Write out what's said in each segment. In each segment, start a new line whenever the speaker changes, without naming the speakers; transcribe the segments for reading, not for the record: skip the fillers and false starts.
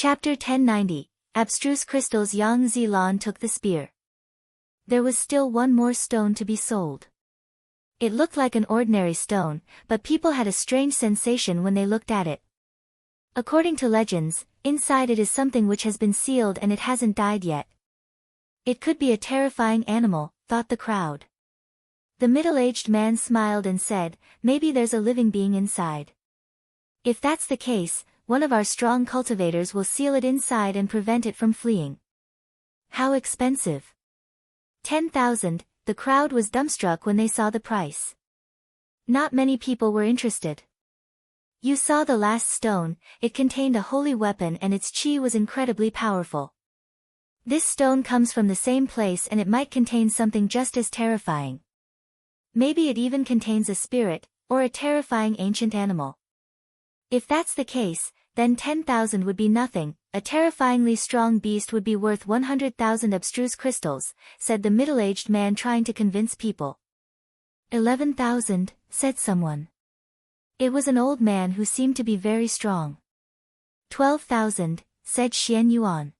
Chapter 1090, Abstruse Crystals. Yang Zilan took the spear. There was still one more stone to be sold. It looked like an ordinary stone, but people had a strange sensation when they looked at it. According to legends, inside it is something which has been sealed and it hasn't died yet. It could be a terrifying animal, thought the crowd. The middle-aged man smiled and said, maybe there's a living being inside. If that's the case, one of our strong cultivators will seal it inside and prevent it from fleeing. How expensive? 10,000, the crowd was dumbstruck when they saw the price. Not many people were interested. You saw the last stone, it contained a holy weapon and its chi was incredibly powerful. This stone comes from the same place and it might contain something just as terrifying. Maybe it even contains a spirit, or a terrifying ancient animal. If that's the case, then 10,000 would be nothing, a terrifyingly strong beast would be worth 100,000 abstruse crystals, said the middle-aged man trying to convince people. 11,000, said someone. It was an old man who seemed to be very strong. 12,000, said Xian Yuan.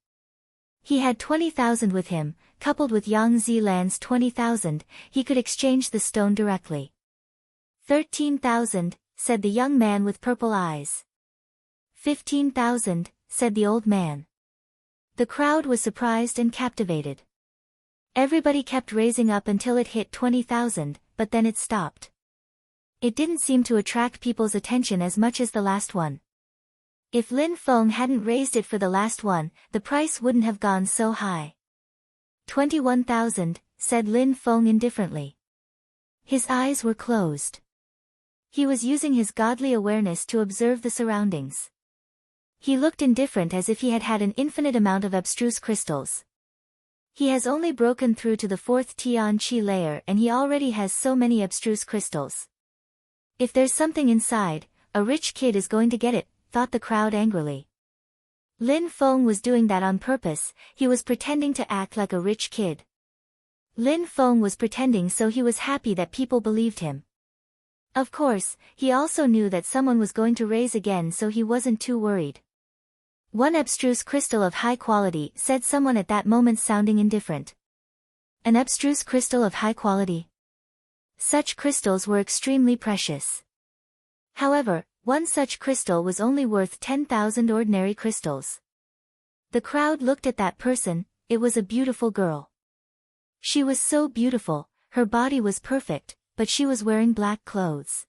He had 20,000 with him, coupled with Yang Zilan's 20,000, he could exchange the stone directly. 13,000, said the young man with purple eyes. 15,000, said the old man. The crowd was surprised and captivated. Everybody kept raising up until it hit 20,000, but then it stopped. It didn't seem to attract people's attention as much as the last one. If Lin Feng hadn't raised it for the last one, the price wouldn't have gone so high. 21,000, said Lin Feng indifferently. His eyes were closed. He was using his godly awareness to observe the surroundings. He looked indifferent as if he had had an infinite amount of abstruse crystals. He has only broken through to the 4th Tian Qi layer and he already has so many abstruse crystals. If there's something inside, a rich kid is going to get it, thought the crowd angrily. Lin Feng was doing that on purpose, he was pretending to act like a rich kid. Lin Feng was pretending so he was happy that people believed him. Of course, he also knew that someone was going to raise again so he wasn't too worried. One abstruse crystal of high quality, said someone at that moment sounding indifferent. An abstruse crystal of high quality? Such crystals were extremely precious. However, one such crystal was only worth 10,000 ordinary crystals. The crowd looked at that person, it was a beautiful girl. She was so beautiful, her body was perfect, but she was wearing black clothes.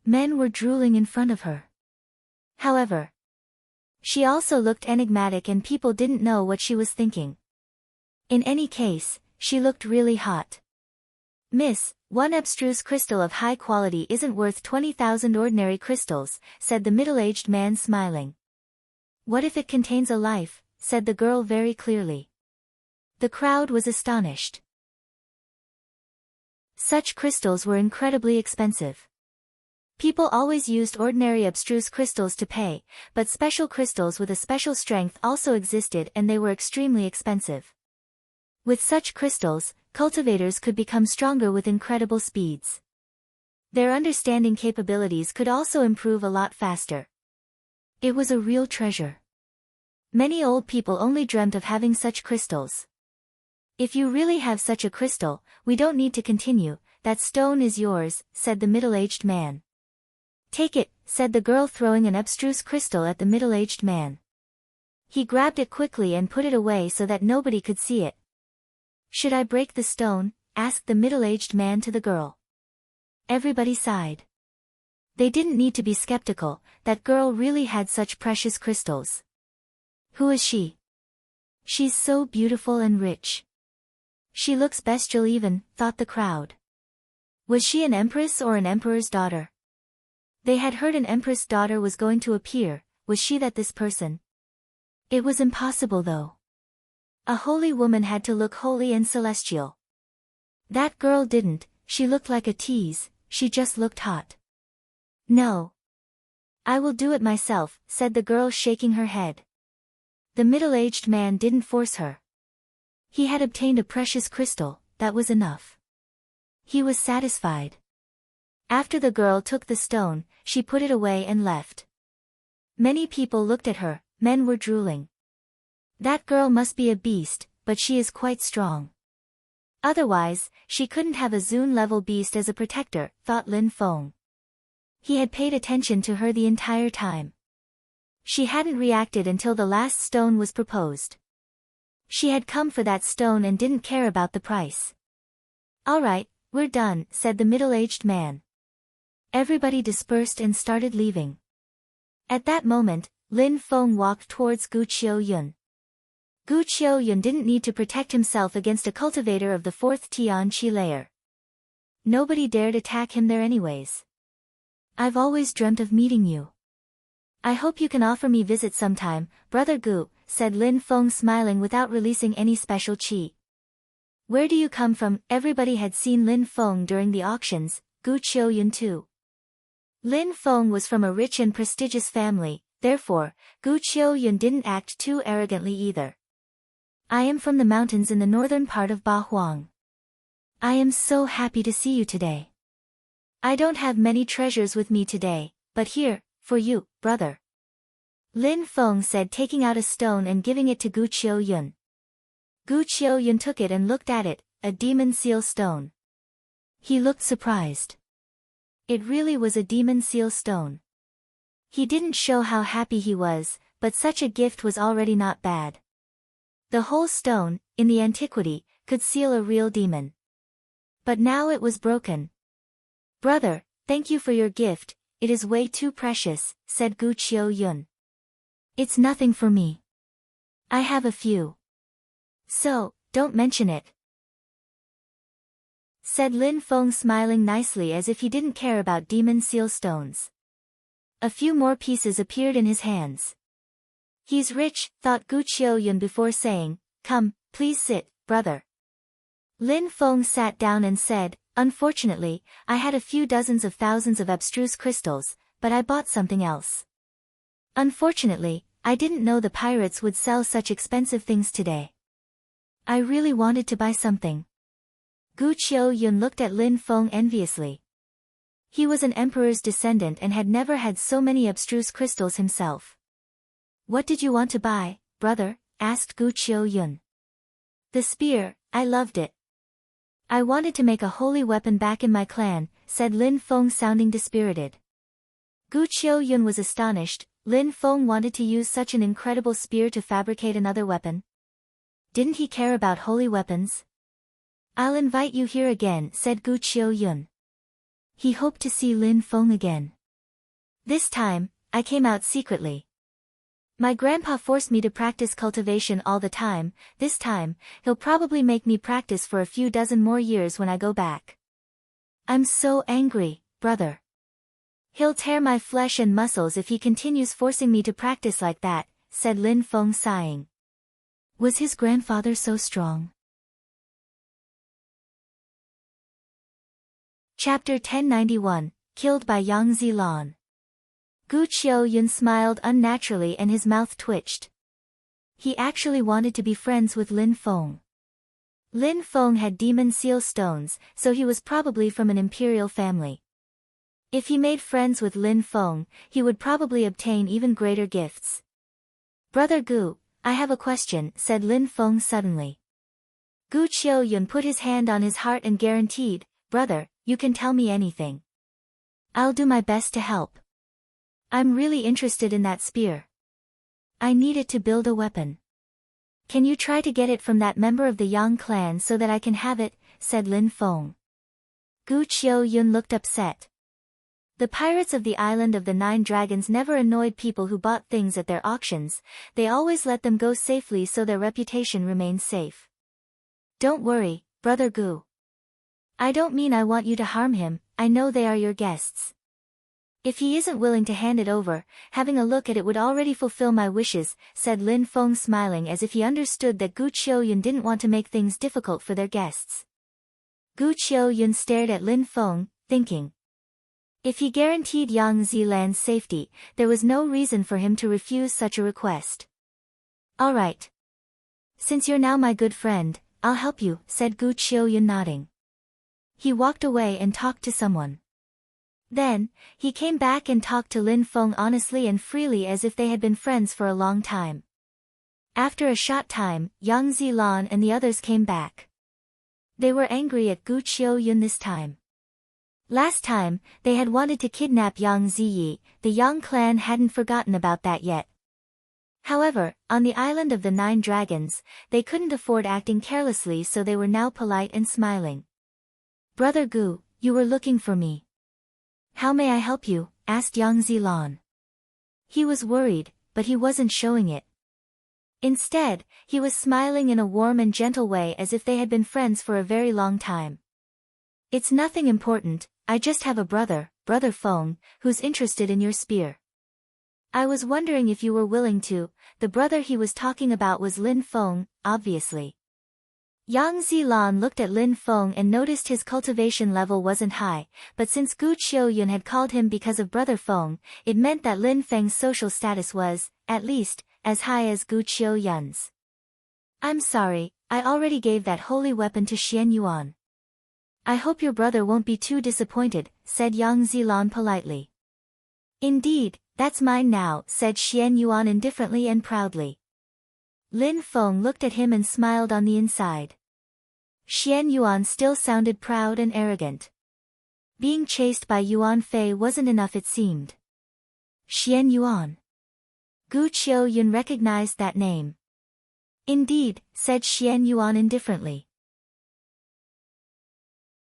Men were drooling in front of her. However, she also looked enigmatic and people didn't know what she was thinking. In any case, she looked really hot. Miss, one abstruse crystal of high quality isn't worth 20,000 ordinary crystals, said the middle-aged man smiling. What if it contains a life, said the girl very clearly. The crowd was astonished. Such crystals were incredibly expensive. People always used ordinary abstruse crystals to pay, but special crystals with a special strength also existed and they were extremely expensive. With such crystals, cultivators could become stronger with incredible speeds. Their understanding capabilities could also improve a lot faster. It was a real treasure. Many old people only dreamt of having such crystals. If you really have such a crystal, we don't need to continue, that stone is yours, said the middle-aged man. Take it, said the girl throwing an abstruse crystal at the middle-aged man. He grabbed it quickly and put it away so that nobody could see it. Should I break the stone? Asked the middle-aged man to the girl. Everybody sighed. They didn't need to be skeptical, that girl really had such precious crystals. Who is she? She's so beautiful and rich. She looks bestial even, thought the crowd. Was she an empress or an emperor's daughter? They had heard an empress' daughter was going to appear, was she this person? It was impossible though. A holy woman had to look holy and celestial. That girl didn't, she looked like a tease, she just looked hot. No. I will do it myself, said the girl shaking her head. The middle-aged man didn't force her. He had obtained a precious crystal, that was enough. He was satisfied. After the girl took the stone, she put it away and left. Many people looked at her, Men were drooling. That girl must be a beast, but she is quite strong. Otherwise, she couldn't have a Zune-level beast as a protector, thought Lin Feng. He had paid attention to her the entire time. She hadn't reacted until the last stone was proposed. She had come for that stone and didn't care about the price. All right, we're done, said the middle-aged man. Everybody dispersed and started leaving. At that moment, Lin Feng walked towards Gu Qiuyun. Gu Qiuyun didn't need to protect himself against a cultivator of the 4th Tian Qi layer. Nobody dared attack him there anyways. I've always dreamt of meeting you. I hope you can offer me visit sometime, Brother Gu, said Lin Feng smiling without releasing any special qi. Where do you come from? Everybody had seen Lin Feng during the auctions, Gu Qiuyun too. Lin Feng was from a rich and prestigious family, therefore, Gu Qiuyun didn't act too arrogantly either. I am from the mountains in the northern part of Ba Huang. I am so happy to see you today. I don't have many treasures with me today, but here, for you, brother. Lin Feng said, taking out a stone and giving it to Gu Qiuyun. Gu Qiuyun took it and looked at it, a demon seal stone. He looked surprised. It really was a demon seal stone. He didn't show how happy he was, but such a gift was already not bad. The whole stone, in the antiquity, could seal a real demon. But now it was broken. Brother, thank you for your gift, it is way too precious, said Gu Qiuyun. It's nothing for me. I have a few. So, don't mention it, said Lin Feng smiling nicely as if he didn't care about demon seal stones. A few more pieces appeared in his hands. He's rich, thought Gu Qiuyun before saying, come, please sit, brother. Lin Feng sat down and said, unfortunately, I had a few dozens of thousands of abstruse crystals, but I bought something else. Unfortunately, I didn't know the pirates would sell such expensive things today. I really wanted to buy something. Gu Qiuyun looked at Lin Feng enviously. He was an emperor's descendant and had never had so many abstruse crystals himself. What did you want to buy, brother? Asked Gu Qiuyun. The spear, I loved it. I wanted to make a holy weapon back in my clan, said Lin Feng sounding dispirited. Gu Qiuyun was astonished. Lin Feng wanted to use such an incredible spear to fabricate another weapon. Didn't he care about holy weapons? I'll invite you here again, said Gu Qiuyun. He hoped to see Lin Feng again. This time, I came out secretly. My grandpa forced me to practice cultivation all the time. This time, he'll probably make me practice for a few dozen more years when I go back. I'm so angry, brother. He'll tear my flesh and muscles if he continues forcing me to practice like that, said Lin Feng sighing. Was his grandfather so strong? Chapter 1091, Killed by Yang Zilan. Gu Qiuyun smiled unnaturally and his mouth twitched. He actually wanted to be friends with Lin Feng. Lin Feng had demon seal stones, so he was probably from an imperial family. If he made friends with Lin Feng, he would probably obtain even greater gifts. Brother Gu, I have a question, said Lin Feng suddenly. Gu Qiuyun put his hand on his heart and guaranteed, brother, you can tell me anything. I'll do my best to help. I'm really interested in that spear. I need it to build a weapon. Can you try to get it from that member of the Yang clan so that I can have it, said Lin Feng. Gu Qiuyun looked upset. The pirates of the Island of the 9 Dragons never annoyed people who bought things at their auctions, they always let them go safely so their reputation remained safe. Don't worry, Brother Gu. I don't mean I want you to harm him, I know they are your guests. If he isn't willing to hand it over, having a look at it would already fulfill my wishes, said Lin Feng smiling as if he understood that Gu Qiuyun didn't want to make things difficult for their guests. Gu Qiuyun stared at Lin Feng, thinking. If he guaranteed Yang Zilan's safety, there was no reason for him to refuse such a request. All right. Since you're now my good friend, I'll help you, said Gu Qiuyun nodding. He walked away and talked to someone. Then, he came back and talked to Lin Feng honestly and freely as if they had been friends for a long time. After a short time, Yang Zilan and the others came back. They were angry at Gu Qiuyun this time. Last time, they had wanted to kidnap Yang Ziyi. The Yang clan hadn't forgotten about that yet. However, on the island of the 9 dragons, they couldn't afford acting carelessly, so they were now polite and smiling. "Brother Gu, you were looking for me. How may I help you?" asked Yang Zilan. He was worried, but he wasn't showing it. Instead, he was smiling in a warm and gentle way as if they had been friends for a very long time. "It's nothing important, I just have a brother, Brother Feng, who's interested in your spear. I was wondering if you were willing to." The brother he was talking about was Lin Feng, obviously. Yang Zilan looked at Lin Feng and noticed his cultivation level wasn't high, but since Gu Qiuyun had called him because of Brother Feng, it meant that Lin Feng's social status was, at least, as high as Gu Qiuyun's. "I'm sorry, I already gave that holy weapon to Xian Yuan. I hope your brother won't be too disappointed," said Yang Zilan politely. "Indeed, that's mine now," said Xian Yuan indifferently and proudly. Lin Feng looked at him and smiled on the inside. Xian Yuan still sounded proud and arrogant. Being chased by Yuan Fei wasn't enough, it seemed. Xian Yuan. Gu Qiuyun recognized that name. "Indeed," said Xian Yuan indifferently.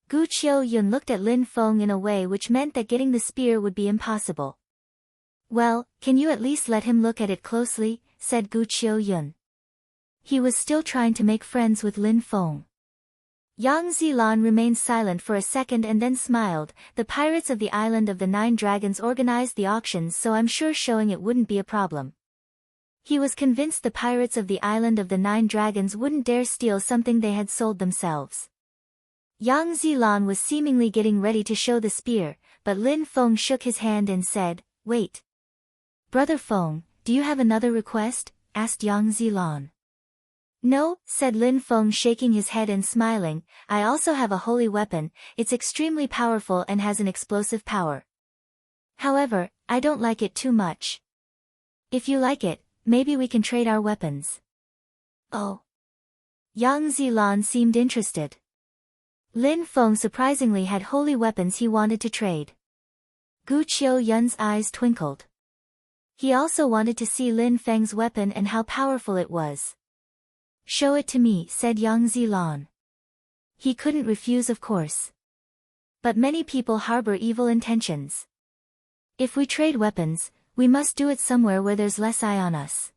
Gu Qiuyun looked at Lin Feng in a way which meant that getting the spear would be impossible. "Well, can you at least let him look at it closely?" said Gu Qiuyun. He was still trying to make friends with Lin Feng. Yang Zilan remained silent for a second and then smiled. "The pirates of the island of the 9 dragons organized the auctions, so I'm sure showing it wouldn't be a problem." He was convinced the pirates of the island of the 9 dragons wouldn't dare steal something they had sold themselves. Yang Zilan was seemingly getting ready to show the spear, but Lin Feng shook his hand and said, "Wait. Brother Feng, do you have another request?" asked Yang Zilan. "No," said Lin Feng, shaking his head and smiling. "I also have a holy weapon. It's extremely powerful and has an explosive power. However, I don't like it too much. If you like it, maybe we can trade our weapons." "Oh." Yang Zilan seemed interested. Lin Feng surprisingly had holy weapons he wanted to trade. Gu Qiuyun's eyes twinkled. He also wanted to see Lin Feng's weapon and how powerful it was. "Show it to me," said Yang Zilan. He couldn't refuse, of course. But many people harbor evil intentions. If we trade weapons, we must do it somewhere where there's less eye on us.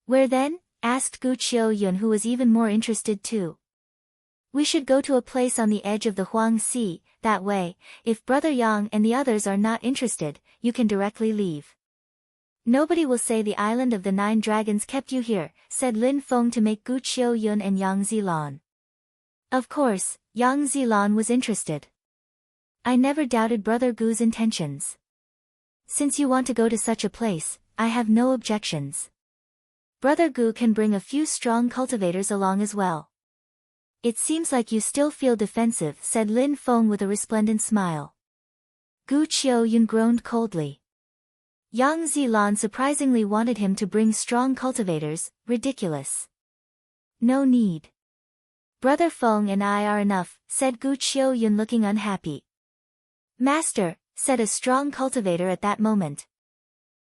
"Where then?" asked Gu Qiuyun, who was even more interested too. "We should go to a place on the edge of the Huang Sea. That way, if Brother Yang and the others are not interested, you can directly leave. Nobody will say the island of the 9 dragons kept you here," said Lin Feng to make Gu Qiuyun and Yang Zilan. Of course, Yang Zilan was interested. "I never doubted Brother Gu's intentions. Since you want to go to such a place, I have no objections. Brother Gu can bring a few strong cultivators along as well." "It seems like you still feel defensive," said Lin Feng with a resplendent smile. Gu Qiuyun groaned coldly. Yang Zilan surprisingly wanted him to bring strong cultivators. Ridiculous. "No need. Brother Feng and I are enough," said Gu Qiuyun, looking unhappy. "Master," said a strong cultivator at that moment.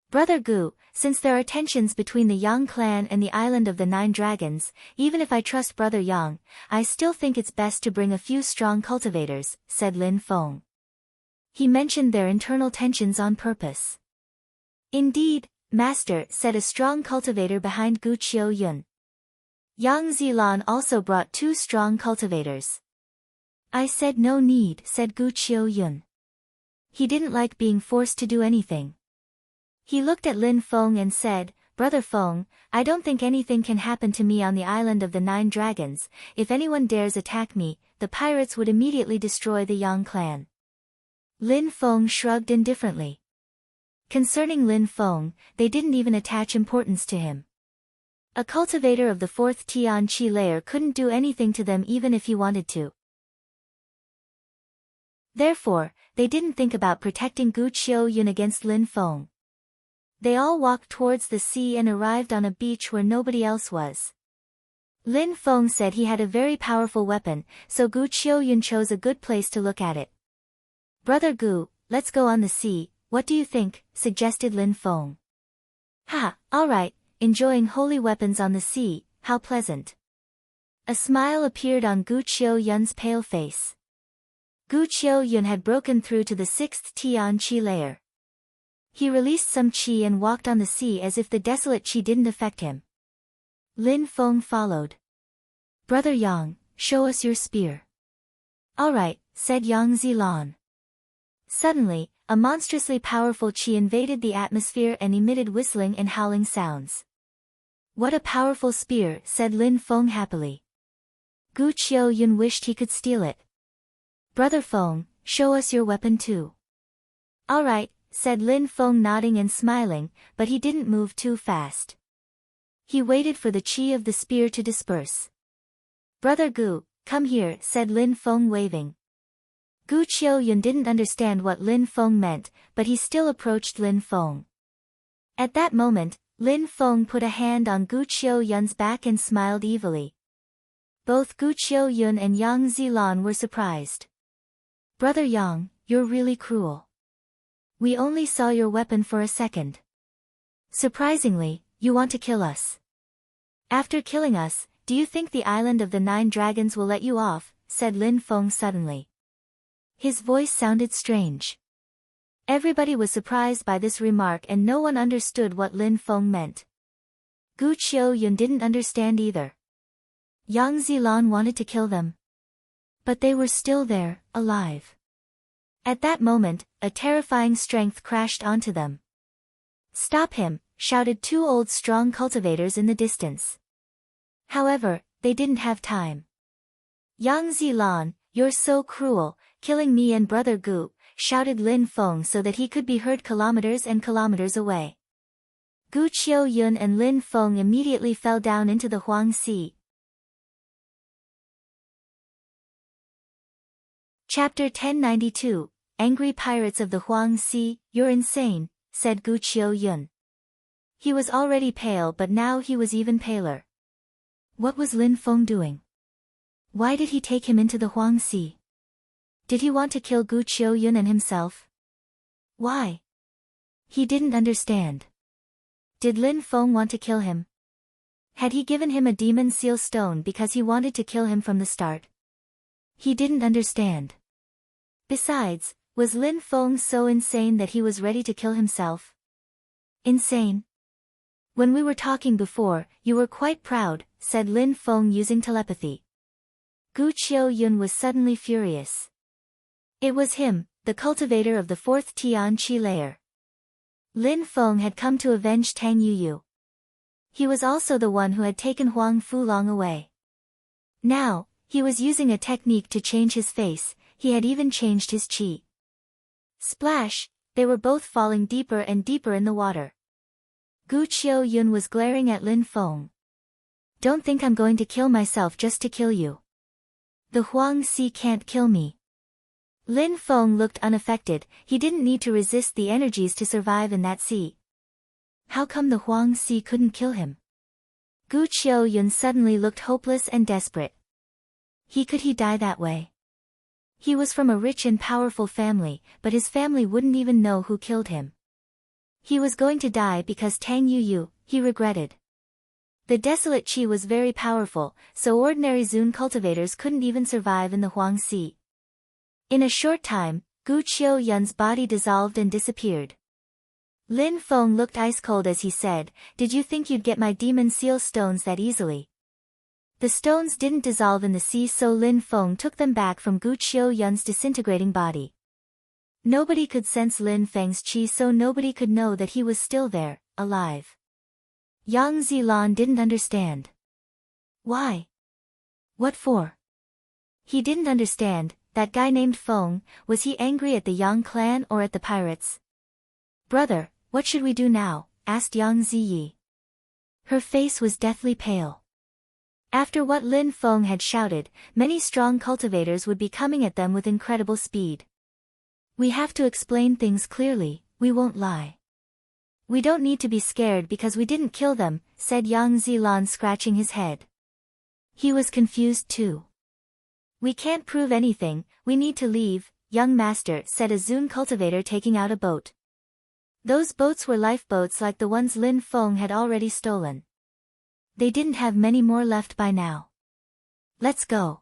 "Brother Gu, since there are tensions between the Yang clan and the island of the 9 dragons, even if I trust Brother Yang, I still think it's best to bring a few strong cultivators," said Lin Feng. He mentioned their internal tensions on purpose. "Indeed, Master," said a strong cultivator behind Gu Qiuyun. Yang Zilan also brought 2 strong cultivators. "I said no need," said Gu Qiuyun. He didn't like being forced to do anything. He looked at Lin Feng and said, "Brother Feng, I don't think anything can happen to me on the island of the 9 dragons. If anyone dares attack me, the pirates would immediately destroy the Yang clan." Lin Feng shrugged indifferently. Concerning Lin Feng, they didn't even attach importance to him. A cultivator of the 4th Tian Qi layer couldn't do anything to them even if he wanted to. Therefore, they didn't think about protecting Gu Qiuyun against Lin Feng. They all walked towards the sea and arrived on a beach where nobody else was. Lin Feng said he had a very powerful weapon, so Gu Qiuyun chose a good place to look at it. "Brother Gu, let's go on the sea, what do you think?" suggested Lin Feng. "Ha, alright, enjoying holy weapons on the sea, how pleasant." A smile appeared on Gu Qiuyun's pale face. Gu Qiuyun had broken through to the 6th Tian Qi layer. He released some qi and walked on the sea as if the desolate qi didn't affect him. Lin Feng followed. "Brother Yang, show us your spear." "Alright," said Yang Zilan. Suddenly, a monstrously powerful qi invaded the atmosphere and emitted whistling and howling sounds. "What a powerful spear," said Lin Feng happily. Gu Qiuyun wished he could steal it. "Brother Feng, show us your weapon too." "Alright," said Lin Feng nodding and smiling, but he didn't move too fast. He waited for the qi of the spear to disperse. "Brother Gu, come here," said Lin Feng waving. Gu Qiuyun didn't understand what Lin Feng meant, but he still approached Lin Feng. At that moment, Lin Feng put a hand on Gu Qiuyun's back and smiled evilly. Both Gu Qiuyun and Yang Zilan were surprised. "Brother Yang, you're really cruel. We only saw your weapon for a second. Surprisingly, you want to kill us. After killing us, do you think the island of the 9 dragons will let you off?" said Lin Feng suddenly. His voice sounded strange. Everybody was surprised by this remark and no one understood what Lin Feng meant. Gu Qiuyun didn't understand either. Yang Zilan wanted to kill them. But they were still there, alive. At that moment, a terrifying strength crashed onto them. "Stop him!" shouted 2 old strong cultivators in the distance. However, they didn't have time. "Yang Zilan, you're so cruel, killing me and Brother Gu," shouted Lin Feng so that he could be heard kilometers and kilometers away. Gu Qiuyun and Lin Feng immediately fell down into the Huang Sea. Chapter 1092, Angry Pirates of the Huang Sea. "You're insane," said Gu Qiuyun. He was already pale but now he was even paler. What was Lin Feng doing? Why did he take him into the Huang Sea? Did he want to kill Gu Qiuyun and himself? Why? He didn't understand. Did Lin Feng want to kill him? Had he given him a demon seal stone because he wanted to kill him from the start? He didn't understand. Besides, was Lin Feng so insane that he was ready to kill himself? Insane? "When we were talking before, you were quite proud," said Lin Feng using telepathy. Gu Qiuyun was suddenly furious. It was him, the cultivator of the 4th Tian Qi layer. Lin Feng had come to avenge Tang Yuyu. He was also the one who had taken Huang Fulong away. Now, he was using a technique to change his face, he had even changed his qi. Splash! They were both falling deeper and deeper in the water. Gu Qiuyun was glaring at Lin Feng. "Don't think I'm going to kill myself just to kill you. The Huang Sea can't kill me." Lin Feng looked unaffected, he didn't need to resist the energies to survive in that sea. How come the Huang Sea couldn't kill him? Gu Qiuyun suddenly looked hopeless and desperate. Could he die that way? He was from a rich and powerful family, but his family wouldn't even know who killed him. He was going to die because Tang Yuyu, he regretted. The desolate qi was very powerful, so ordinary Zun cultivators couldn't even survive in the Huang Sea. In a short time, Gu Qiuyun's body dissolved and disappeared. Lin Feng looked ice cold as he said, "Did you think you'd get my demon seal stones that easily?" The stones didn't dissolve in the sea, so Lin Feng took them back from Gu Qiuyun's disintegrating body. Nobody could sense Lin Feng's qi, so nobody could know that he was still there, alive. Yang Zilan didn't understand. Why? What for? He didn't understand. That guy named Feng, was he angry at the Yang clan or at the pirates? "Brother, what should we do now?" asked Yang Ziyi. Her face was deathly pale. After what Lin Feng had shouted, many strong cultivators would be coming at them with incredible speed. We have to explain things clearly, we won't lie. We don't need to be scared because we didn't kill them, said Yang Zilan, scratching his head. He was confused too. We can't prove anything, we need to leave, young master, said a Zun cultivator, taking out a boat. Those boats were lifeboats like the ones Lin Feng had already stolen. They didn't have many more left by now. Let's go.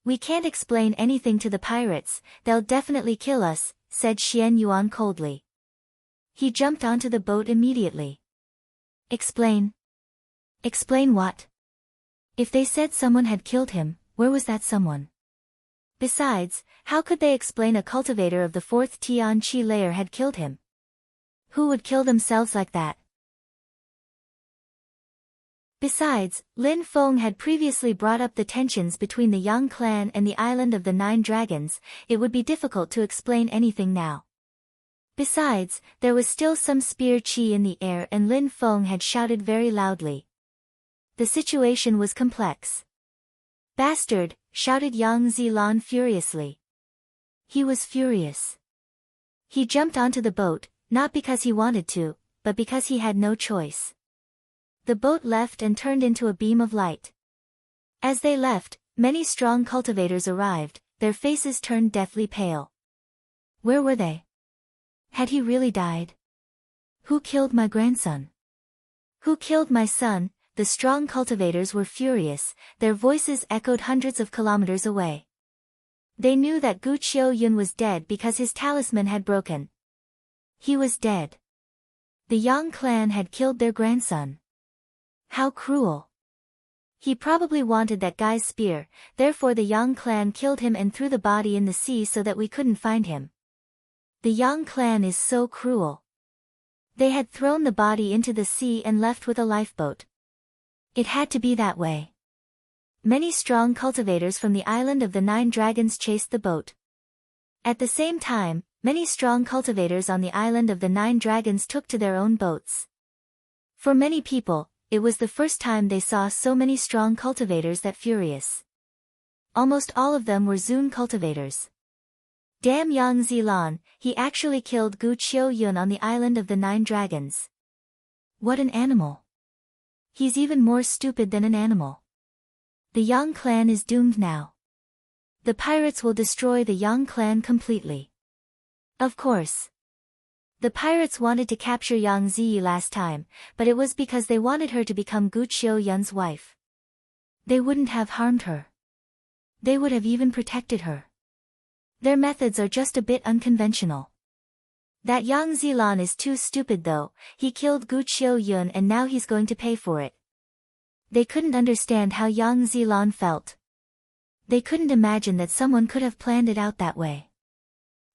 We can't explain anything to the pirates, they'll definitely kill us, said Xian Yuan coldly. He jumped onto the boat immediately. Explain? Explain what? If they said someone had killed him, where was that someone? Besides, how could they explain a cultivator of the 4th Tian Qi layer had killed him? Who would kill themselves like that? Besides, Lin Feng had previously brought up the tensions between the Yang clan and the Island of the 9 Dragons, it would be difficult to explain anything now. Besides, there was still some spear qi in the air and Lin Feng had shouted very loudly. The situation was complex. Bastard, shouted Yang Zilan furiously. He was furious. He jumped onto the boat, not because he wanted to, but because he had no choice. The boat left and turned into a beam of light. As they left, many strong cultivators arrived, their faces turned deathly pale. Where were they? Had he really died? Who killed my grandson? Who killed my son? The strong cultivators were furious, their voices echoed hundreds of kilometers away. They knew that Gu Qiuyun was dead because his talisman had broken. He was dead. The Yang clan had killed their grandson. How cruel. He probably wanted that guy's spear, therefore the Yang clan killed him and threw the body in the sea so that we couldn't find him. The Yang clan is so cruel. They had thrown the body into the sea and left with a lifeboat. It had to be that way. Many strong cultivators from the Island of the 9 Dragons chased the boat. At the same time, many strong cultivators on the Island of the 9 Dragons took to their own boats. For many people, it was the first time they saw so many strong cultivators that furious. Almost all of them were Zun cultivators. Damn Yang Zilan, he actually killed Gu Qiuyun on the Island of the 9 Dragons. What an animal. He's even more stupid than an animal. The Yang clan is doomed now. The pirates will destroy the Yang clan completely. Of course. The pirates wanted to capture Yang Ziyi last time, but it was because they wanted her to become Gu Qiuyun's wife. They wouldn't have harmed her. They would have even protected her. Their methods are just a bit unconventional. That Yang Zilan is too stupid though, he killed Gu Qiuyun and now he's going to pay for it. They couldn't understand how Yang Zilan felt. They couldn't imagine that someone could have planned it out that way.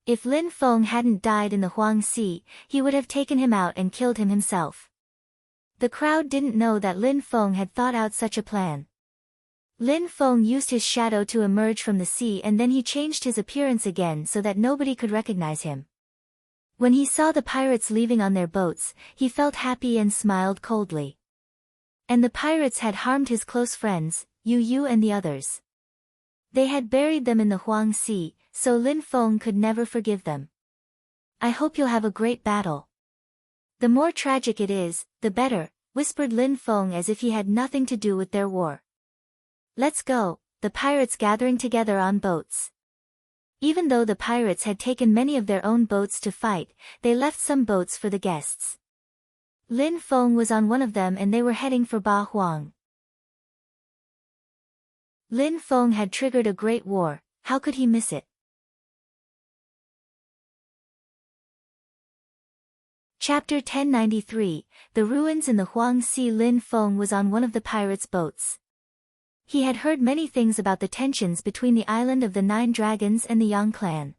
If Lin Feng hadn't died in the Huang Sea, he would have taken him out and killed him himself. The crowd didn't know that Lin Feng had thought out such a plan. Lin Feng used his shadow to emerge from the sea and then he changed his appearance again so that nobody could recognize him. When he saw the pirates leaving on their boats, he felt happy and smiled coldly. And the pirates had harmed his close friends, Yu Yu and the others. They had buried them in the Huang Sea, so Lin Feng could never forgive them. I hope you'll have a great battle. The more tragic it is, the better, whispered Lin Feng as if he had nothing to do with their war. Let's go, the pirates gathering together on boats. Even though the pirates had taken many of their own boats to fight, they left some boats for the guests. Lin Feng was on one of them and they were heading for Ba Huang. Lin Feng had triggered a great war, how could he miss it? Chapter 1093, The Ruins in the Huang Sea. Lin Feng was on one of the pirates' boats. He had heard many things about the tensions between the Island of the 9 Dragons and the Yang clan.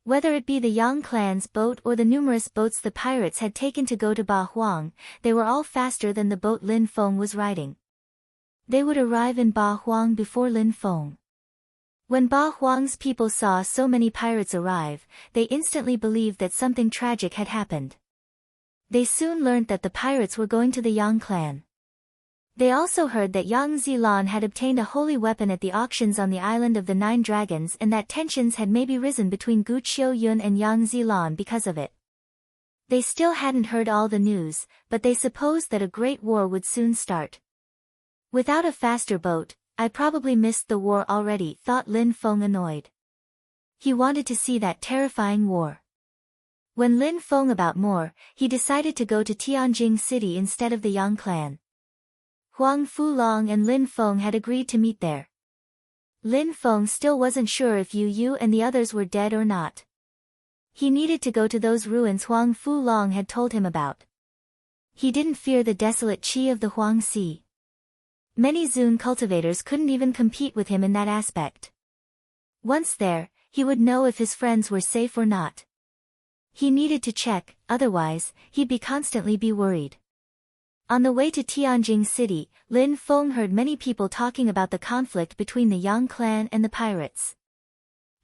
Whether it be the Yang clan's boat or the numerous boats the pirates had taken to go to Ba Huang, they were all faster than the boat Lin Feng was riding. They would arrive in Ba Huang before Lin Feng. When Ba Huang's people saw so many pirates arrive, they instantly believed that something tragic had happened. They soon learned that the pirates were going to the Yang clan. They also heard that Yang Zilan had obtained a holy weapon at the auctions on the island of the Nine Dragons and that tensions had maybe risen between Gu Qiuyun and Yang Zilan because of it. They still hadn't heard all the news, but they supposed that a great war would soon start. Without a faster boat, I probably missed the war already, thought Lin Feng annoyed. He wanted to see that terrifying war. When Lin Feng about more, he decided to go to Tianjing City instead of the Yang clan. Huang Fulong and Lin Feng had agreed to meet there. Lin Feng still wasn't sure if Yu Yu and the others were dead or not. He needed to go to those ruins Huang Fulong had told him about. He didn't fear the desolate qi of the Huang Sea. Many Zun cultivators couldn't even compete with him in that aspect. Once there, he would know if his friends were safe or not. He needed to check, otherwise, he'd be constantly worried. On the way to Tianjing City, Lin Feng heard many people talking about the conflict between the Yang clan and the pirates.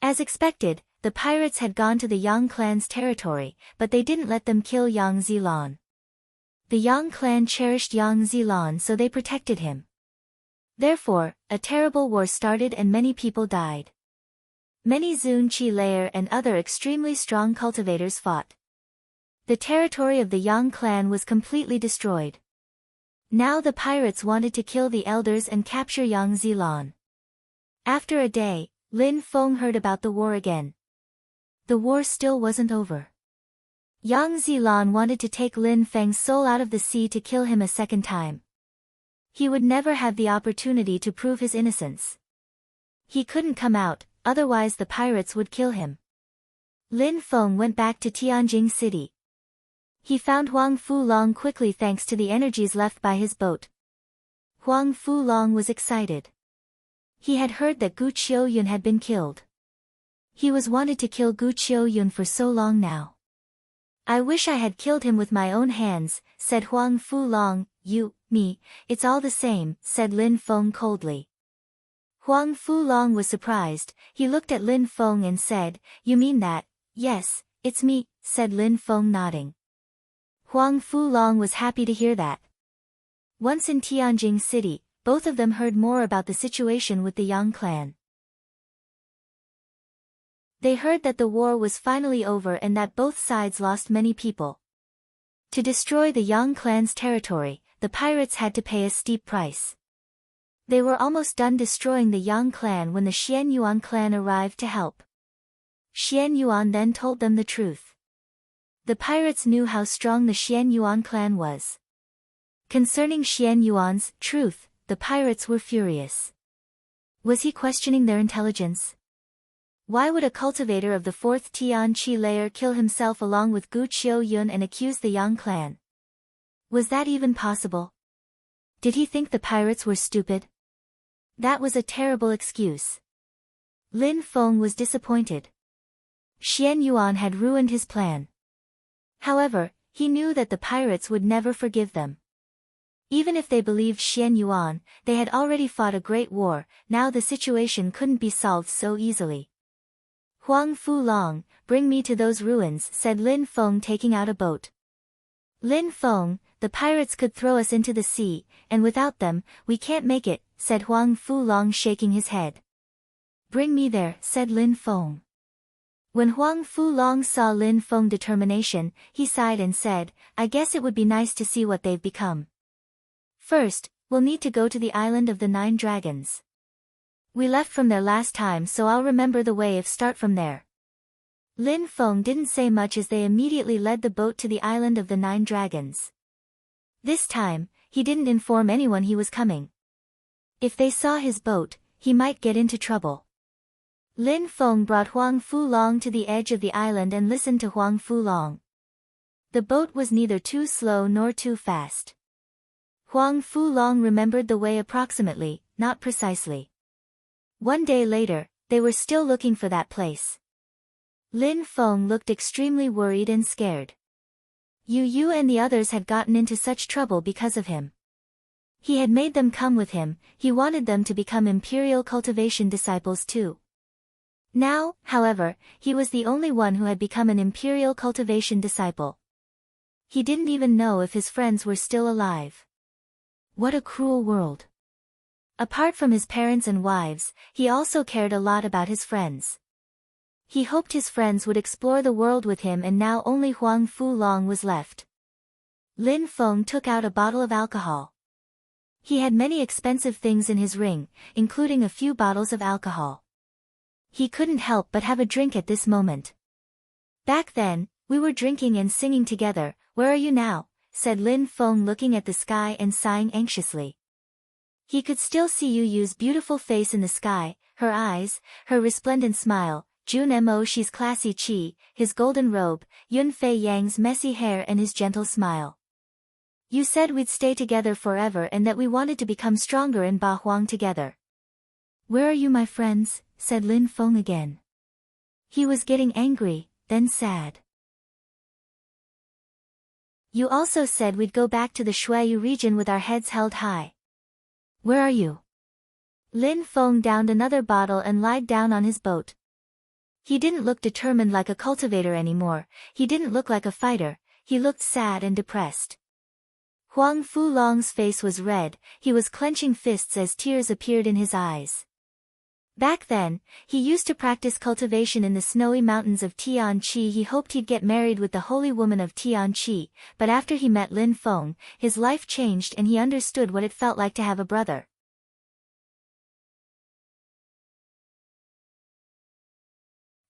As expected, the pirates had gone to the Yang clan's territory, but they didn't let them kill Yang Zilan. The Yang clan cherished Yang Zilan, so they protected him. Therefore, a terrible war started and many people died. Many Zun Qi layer and other extremely strong cultivators fought. The territory of the Yang clan was completely destroyed. Now the pirates wanted to kill the elders and capture Yang Zilan. After a day, Lin Feng heard about the war again. The war still wasn't over. Yang Zilan wanted to take Lin Feng's soul out of the sea to kill him a second time. He would never have the opportunity to prove his innocence. He couldn't come out, otherwise the pirates would kill him. Lin Feng went back to Tianjing City. He found Huang Fulong quickly thanks to the energies left by his boat. Huang Fulong was excited. He had heard that Gu Qiuyun had been killed. He was wanted to kill Gu Qiuyun for so long now. I wish I had killed him with my own hands, said Huang Fulong. You, me, it's all the same, said Lin Feng coldly. Huang Fulong was surprised. He looked at Lin Feng and said, You mean that? Yes, it's me, said Lin Feng nodding. Huang Fulong was happy to hear that. Once in Tianjing City, both of them heard more about the situation with the Yang clan. They heard that the war was finally over and that both sides lost many people. To destroy the Yang clan's territory, the pirates had to pay a steep price. They were almost done destroying the Yang clan when the Xian Yuan clan arrived to help. Xian Yuan then told them the truth. The pirates knew how strong the Xian Yuan clan was. Concerning Xian Yuan's truth, the pirates were furious. Was he questioning their intelligence? Why would a cultivator of the 4th Tian Qi layer kill himself along with Gu Qiuyun and accuse the Yang clan? Was that even possible? Did he think the pirates were stupid? That was a terrible excuse. Lin Feng was disappointed. Xian Yuan had ruined his plan. However, he knew that the pirates would never forgive them. Even if they believed Xian Yuan, they had already fought a great war. Now the situation couldn't be solved so easily. Huang Fulong, bring me to those ruins, said Lin Feng, taking out a boat. Lin Feng, the pirates could throw us into the sea, and without them, we can't make it, said Huang Fulong, shaking his head. Bring me there, said Lin Feng. When Huang Fulong saw Lin Feng's determination, he sighed and said, I guess it would be nice to see what they've become. First, we'll need to go to the island of the 9 dragons. We left from there last time, so I'll remember the way if start from there. Lin Feng didn't say much as they immediately led the boat to the island of the 9 dragons. This time, he didn't inform anyone he was coming. If they saw his boat, he might get into trouble. Lin Feng brought Huang Fulong to the edge of the island and listened to Huang Fulong. The boat was neither too slow nor too fast. Huang Fulong remembered the way approximately, not precisely. One day later, they were still looking for that place. Lin Feng looked extremely worried and scared. Yu Yu and the others had gotten into such trouble because of him. He had made them come with him. He wanted them to become imperial cultivation disciples too. Now, however, he was the only one who had become an imperial cultivation disciple. He didn't even know if his friends were still alive. What a cruel world. Apart from his parents and wives, he also cared a lot about his friends. He hoped his friends would explore the world with him, and now only Huang Fulong was left. Lin Feng took out a bottle of alcohol. He had many expensive things in his ring, including a few bottles of alcohol. He couldn't help but have a drink at this moment. Back then, we were drinking and singing together. Where are you now? Said Lin Feng, looking at the sky and sighing anxiously. He could still see Yu Yu's beautiful face in the sky, her eyes, her resplendent smile, Jun Mo Shi's classy chi, his golden robe, Yun Fei Yang's messy hair and his gentle smile. You said we'd stay together forever and that we wanted to become stronger in Ba Huang together. Where are you, my friends? Said Lin Feng again. He was getting angry, then sad. You also said we'd go back to the Shuaiyu region with our heads held high. Where are you? Lin Feng downed another bottle and lied down on his boat. He didn't look determined like a cultivator anymore, he didn't look like a fighter, he looked sad and depressed. Huang Fulong's face was red, he was clenching fists as tears appeared in his eyes. Back then, he used to practice cultivation in the snowy mountains of Tianqi. He hoped he'd get married with the holy woman of Tianqi, but after he met Lin Feng, his life changed and he understood what it felt like to have a brother.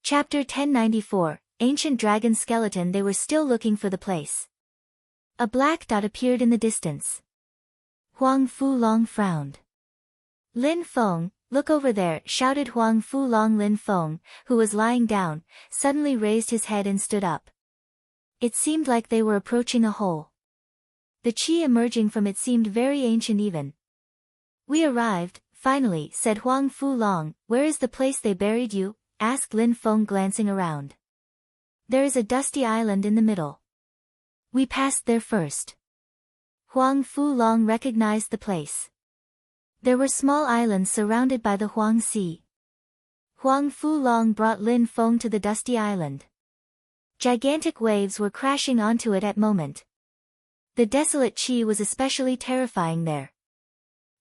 Chapter 1094, Ancient Dragon Skeleton. They were still looking for the place. A black dot appeared in the distance. Huang Fulong frowned. Lin Feng, look over there, shouted Huang Fulong. Lin Feng, who was lying down, suddenly raised his head and stood up. It seemed like they were approaching a hole. The qi emerging from it seemed very ancient even. We arrived, finally, said Huang Fulong. Where is the place they buried you? Asked Lin Feng, glancing around. There is a dusty island in the middle. We passed there first. Huang Fulong recognized the place. There were small islands surrounded by the Huang Sea. Huang Fulong brought Lin Feng to the dusty island. Gigantic waves were crashing onto it at moment. The desolate qi was especially terrifying there.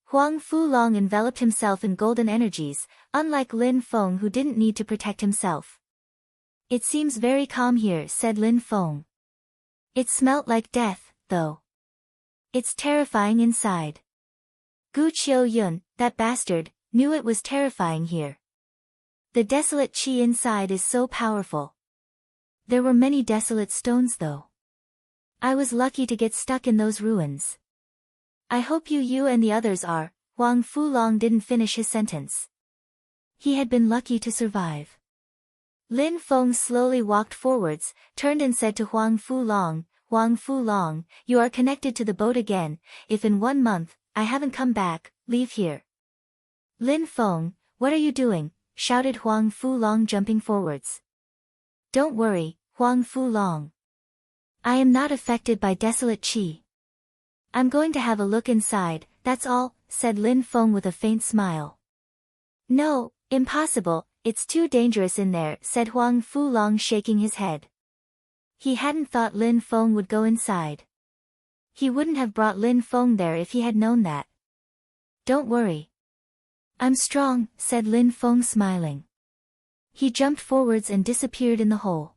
Huang Fulong enveloped himself in golden energies, unlike Lin Feng, who didn't need to protect himself. It seems very calm here, said Lin Feng. It smelt like death, though. It's terrifying inside. Gu Qiu Yun, that bastard, knew it was terrifying here. The desolate qi inside is so powerful. There were many desolate stones though. I was lucky to get stuck in those ruins. I hope you and the others are. Huang Fulong didn't finish his sentence. He had been lucky to survive. Lin Feng slowly walked forwards, turned and said to Huang Fulong, Huang Fulong, you are connected to the boat again. If in 1 month, I haven't come back, leave here. Lin Feng, what are you doing? Shouted Huang Fulong, jumping forwards. Don't worry, Huang Fulong. I am not affected by desolate qi. I'm going to have a look inside, that's all, said Lin Feng with a faint smile. No, impossible, it's too dangerous in there, said Huang Fulong, shaking his head. He hadn't thought Lin Feng would go inside. He wouldn't have brought Lin Feng there if he had known that. Don't worry. I'm strong, said Lin Feng, smiling. He jumped forwards and disappeared in the hole.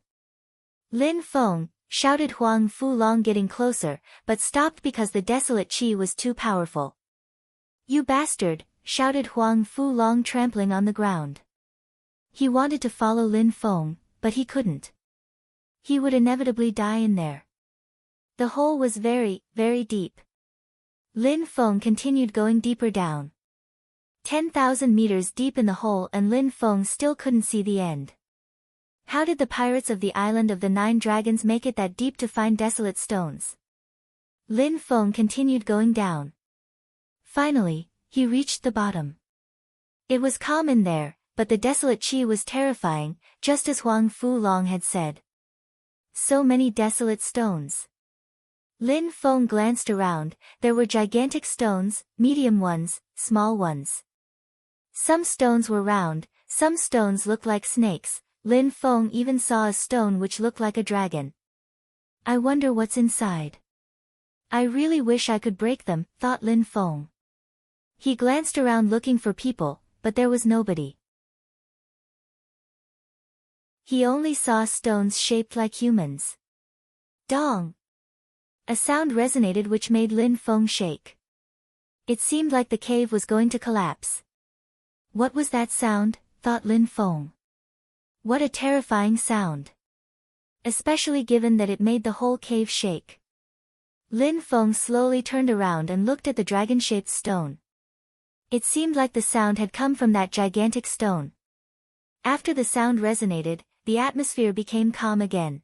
Lin Feng, shouted Huang Fulong, getting closer, but stopped because the desolate qi was too powerful. You bastard, shouted Huang Fulong, trampling on the ground. He wanted to follow Lin Feng, but he couldn't. He would inevitably die in there. The hole was very, very deep. Lin Feng continued going deeper down. 10,000 meters deep in the hole, and Lin Feng still couldn't see the end. How did the pirates of the Island of the 9 Dragons make it that deep to find desolate stones? Lin Feng continued going down. Finally, he reached the bottom. It was calm in there, but the desolate qi was terrifying, just as Huang Fulong had said. So many desolate stones. Lin Feng glanced around. There were gigantic stones, medium ones, small ones. Some stones were round, some stones looked like snakes. Lin Feng even saw a stone which looked like a dragon. I wonder what's inside. I really wish I could break them, thought Lin Feng. He glanced around looking for people, but there was nobody. He only saw stones shaped like humans. Dong! A sound resonated which made Lin Feng shake. It seemed like the cave was going to collapse. What was that sound, thought Lin Feng. What a terrifying sound. Especially given that it made the whole cave shake. Lin Feng slowly turned around and looked at the dragon-shaped stone. It seemed like the sound had come from that gigantic stone. After the sound resonated, the atmosphere became calm again.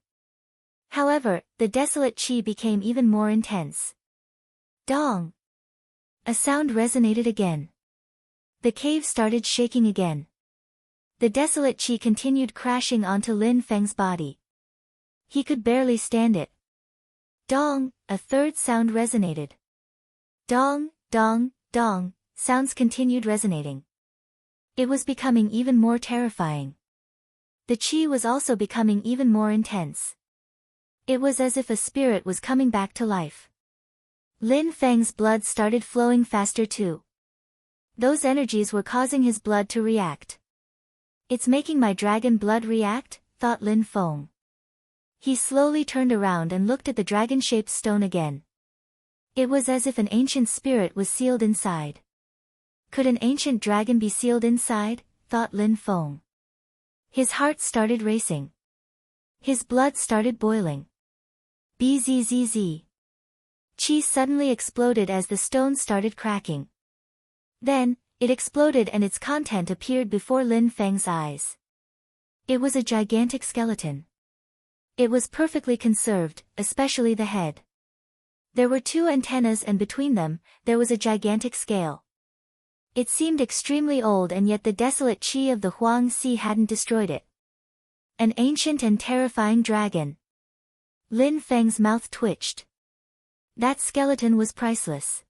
However, the desolate qi became even more intense. Dong! A sound resonated again. The cave started shaking again. The desolate qi continued crashing onto Lin Feng's body. He could barely stand it. Dong! A third sound resonated. Dong, dong, dong, sounds continued resonating. It was becoming even more terrifying. The qi was also becoming even more intense. It was as if a spirit was coming back to life. Lin Feng's blood started flowing faster too. Those energies were causing his blood to react. It's making my dragon blood react, thought Lin Feng. He slowly turned around and looked at the dragon-shaped stone again. It was as if an ancient spirit was sealed inside. Could an ancient dragon be sealed inside, thought Lin Feng. His heart started racing. His blood started boiling. Bzzz. Qi suddenly exploded as the stone started cracking. Then, it exploded and its content appeared before Lin Feng's eyes. It was a gigantic skeleton. It was perfectly conserved, especially the head. There were 2 antennas and between them, there was a gigantic scale. It seemed extremely old and yet the desolate qi of the Huang Sea hadn't destroyed it. An ancient and terrifying dragon. Lin Feng's mouth twitched. That skeleton was priceless.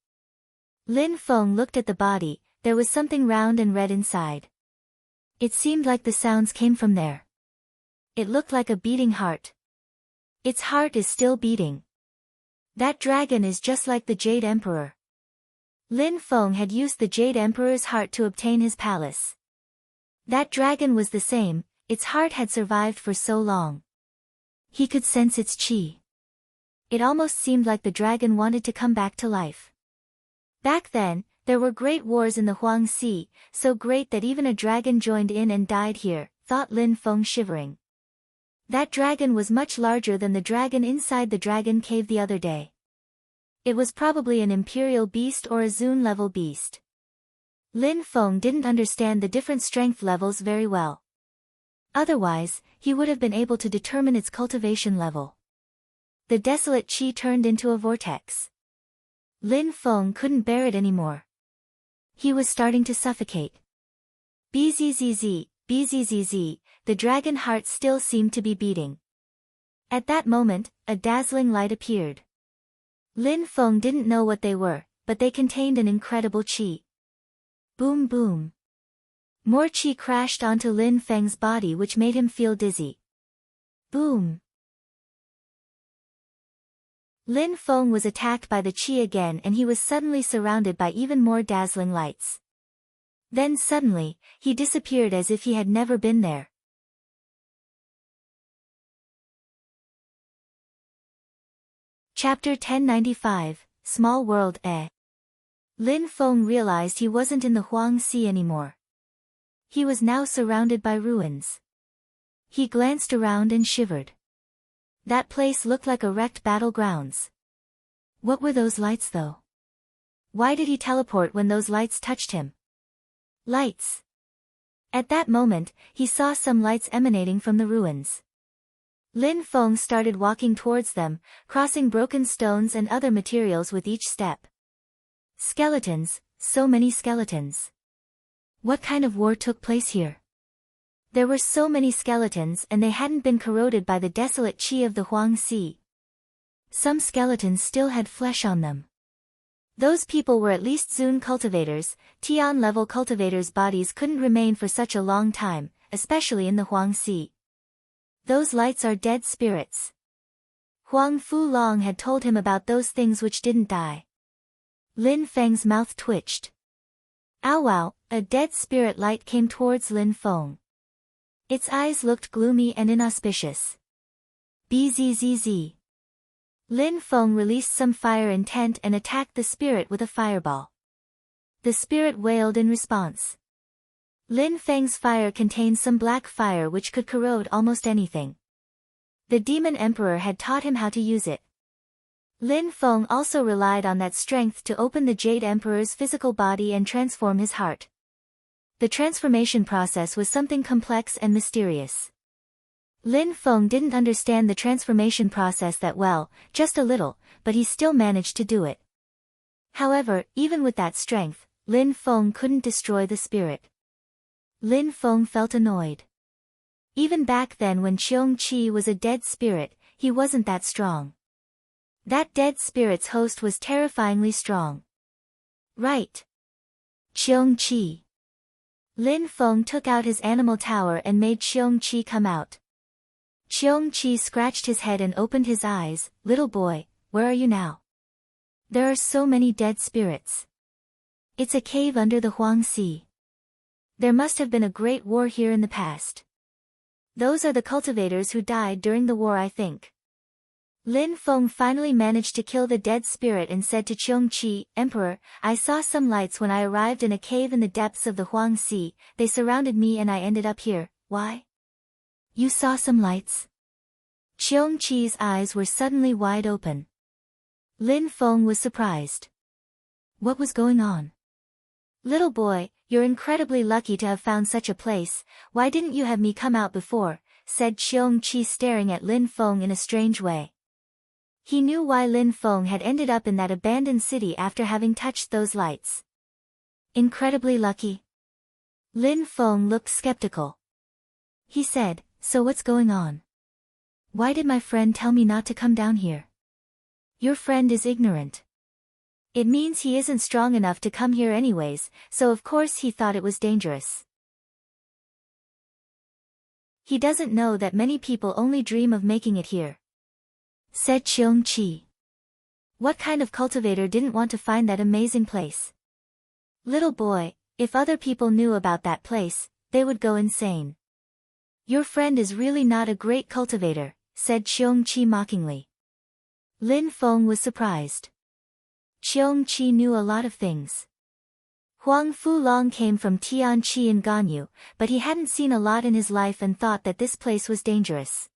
Lin Feng looked at the body, there was something round and red inside. It seemed like the sounds came from there. It looked like a beating heart. Its heart is still beating. That dragon is just like the Jade Emperor. Lin Feng had used the Jade Emperor's heart to obtain his palace. That dragon was the same, its heart had survived for so long. He could sense its qi. It almost seemed like the dragon wanted to come back to life. Back then, there were great wars in the Huang Sea, so great that even a dragon joined in and died here, thought Lin Feng shivering. That dragon was much larger than the dragon inside the dragon cave the other day. It was probably an imperial beast or a Zun-level beast. Lin Feng didn't understand the different strength levels very well. Otherwise, he would have been able to determine its cultivation level. The desolate qi turned into a vortex. Lin Feng couldn't bear it anymore. He was starting to suffocate. Bzzz, bzzz, the dragon heart still seemed to be beating. At that moment, a dazzling light appeared. Lin Feng didn't know what they were, but they contained an incredible qi. Boom boom. More qi crashed onto Lin Feng's body which made him feel dizzy. Boom. Lin Feng was attacked by the qi again and he was suddenly surrounded by even more dazzling lights. Then suddenly, he disappeared as if he had never been there. Chapter 1095, Small World. Lin Feng realized he wasn't in the Huang Sea anymore. He was now surrounded by ruins. He glanced around and shivered. That place looked like a wrecked battlegrounds. What were those lights though? Why did he teleport when those lights touched him? Lights. At that moment, he saw some lights emanating from the ruins. Lin Feng started walking towards them, crossing broken stones and other materials with each step. Skeletons, so many skeletons. What kind of war took place here? There were so many skeletons and they hadn't been corroded by the desolate qi of the Huang Sea. Some skeletons still had flesh on them. Those people were at least Zun cultivators. Tian-level cultivators' bodies couldn't remain for such a long time, especially in the Huang Sea. Those lights are dead spirits. Huang Fulong had told him about those things which didn't die. Lin Feng's mouth twitched. Ow wow, a dead spirit light came towards Lin Feng. Its eyes looked gloomy and inauspicious. Bzzz. Lin Feng released some fire intent and attacked the spirit with a fireball. The spirit wailed in response. Lin Feng's fire contained some black fire which could corrode almost anything. The demon emperor had taught him how to use it. Lin Feng also relied on that strength to open the Jade Emperor's physical body and transform his heart. The transformation process was something complex and mysterious. Lin Feng didn't understand the transformation process that well, just a little, but he still managed to do it. However, even with that strength, Lin Feng couldn't destroy the spirit. Lin Feng felt annoyed. Even back then when Cheong Qi was a dead spirit, he wasn't that strong. That dead spirit's host was terrifyingly strong. Right. Cheong Qi. Lin Feng took out his animal tower and made Cheong Qi come out. Cheong Qi scratched his head and opened his eyes. Little boy, where are you now? There are so many dead spirits. It's a cave under the Huang Sea. There must have been a great war here in the past. Those are the cultivators who died during the war, I think. Lin Feng finally managed to kill the dead spirit and said to Cheong Qi, Emperor, I saw some lights when I arrived in a cave in the depths of the Huang Sea. They surrounded me and I ended up here. Why? You saw some lights? Cheong Qi's eyes were suddenly wide open. Lin Feng was surprised. What was going on? Little boy, you're incredibly lucky to have found such a place. Why didn't you have me come out before? Said Cheong Qi, staring at Lin Feng in a strange way. He knew why Lin Feng had ended up in that abandoned city after having touched those lights. Incredibly lucky? Lin Feng looked skeptical. He said, so what's going on? Why did my friend tell me not to come down here? Your friend is ignorant. It means he isn't strong enough to come here anyways, so of course he thought it was dangerous. He doesn't know that many people only dream of making it here. Said Cheong Qi. What kind of cultivator didn't want to find that amazing place? Little boy, if other people knew about that place, they would go insane. Your friend is really not a great cultivator, said Cheong Qi mockingly. Lin Feng was surprised. Cheong Qi knew a lot of things. Huang Fulong came from Tianqi in Ganyu, but he hadn't seen a lot in his life and thought that this place was dangerous.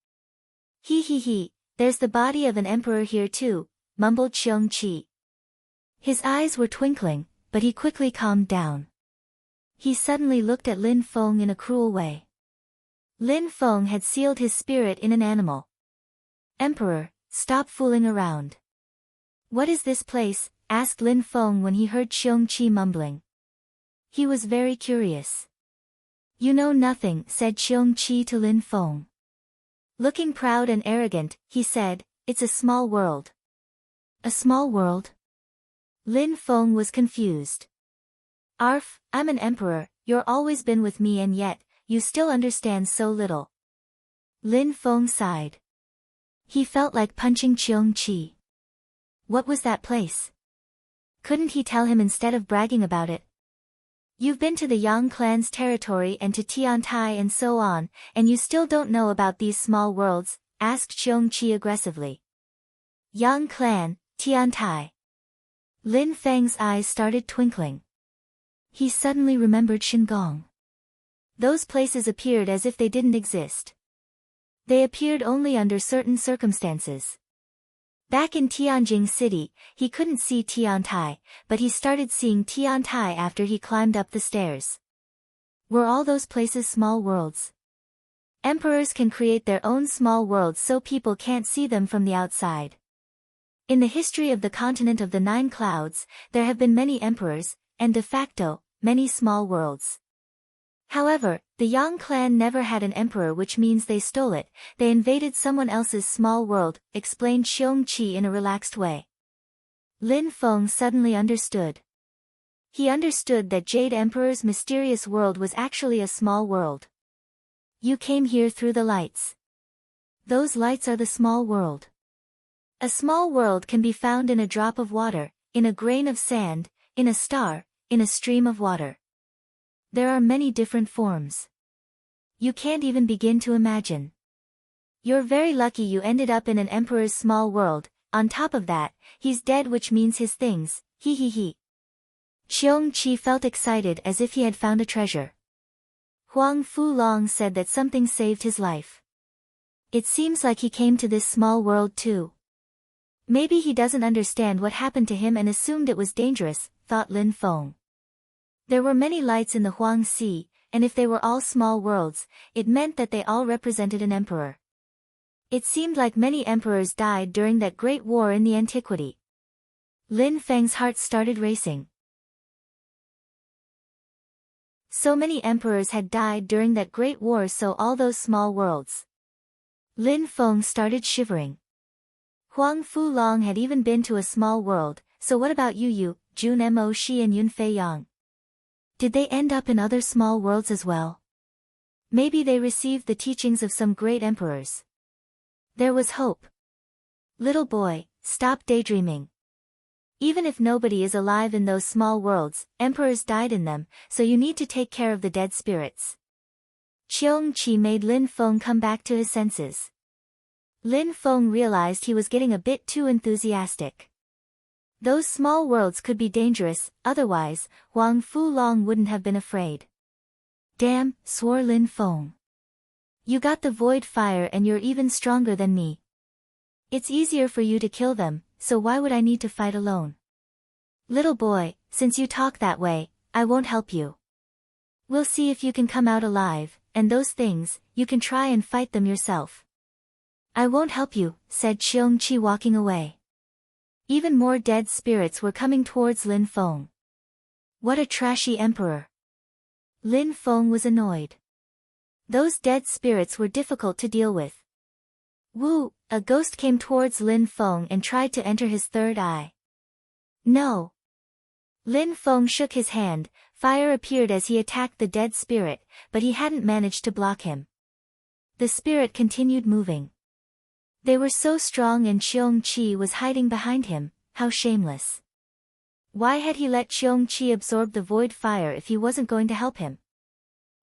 He, there's the body of an emperor here too, mumbled Cheong Qi. His eyes were twinkling, but he quickly calmed down. He suddenly looked at Lin Feng in a cruel way. Lin Feng had sealed his spirit in an animal. Emperor, stop fooling around. What is this place? Asked Lin Feng when he heard Cheong Qi mumbling. He was very curious. You know nothing, said Cheong Qi to Lin Feng. Looking proud and arrogant, he said, it's a small world. A small world? Lin Feng was confused. Arf, I'm an emperor, you're always been with me and yet, you still understand so little. Lin Feng sighed. He felt like punching Cheong Qi. What was that place? Couldn't he tell him instead of bragging about it? You've been to the Yang clan's territory and to Tiantai and so on, and you still don't know about these small worlds, asked Cheong Qi aggressively. Yang clan, Tiantai. Lin Feng's eyes started twinkling. He suddenly remembered Shingong. Those places appeared as if they didn't exist. They appeared only under certain circumstances. Back in Tianjing City, he couldn't see Tiantai, but he started seeing Tiantai after he climbed up the stairs. Were all those places small worlds? Emperors can create their own small worlds so people can't see them from the outside. In the history of the continent of the Nine Clouds, there have been many emperors, and de facto, many small worlds. However, the Yang clan never had an emperor, which means they stole it. They invaded someone else's small world, explained Cheong Qi in a relaxed way. Lin Feng suddenly understood. He understood that Jade Emperor's mysterious world was actually a small world. You came here through the lights. Those lights are the small world. A small world can be found in a drop of water, in a grain of sand, in a star, in a stream of water. There are many different forms. You can't even begin to imagine. You're very lucky you ended up in an emperor's small world. On top of that, he's dead, which means his things, he. Qiong-Chi felt excited as if he had found a treasure. Huang Fu-Long said that something saved his life. It seems like he came to this small world too. Maybe he doesn't understand what happened to him and assumed it was dangerous, thought Lin Feng. There were many lights in the Huang Sea, and if they were all small worlds, it meant that they all represented an emperor. It seemed like many emperors died during that great war in the antiquity. Lin Feng's heart started racing. So many emperors had died during that great war, so all those small worlds. Lin Feng started shivering. Huang Fu-Long had even been to a small world, so what about Yu, Jun Mo Shi and Yun Fei Yang? Did they end up in other small worlds as well? Maybe they received the teachings of some great emperors. There was hope. Little boy, stop daydreaming. Even if nobody is alive in those small worlds, emperors died in them, so you need to take care of the dead spirits. Qiong-Chi made Lin Feng come back to his senses. Lin Feng realized he was getting a bit too enthusiastic. Those small worlds could be dangerous, otherwise, Huang Fu-Long wouldn't have been afraid. Damn, swore Lin Feng. You got the void fire and you're even stronger than me. It's easier for you to kill them, so why would I need to fight alone? Little boy, since you talk that way, I won't help you. We'll see if you can come out alive, and those things, you can try and fight them yourself. I won't help you, said Qiong-Chi, walking away. Even more dead spirits were coming towards Lin Feng. What a trashy emperor. Lin Feng was annoyed. Those dead spirits were difficult to deal with. Woo, a ghost came towards Lin Feng and tried to enter his third eye. No. Lin Feng shook his hand, fire appeared as he attacked the dead spirit, but he hadn't managed to block him. The spirit continued moving. They were so strong and Qiong-Chi was hiding behind him, how shameless. Why had he let Qiong-Chi absorb the void fire if he wasn't going to help him?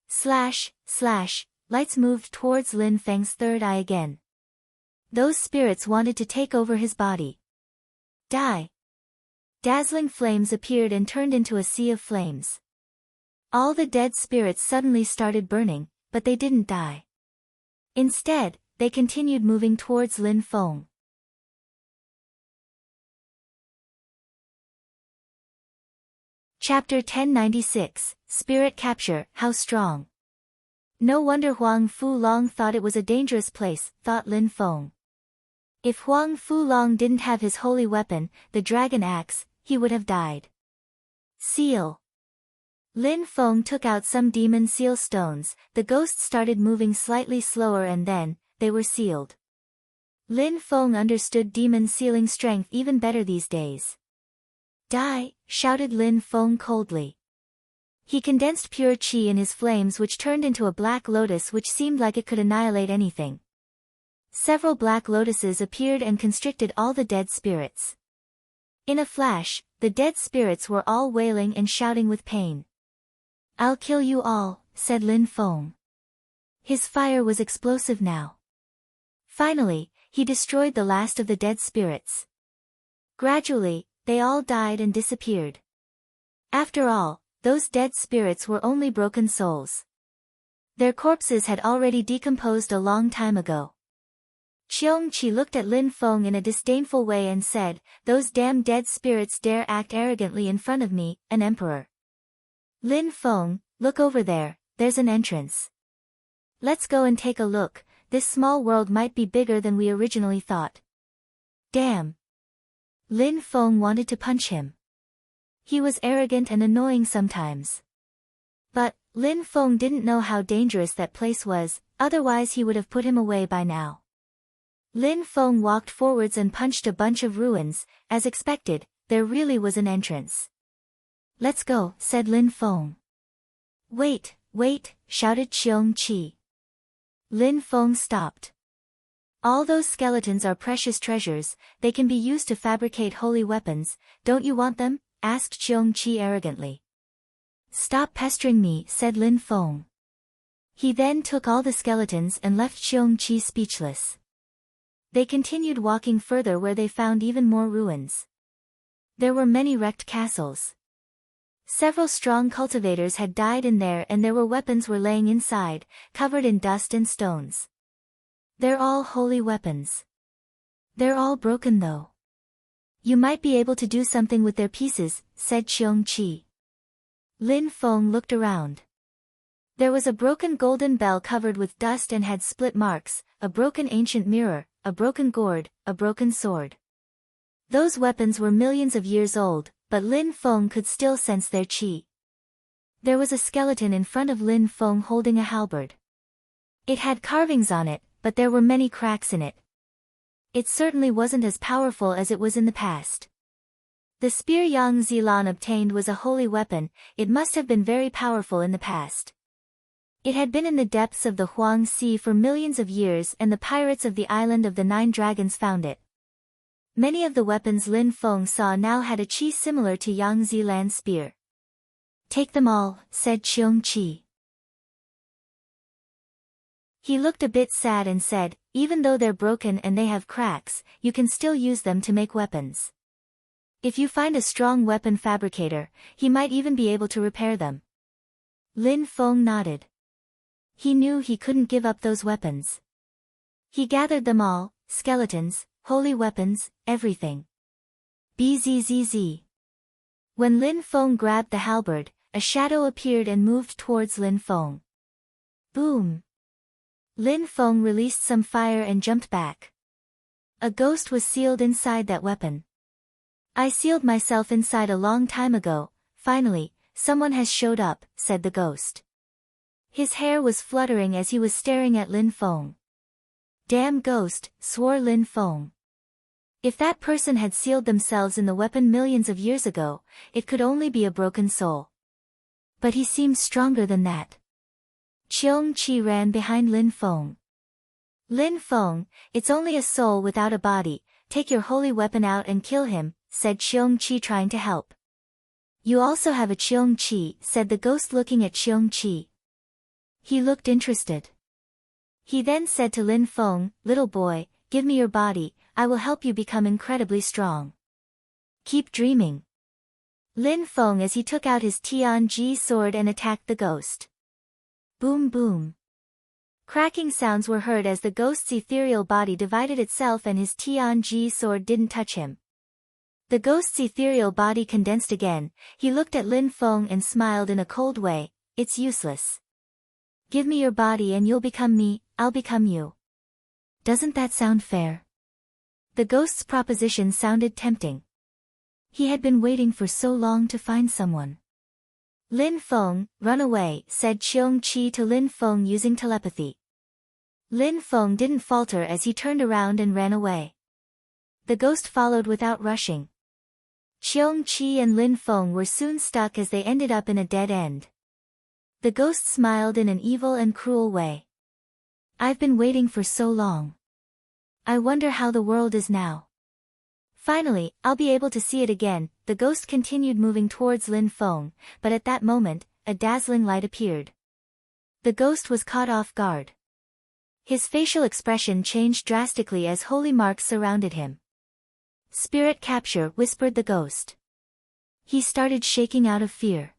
Slash, lights moved towards Lin Feng's third eye again. Those spirits wanted to take over his body. Die. Dazzling flames appeared and turned into a sea of flames. All the dead spirits suddenly started burning, but they didn't die. Instead, they continued moving towards Lin Feng. Chapter 1096, Spirit Capture, How Strong. No wonder Huang Fu-Long thought it was a dangerous place, thought Lin Feng. If Huang Fu-Long didn't have his holy weapon, the dragon axe, he would have died. Seal. Lin Feng took out some demon seal stones, the ghosts started moving slightly slower and then, they were sealed. Lin Feng understood demon sealing strength even better these days. Die, shouted Lin Feng coldly. He condensed pure qi in his flames, which turned into a black lotus which seemed like it could annihilate anything. Several black lotuses appeared and constricted all the dead spirits. In a flash, the dead spirits were all wailing and shouting with pain. I'll kill you all, said Lin Feng. His fire was explosive now. Finally, he destroyed the last of the dead spirits. Gradually, they all died and disappeared. After all, those dead spirits were only broken souls. Their corpses had already decomposed a long time ago. Qiong-Chi looked at Lin Feng in a disdainful way and said, those damn dead spirits dare act arrogantly in front of me, an emperor. Lin Feng, look over there, there's an entrance. Let's go and take a look, this small world might be bigger than we originally thought. Damn. Lin Feng wanted to punch him. He was arrogant and annoying sometimes. But, Lin Feng didn't know how dangerous that place was, otherwise he would have put him away by now. Lin Feng walked forwards and punched a bunch of ruins, as expected, there really was an entrance. Let's go, said Lin Feng. Wait, shouted Qiong-Chi. Lin Feng stopped. All those skeletons are precious treasures, they can be used to fabricate holy weapons, don't you want them? Asked Qiongqi arrogantly. Stop pestering me, said Lin Feng. He then took all the skeletons and left Qiongqi speechless. They continued walking further where they found even more ruins. There were many wrecked castles. Several strong cultivators had died in there and their weapons were laying inside, covered in dust and stones. They're all holy weapons. They're all broken though. You might be able to do something with their pieces, said Qiongqi. Lin Feng looked around. There was a broken golden bell covered with dust and had split marks, a broken ancient mirror, a broken gourd, a broken sword. Those weapons were millions of years old, but Lin Feng could still sense their qi. There was a skeleton in front of Lin Feng holding a halberd. It had carvings on it, but there were many cracks in it. It certainly wasn't as powerful as it was in the past. The spear Yang Zilan obtained was a holy weapon, it must have been very powerful in the past. It had been in the depths of the Huang Sea for millions of years and the pirates of the Island of the Nine Dragons found it. Many of the weapons Lin Feng saw now had a qi similar to Yang Zilan's spear. Take them all, said Qiongqi. He looked a bit sad and said, even though they're broken and they have cracks, you can still use them to make weapons. If you find a strong weapon fabricator, he might even be able to repair them. Lin Feng nodded. He knew he couldn't give up those weapons. He gathered them all, skeletons, holy weapons, everything. Bzzz. When Lin Feng grabbed the halberd, a shadow appeared and moved towards Lin Feng. Boom! Lin Feng released some fire and jumped back. A ghost was sealed inside that weapon. I sealed myself inside a long time ago, finally, someone has showed up, said the ghost. His hair was fluttering as he was staring at Lin Feng. Damn ghost, swore Lin Feng. If that person had sealed themselves in the weapon millions of years ago, it could only be a broken soul. But he seems stronger than that. Qiongqi ran behind Lin Feng. Lin Feng, it's only a soul without a body, take your holy weapon out and kill him, said Qiongqi trying to help. You also have a Qiongqi, said the ghost looking at Qiongqi. He looked interested. He then said to Lin Feng, little boy, give me your body, I will help you become incredibly strong. Keep dreaming. Lin Feng as he took out his Tianji sword and attacked the ghost. Boom boom. Cracking sounds were heard as the ghost's ethereal body divided itself and his Tianji sword didn't touch him. The ghost's ethereal body condensed again, he looked at Lin Feng and smiled in a cold way, it's useless. Give me your body and you'll become me, I'll become you. Doesn't that sound fair? The ghost's proposition sounded tempting. He had been waiting for so long to find someone. Lin Feng, run away, said Qiongqi to Lin Feng using telepathy. Lin Feng didn't falter as he turned around and ran away. The ghost followed without rushing. Qiongqi and Lin Feng were soon stuck as they ended up in a dead end. The ghost smiled in an evil and cruel way. I've been waiting for so long. I wonder how the world is now. Finally, I'll be able to see it again. The ghost continued moving towards Lin Feng, but at that moment, a dazzling light appeared. The ghost was caught off guard. His facial expression changed drastically as holy marks surrounded him. Spirit capture, whispered the ghost. He started shaking out of fear.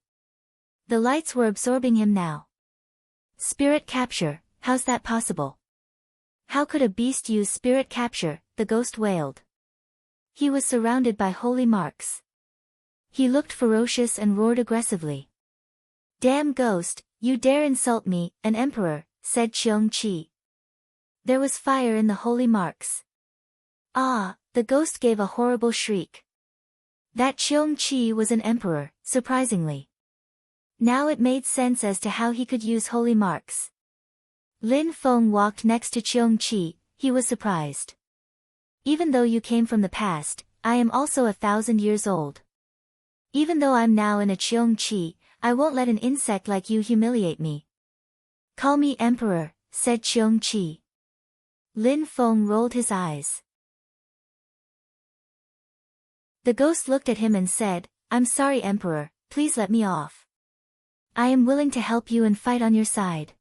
The lights were absorbing him now. Spirit capture, how's that possible? How could a beast use spirit capture? The ghost wailed. He was surrounded by holy marks. He looked ferocious and roared aggressively. Damn ghost, you dare insult me, an emperor, said Qiongqi. There was fire in the holy marks. Ah, the ghost gave a horrible shriek. That Qiongqi was an emperor, surprisingly. Now it made sense as to how he could use holy marks. Lin Feng walked next to Qiongqi, he was surprised. Even though you came from the past, I am also 1,000 years old. Even though I'm now in a Qiongqi, I won't let an insect like you humiliate me. Call me emperor, said Qiongqi. Lin Feng rolled his eyes. The ghost looked at him and said, I'm sorry Emperor, please let me off. I am willing to help you and fight on your side.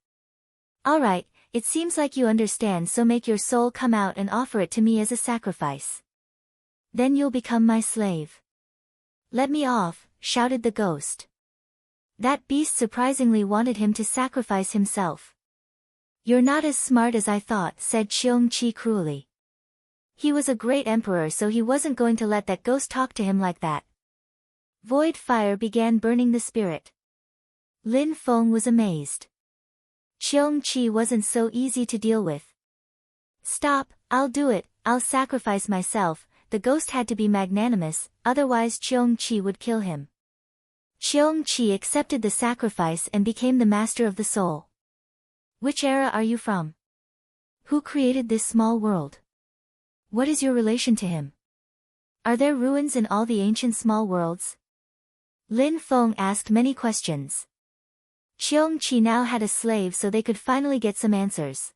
Alright, it seems like you understand, so make your soul come out and offer it to me as a sacrifice. Then you'll become my slave. Let me off, shouted the ghost. That beast surprisingly wanted him to sacrifice himself. You're not as smart as I thought, said Xiongqi cruelly. He was a great emperor, so he wasn't going to let that ghost talk to him like that. Void fire began burning the spirit. Lin Feng was amazed. Xiongqi wasn't so easy to deal with. Stop, I'll do it, I'll sacrifice myself. The ghost had to be magnanimous, otherwise Xiongqi would kill him. Xiongqi accepted the sacrifice and became the master of the soul. Which era are you from? Who created this small world? What is your relation to him? Are there ruins in all the ancient small worlds? Lin Feng asked many questions. Xiongqi now had a slave, so they could finally get some answers.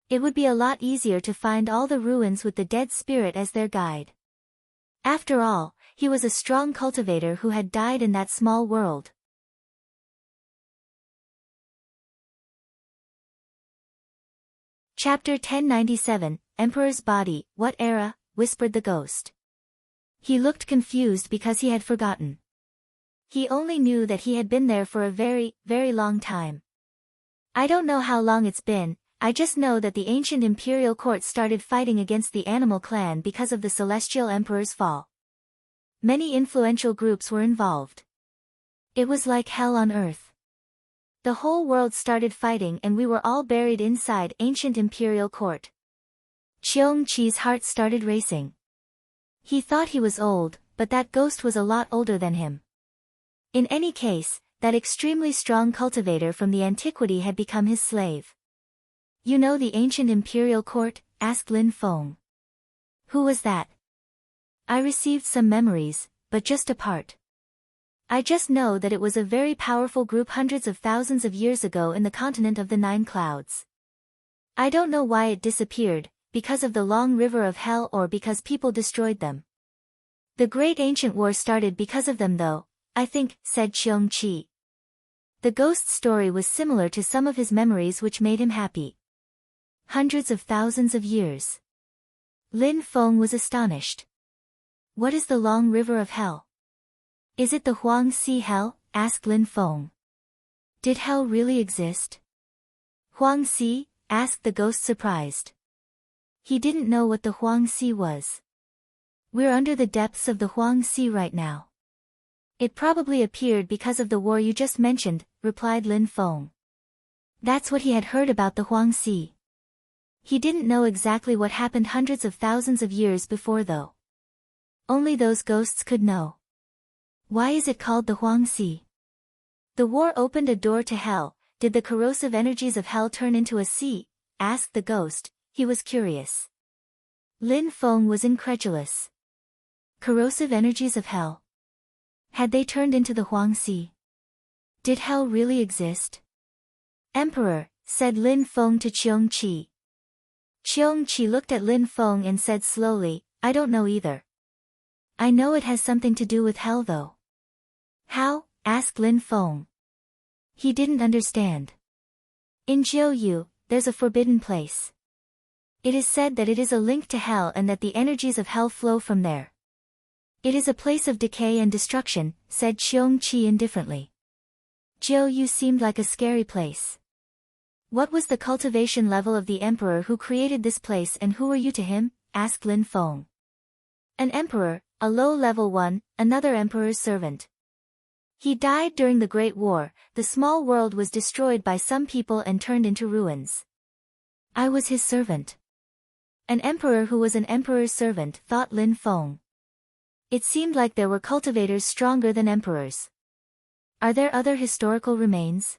It would be a lot easier to find all the ruins with the dead spirit as their guide. After all, he was a strong cultivator who had died in that small world. Chapter 1097, Emperor's Body, What Era? Whispered the ghost. He looked confused because he had forgotten. He only knew that he had been there for a very, very long time. I don't know how long it's been, I just know that the ancient imperial court started fighting against the animal clan because of the celestial emperor's fall. Many influential groups were involved. It was like hell on earth. The whole world started fighting and we were all buried inside ancient imperial court. Qiongqi's heart started racing. He thought he was old, but that ghost was a lot older than him. In any case, that extremely strong cultivator from the antiquity had become his slave. You know the ancient imperial court? Asked Lin Feng. Who was that? I received some memories, but just a part. I just know that it was a very powerful group hundreds of thousands of years ago in the continent of the Nine Clouds. I don't know why it disappeared, because of the long river of hell or because people destroyed them. The great ancient war started because of them though, I think, said Xiongqi. The ghost's story was similar to some of his memories which made him happy. Hundreds of thousands of years. Lin Feng was astonished. What is the long river of hell? Is it the Huangxi hell? Asked Lin Feng. Did hell really exist? Huangxi? Asked the ghost surprised. He didn't know what the Huangxi was. We're under the depths of the Huangxi right now. It probably appeared because of the war you just mentioned, replied Lin Feng. That's what he had heard about the Huangxi. He didn't know exactly what happened hundreds of thousands of years before though. Only those ghosts could know. Why is it called the Huangxi? The war opened a door to hell. Did the corrosive energies of hell turn into a sea? Asked the ghost. He was curious. Lin Feng was incredulous. Corrosive energies of hell. Had they turned into the Huangxi? Did hell really exist? Emperor, said Lin Feng to Qiongqi. Qiongqi looked at Lin Feng and said slowly, I don't know either. I know it has something to do with hell though. How? Asked Lin Feng. He didn't understand. In Jiuyu, there's a forbidden place. It is said that it is a link to hell and that the energies of hell flow from there. It is a place of decay and destruction, said Qiongqi indifferently. Jiuyu seemed like a scary place. What was the cultivation level of the emperor who created this place and who were you to him? Asked Lin Feng. An emperor, a low-level one, another emperor's servant. He died during the Great War. The small world was destroyed by some people and turned into ruins. I was his servant. An emperor who was an emperor's servant, thought Lin Feng. It seemed like there were cultivators stronger than emperors. Are there other historical remains?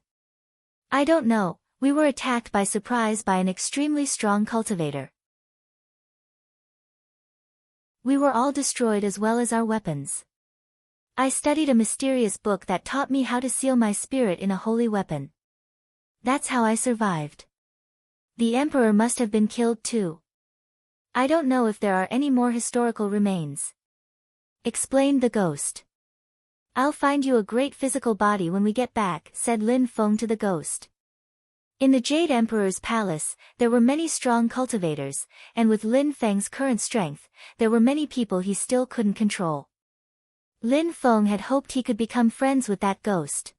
I don't know, we were attacked by surprise by an extremely strong cultivator. We were all destroyed as well as our weapons. I studied a mysterious book that taught me how to seal my spirit in a holy weapon. That's how I survived. The emperor must have been killed too. I don't know if there are any more historical remains, explained the ghost. I'll find you a great physical body when we get back, said Lin Feng to the ghost. In the Jade Emperor's palace, there were many strong cultivators, and with Lin Feng's current strength, there were many people he still couldn't control. Lin Feng had hoped he could become friends with that ghost.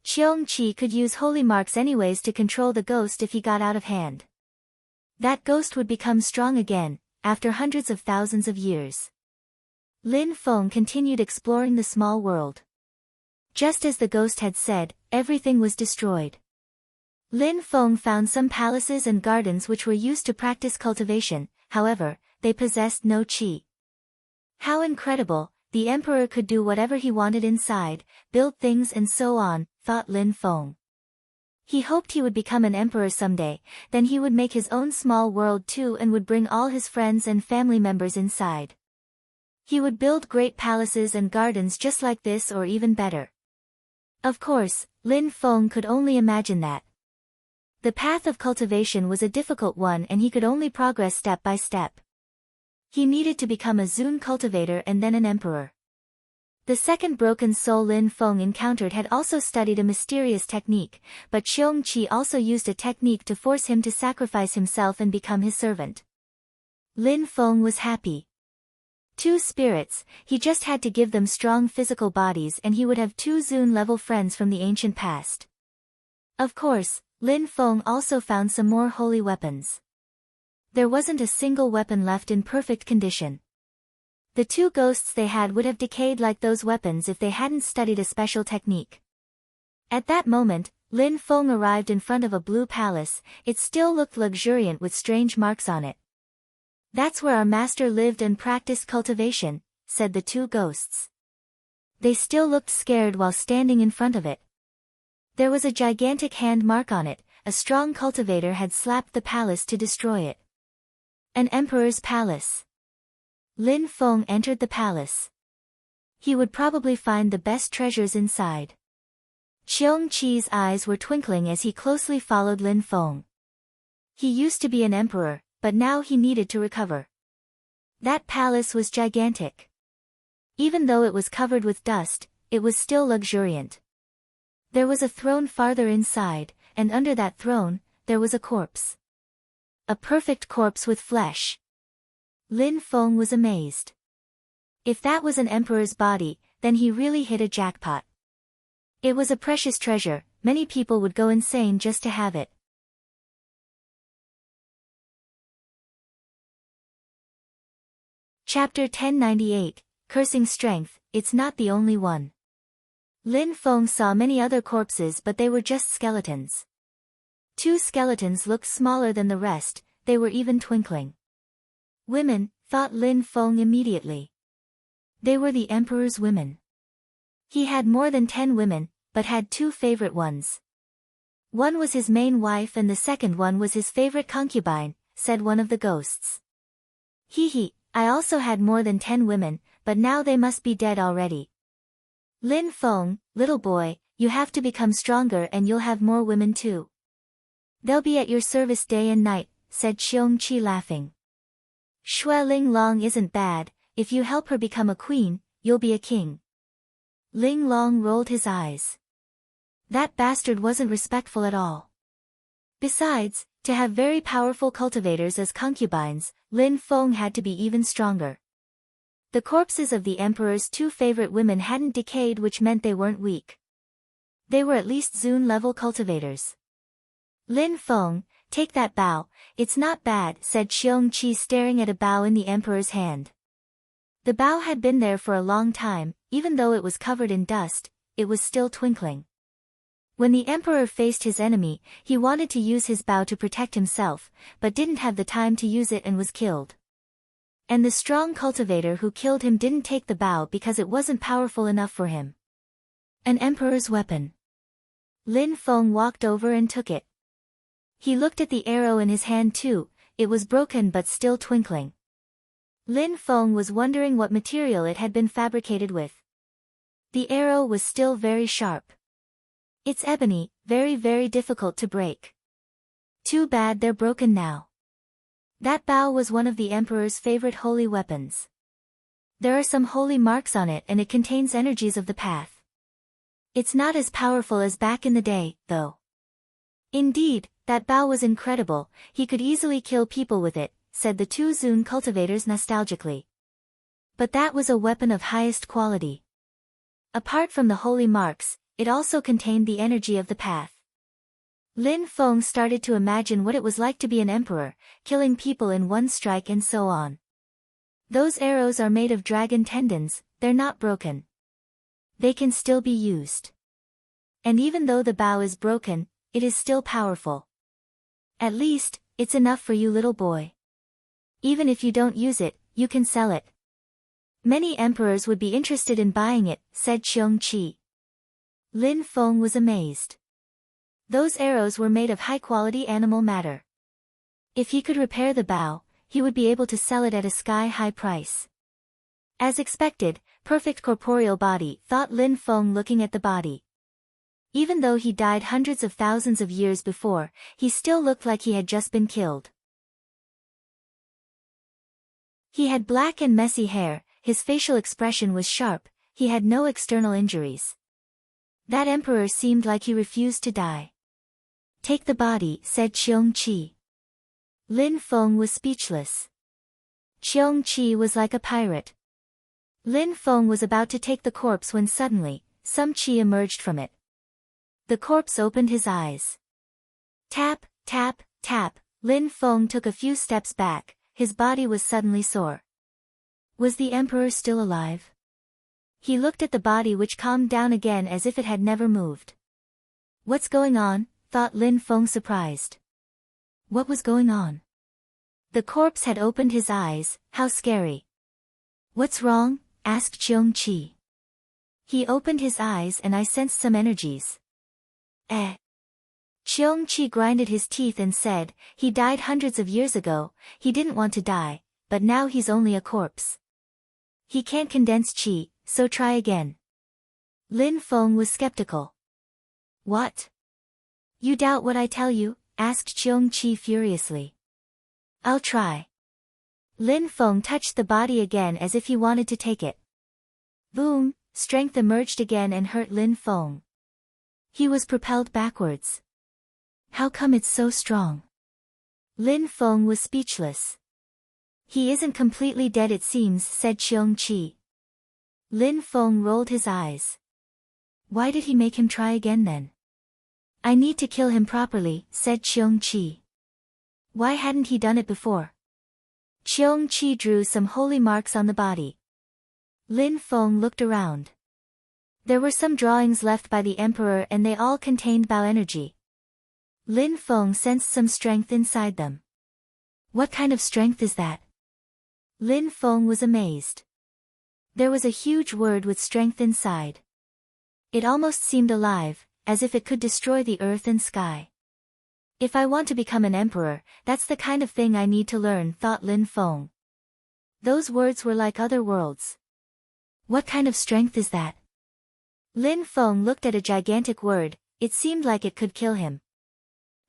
Xiong Qi could use holy marks anyways to control the ghost if he got out of hand. That ghost would become strong again, after hundreds of thousands of years. Lin Feng continued exploring the small world. Just as the ghost had said, everything was destroyed. Lin Feng found some palaces and gardens which were used to practice cultivation, however, they possessed no qi. How incredible, the emperor could do whatever he wanted inside, build things and so on, thought Lin Feng. He hoped he would become an emperor someday, then he would make his own small world too and would bring all his friends and family members inside. He would build great palaces and gardens just like this or even better. Of course, Lin Feng could only imagine that. The path of cultivation was a difficult one and he could only progress step by step. He needed to become a Zun cultivator and then an emperor. The second broken soul Lin Feng encountered had also studied a mysterious technique, but Xiong Qi also used a technique to force him to sacrifice himself and become his servant. Lin Feng was happy. 2 spirits, he just had to give them strong physical bodies and he would have 2 Zun-level friends from the ancient past. Of course, Lin Feng also found some more holy weapons. There wasn't a single weapon left in perfect condition. The 2 ghosts they had would have decayed like those weapons if they hadn't studied a special technique. At that moment, Lin Feng arrived in front of a blue palace. It still looked luxuriant with strange marks on it. That's where our master lived and practiced cultivation, said the 2 ghosts. They still looked scared while standing in front of it. There was a gigantic hand mark on it, a strong cultivator had slapped the palace to destroy it. An emperor's palace. Lin Feng entered the palace. He would probably find the best treasures inside. Xiong Qi's eyes were twinkling as he closely followed Lin Feng. He used to be an emperor, but now he needed to recover. That palace was gigantic. Even though it was covered with dust, it was still luxuriant. There was a throne farther inside, and under that throne, there was a corpse. A perfect corpse with flesh. Lin Feng was amazed. If that was an emperor's body, then he really hit a jackpot. It was a precious treasure, many people would go insane just to have it. Chapter 1098, Cursing Strength, It's Not the Only One. Lin Feng saw many other corpses but they were just skeletons. 2 skeletons looked smaller than the rest, they were even twinkling. Women, thought Lin Feng immediately. They were the emperor's women. He had more than 10 women, but had 2 favorite ones. One was his main wife and the second one was his favorite concubine, said one of the ghosts. Hee, I also had more than 10 women, but now they must be dead already. Lin Feng, little boy, you have to become stronger and you'll have more women too. They'll be at your service day and night, said Xiong Qi laughing. Shui Ling Long isn't bad, if you help her become a queen, you'll be a king. Ling Long rolled his eyes. That bastard wasn't respectful at all. Besides, to have very powerful cultivators as concubines, Lin Feng had to be even stronger. The corpses of the emperor's 2 favorite women hadn't decayed, which meant they weren't weak. They were at least Zun-level cultivators. Lin Feng, take that bow, it's not bad, said Xiong Qi staring at a bow in the emperor's hand. The bow had been there for a long time, even though it was covered in dust, it was still twinkling. When the emperor faced his enemy, he wanted to use his bow to protect himself, but didn't have the time to use it and was killed. And the strong cultivator who killed him didn't take the bow because it wasn't powerful enough for him. An emperor's weapon. Lin Feng walked over and took it. He looked at the arrow in his hand too, it was broken but still twinkling. Lin Feng was wondering what material it had been fabricated with. The arrow was still very sharp. It's ebony, very difficult to break. Too bad they're broken now. That bow was one of the Emperor's favorite holy weapons. There are some holy marks on it and it contains energies of the path. It's not as powerful as back in the day, though. Indeed, that bow was incredible, he could easily kill people with it, said the two Zun cultivators nostalgically. But that was a weapon of highest quality. Apart from the holy marks, it also contained the energy of the path. Lin Feng started to imagine what it was like to be an emperor, killing people in one strike and so on. Those arrows are made of dragon tendons, they're not broken. They can still be used. And even though the bow is broken, it is still powerful. At least, it's enough for you, little boy. Even if you don't use it, you can sell it. Many emperors would be interested in buying it, said Xiong Qi. Lin Feng was amazed. Those arrows were made of high-quality animal matter. If he could repair the bow, he would be able to sell it at a sky-high price. As expected, perfect corporeal body, thought Lin Feng looking at the body. Even though he died hundreds of thousands of years before, he still looked like he had just been killed. He had black and messy hair, his facial expression was sharp, he had no external injuries. That emperor seemed like he refused to die. Take the body, said Xiong Qi. Lin Feng was speechless. Xiong Qi was like a pirate. Lin Feng was about to take the corpse when suddenly, some qi emerged from it. The corpse opened his eyes. Tap, tap, tap, Lin Feng took a few steps back, his body was suddenly sore. Was the emperor still alive? He looked at the body which calmed down again as if it had never moved. What's going on? Thought Lin Feng surprised. What was going on? The corpse had opened his eyes, how scary. What's wrong? Asked Xiong Qi. He opened his eyes and I sensed some energies. Eh. Xiong Qi grinded his teeth and said, he died hundreds of years ago, he didn't want to die, but now he's only a corpse. He can't condense qi, so try again. Lin Feng was skeptical. What? You doubt what I tell you? Asked Xiong Qi furiously. I'll try. Lin Feng touched the body again as if he wanted to take it. Boom, strength emerged again and hurt Lin Feng. He was propelled backwards. How come it's so strong? Lin Feng was speechless. He isn't completely dead it seems, said Xiong Qi. Lin Feng rolled his eyes. Why did he make him try again then? I need to kill him properly, said Xiong Qi. Why hadn't he done it before? Xiong Qi drew some holy marks on the body. Lin Feng looked around. There were some drawings left by the emperor and they all contained Bao energy. Lin Feng sensed some strength inside them. What kind of strength is that? Lin Feng was amazed. There was a huge word with strength inside. It almost seemed alive, as if it could destroy the earth and sky. If I want to become an emperor, that's the kind of thing I need to learn, thought Lin Feng. Those words were like other worlds. What kind of strength is that? Lin Feng looked at a gigantic word, it seemed like it could kill him.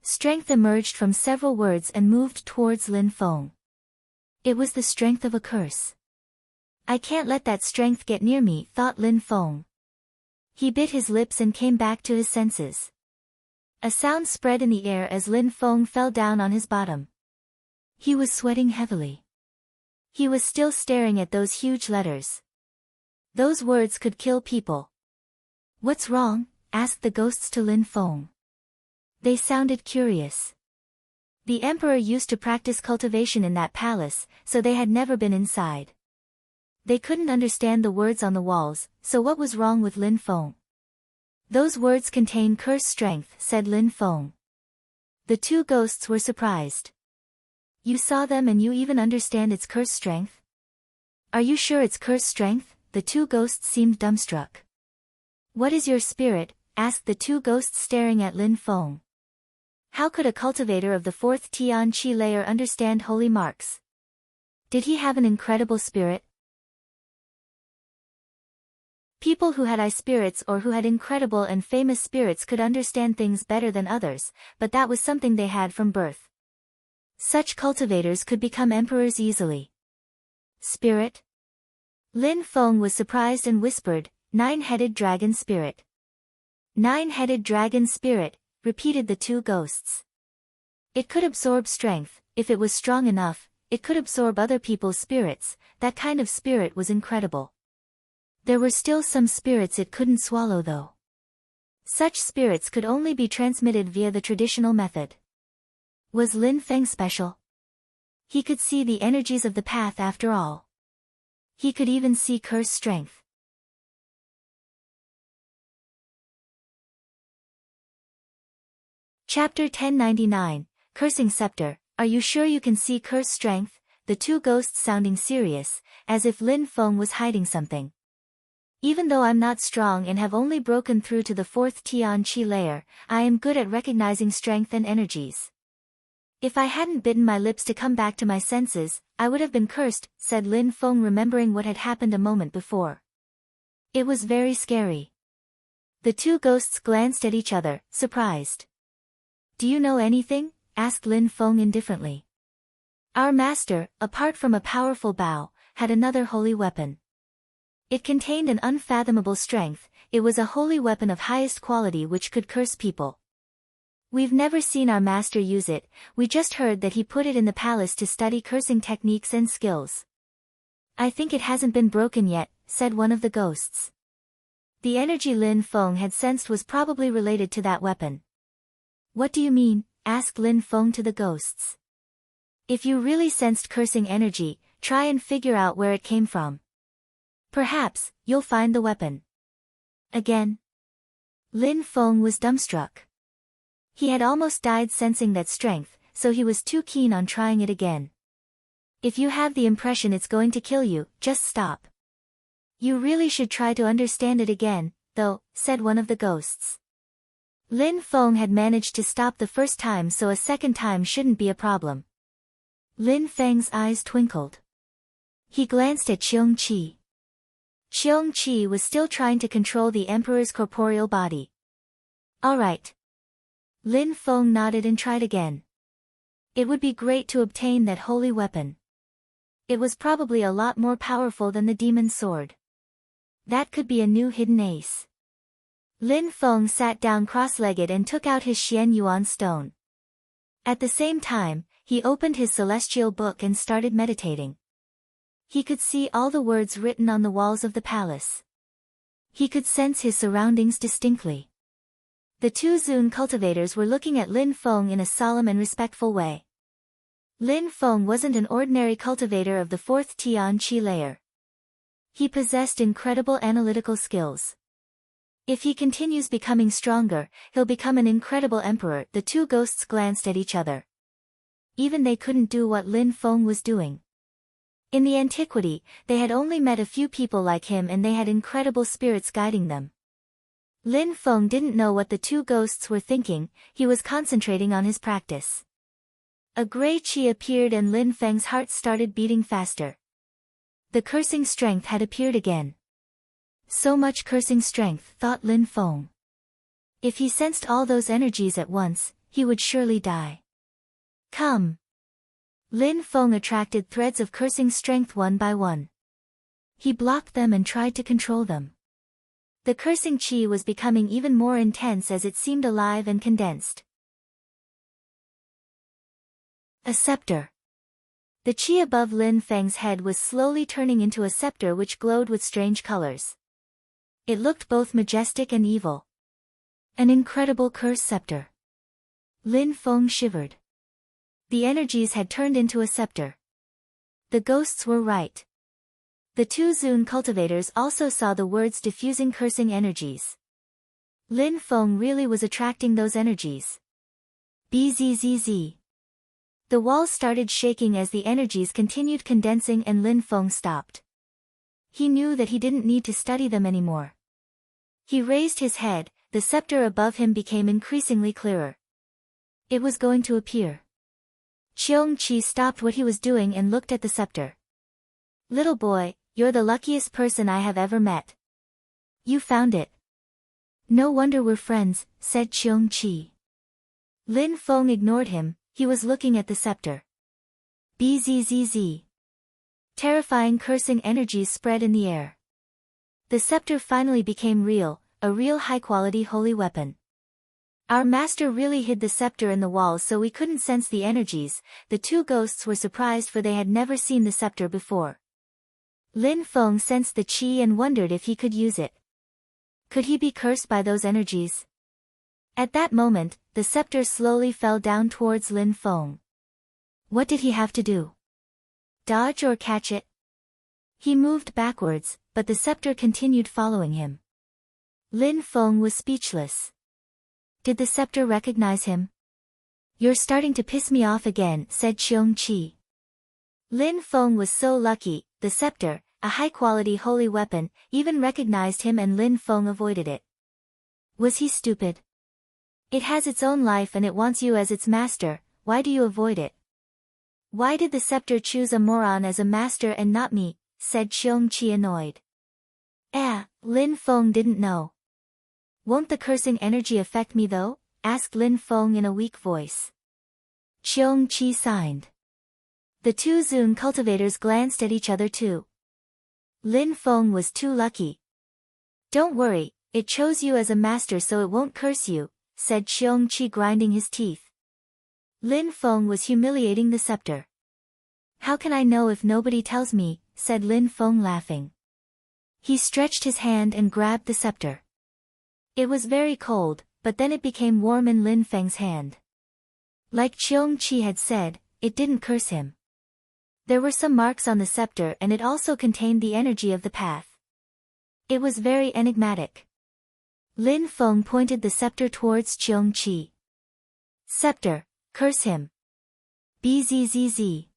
Strength emerged from several words and moved towards Lin Feng. It was the strength of a curse. I can't let that strength get near me, thought Lin Feng. He bit his lips and came back to his senses. A sound spread in the air as Lin Feng fell down on his bottom. He was sweating heavily. He was still staring at those huge letters. Those words could kill people. What's wrong? Asked the ghosts to Lin Feng. They sounded curious. The emperor used to practice cultivation in that palace, so they had never been inside. They couldn't understand the words on the walls, so what was wrong with Lin Feng? Those words contain curse strength, said Lin Feng. The two ghosts were surprised. You saw them and you even understand its curse strength? Are you sure it's curse strength? The two ghosts seemed dumbstruck. What is your spirit? Asked the two ghosts staring at Lin Feng. How could a cultivator of the fourth Tian Qi layer understand holy marks? Did he have an incredible spirit? People who had eye spirits or who had incredible and famous spirits could understand things better than others, but that was something they had from birth. Such cultivators could become emperors easily. Spirit? Lin Feng was surprised and whispered, "Nine-headed dragon spirit." "Nine-headed dragon spirit," repeated the two ghosts. It could absorb strength. If it was strong enough, it could absorb other people's spirits. That kind of spirit was incredible. There were still some spirits it couldn't swallow though. Such spirits could only be transmitted via the traditional method. Was Lin Feng special? He could see the energies of the path after all. He could even see curse strength. Chapter 1099, Cursing Scepter. Are you sure you can see curse strength? The two ghosts sounding serious, as if Lin Feng was hiding something. Even though I'm not strong and have only broken through to the 4th Tian Qi layer, I am good at recognizing strength and energies. If I hadn't bitten my lips to come back to my senses, I would have been cursed, said Lin Feng, remembering what had happened a moment before. It was very scary. The two ghosts glanced at each other, surprised. Do you know anything? Asked Lin Feng indifferently. Our master, apart from a powerful bow, had another holy weapon. It contained an unfathomable strength. It was a holy weapon of highest quality which could curse people. We've never seen our master use it, we just heard that he put it in the palace to study cursing techniques and skills. I think it hasn't been broken yet, said one of the ghosts. The energy Lin Feng had sensed was probably related to that weapon. What do you mean? Asked Lin Feng to the ghosts. If you really sensed cursing energy, try and figure out where it came from. Perhaps, you'll find the weapon. Again? Lin Feng was dumbstruck. He had almost died sensing that strength, so he was too keen on trying it again. If you have the impression it's going to kill you, just stop. You really should try to understand it again, though, said one of the ghosts. Lin Feng had managed to stop the first time, so a second time shouldn't be a problem. Lin Feng's eyes twinkled. He glanced at Qiong Qi. Qiong Qi was still trying to control the emperor's corporeal body. All right. Lin Feng nodded and tried again. It would be great to obtain that holy weapon. It was probably a lot more powerful than the demon's sword. That could be a new hidden ace. Lin Feng sat down cross-legged and took out his Xian Yuan stone. At the same time, he opened his celestial book and started meditating. He could see all the words written on the walls of the palace. He could sense his surroundings distinctly. The two Zun cultivators were looking at Lin Feng in a solemn and respectful way. Lin Feng wasn't an ordinary cultivator of the 4th Tian Qi layer. He possessed incredible analytical skills. If he continues becoming stronger, he'll become an incredible emperor. The two ghosts glanced at each other. Even they couldn't do what Lin Feng was doing. In the antiquity, they had only met a few people like him and they had incredible spirits guiding them. Lin Feng didn't know what the two ghosts were thinking, he was concentrating on his practice. A gray qi appeared and Lin Feng's heart started beating faster. The cursing strength had appeared again. So much cursing strength, thought Lin Feng. If he sensed all those energies at once, he would surely die. Come. Lin Feng attracted threads of cursing strength one by one. He blocked them and tried to control them. The cursing qi was becoming even more intense as it seemed alive and condensed. A scepter. The qi above Lin Feng's head was slowly turning into a scepter which glowed with strange colors. It looked both majestic and evil. An incredible curse scepter. Lin Feng shivered. The energies had turned into a scepter. The ghosts were right. The two Zun cultivators also saw the words diffusing cursing energies. Lin Feng really was attracting those energies. Bzzz. The walls started shaking as the energies continued condensing and Lin Feng stopped. He knew that he didn't need to study them anymore. He raised his head, the scepter above him became increasingly clearer. It was going to appear. Qiong Qi stopped what he was doing and looked at the scepter. Little boy, you're the luckiest person I have ever met. You found it. No wonder we're friends, said Qiongqi. Lin Feng ignored him, he was looking at the scepter. Bzzz. Terrifying cursing energies spread in the air. The scepter finally became real, a real high-quality holy weapon. Our master really hid the scepter in the walls so we couldn't sense the energies. The two ghosts were surprised for they had never seen the scepter before. Lin Feng sensed the qi and wondered if he could use it. Could he be cursed by those energies? At that moment, the scepter slowly fell down towards Lin Feng. What did he have to do? Dodge or catch it? He moved backwards, but the scepter continued following him. Lin Feng was speechless. Did the scepter recognize him? You're starting to piss me off again, said Qiongqi. Lin Feng was so lucky, the scepter, a high-quality holy weapon, even recognized him and Lin Feng avoided it. Was he stupid? It has its own life and it wants you as its master, why do you avoid it? Why did the scepter choose a moron as a master and not me, said Qiongqi annoyed. Lin Feng didn't know. Won't the cursing energy affect me though? Asked Lin Feng in a weak voice. Qiongqi signed. The two Zun cultivators glanced at each other too. Lin Feng was too lucky. Don't worry, it chose you as a master so it won't curse you, said Qiongqi grinding his teeth. Lin Feng was humiliating the scepter. How can I know if nobody tells me, said Lin Feng laughing. He stretched his hand and grabbed the scepter. It was very cold, but then it became warm in Lin Feng's hand. Like Qiongqi had said, it didn't curse him. There were some marks on the scepter and it also contained the energy of the path. It was very enigmatic. Lin Feng pointed the scepter towards Qiongqi. Scepter, curse him. Bzzz.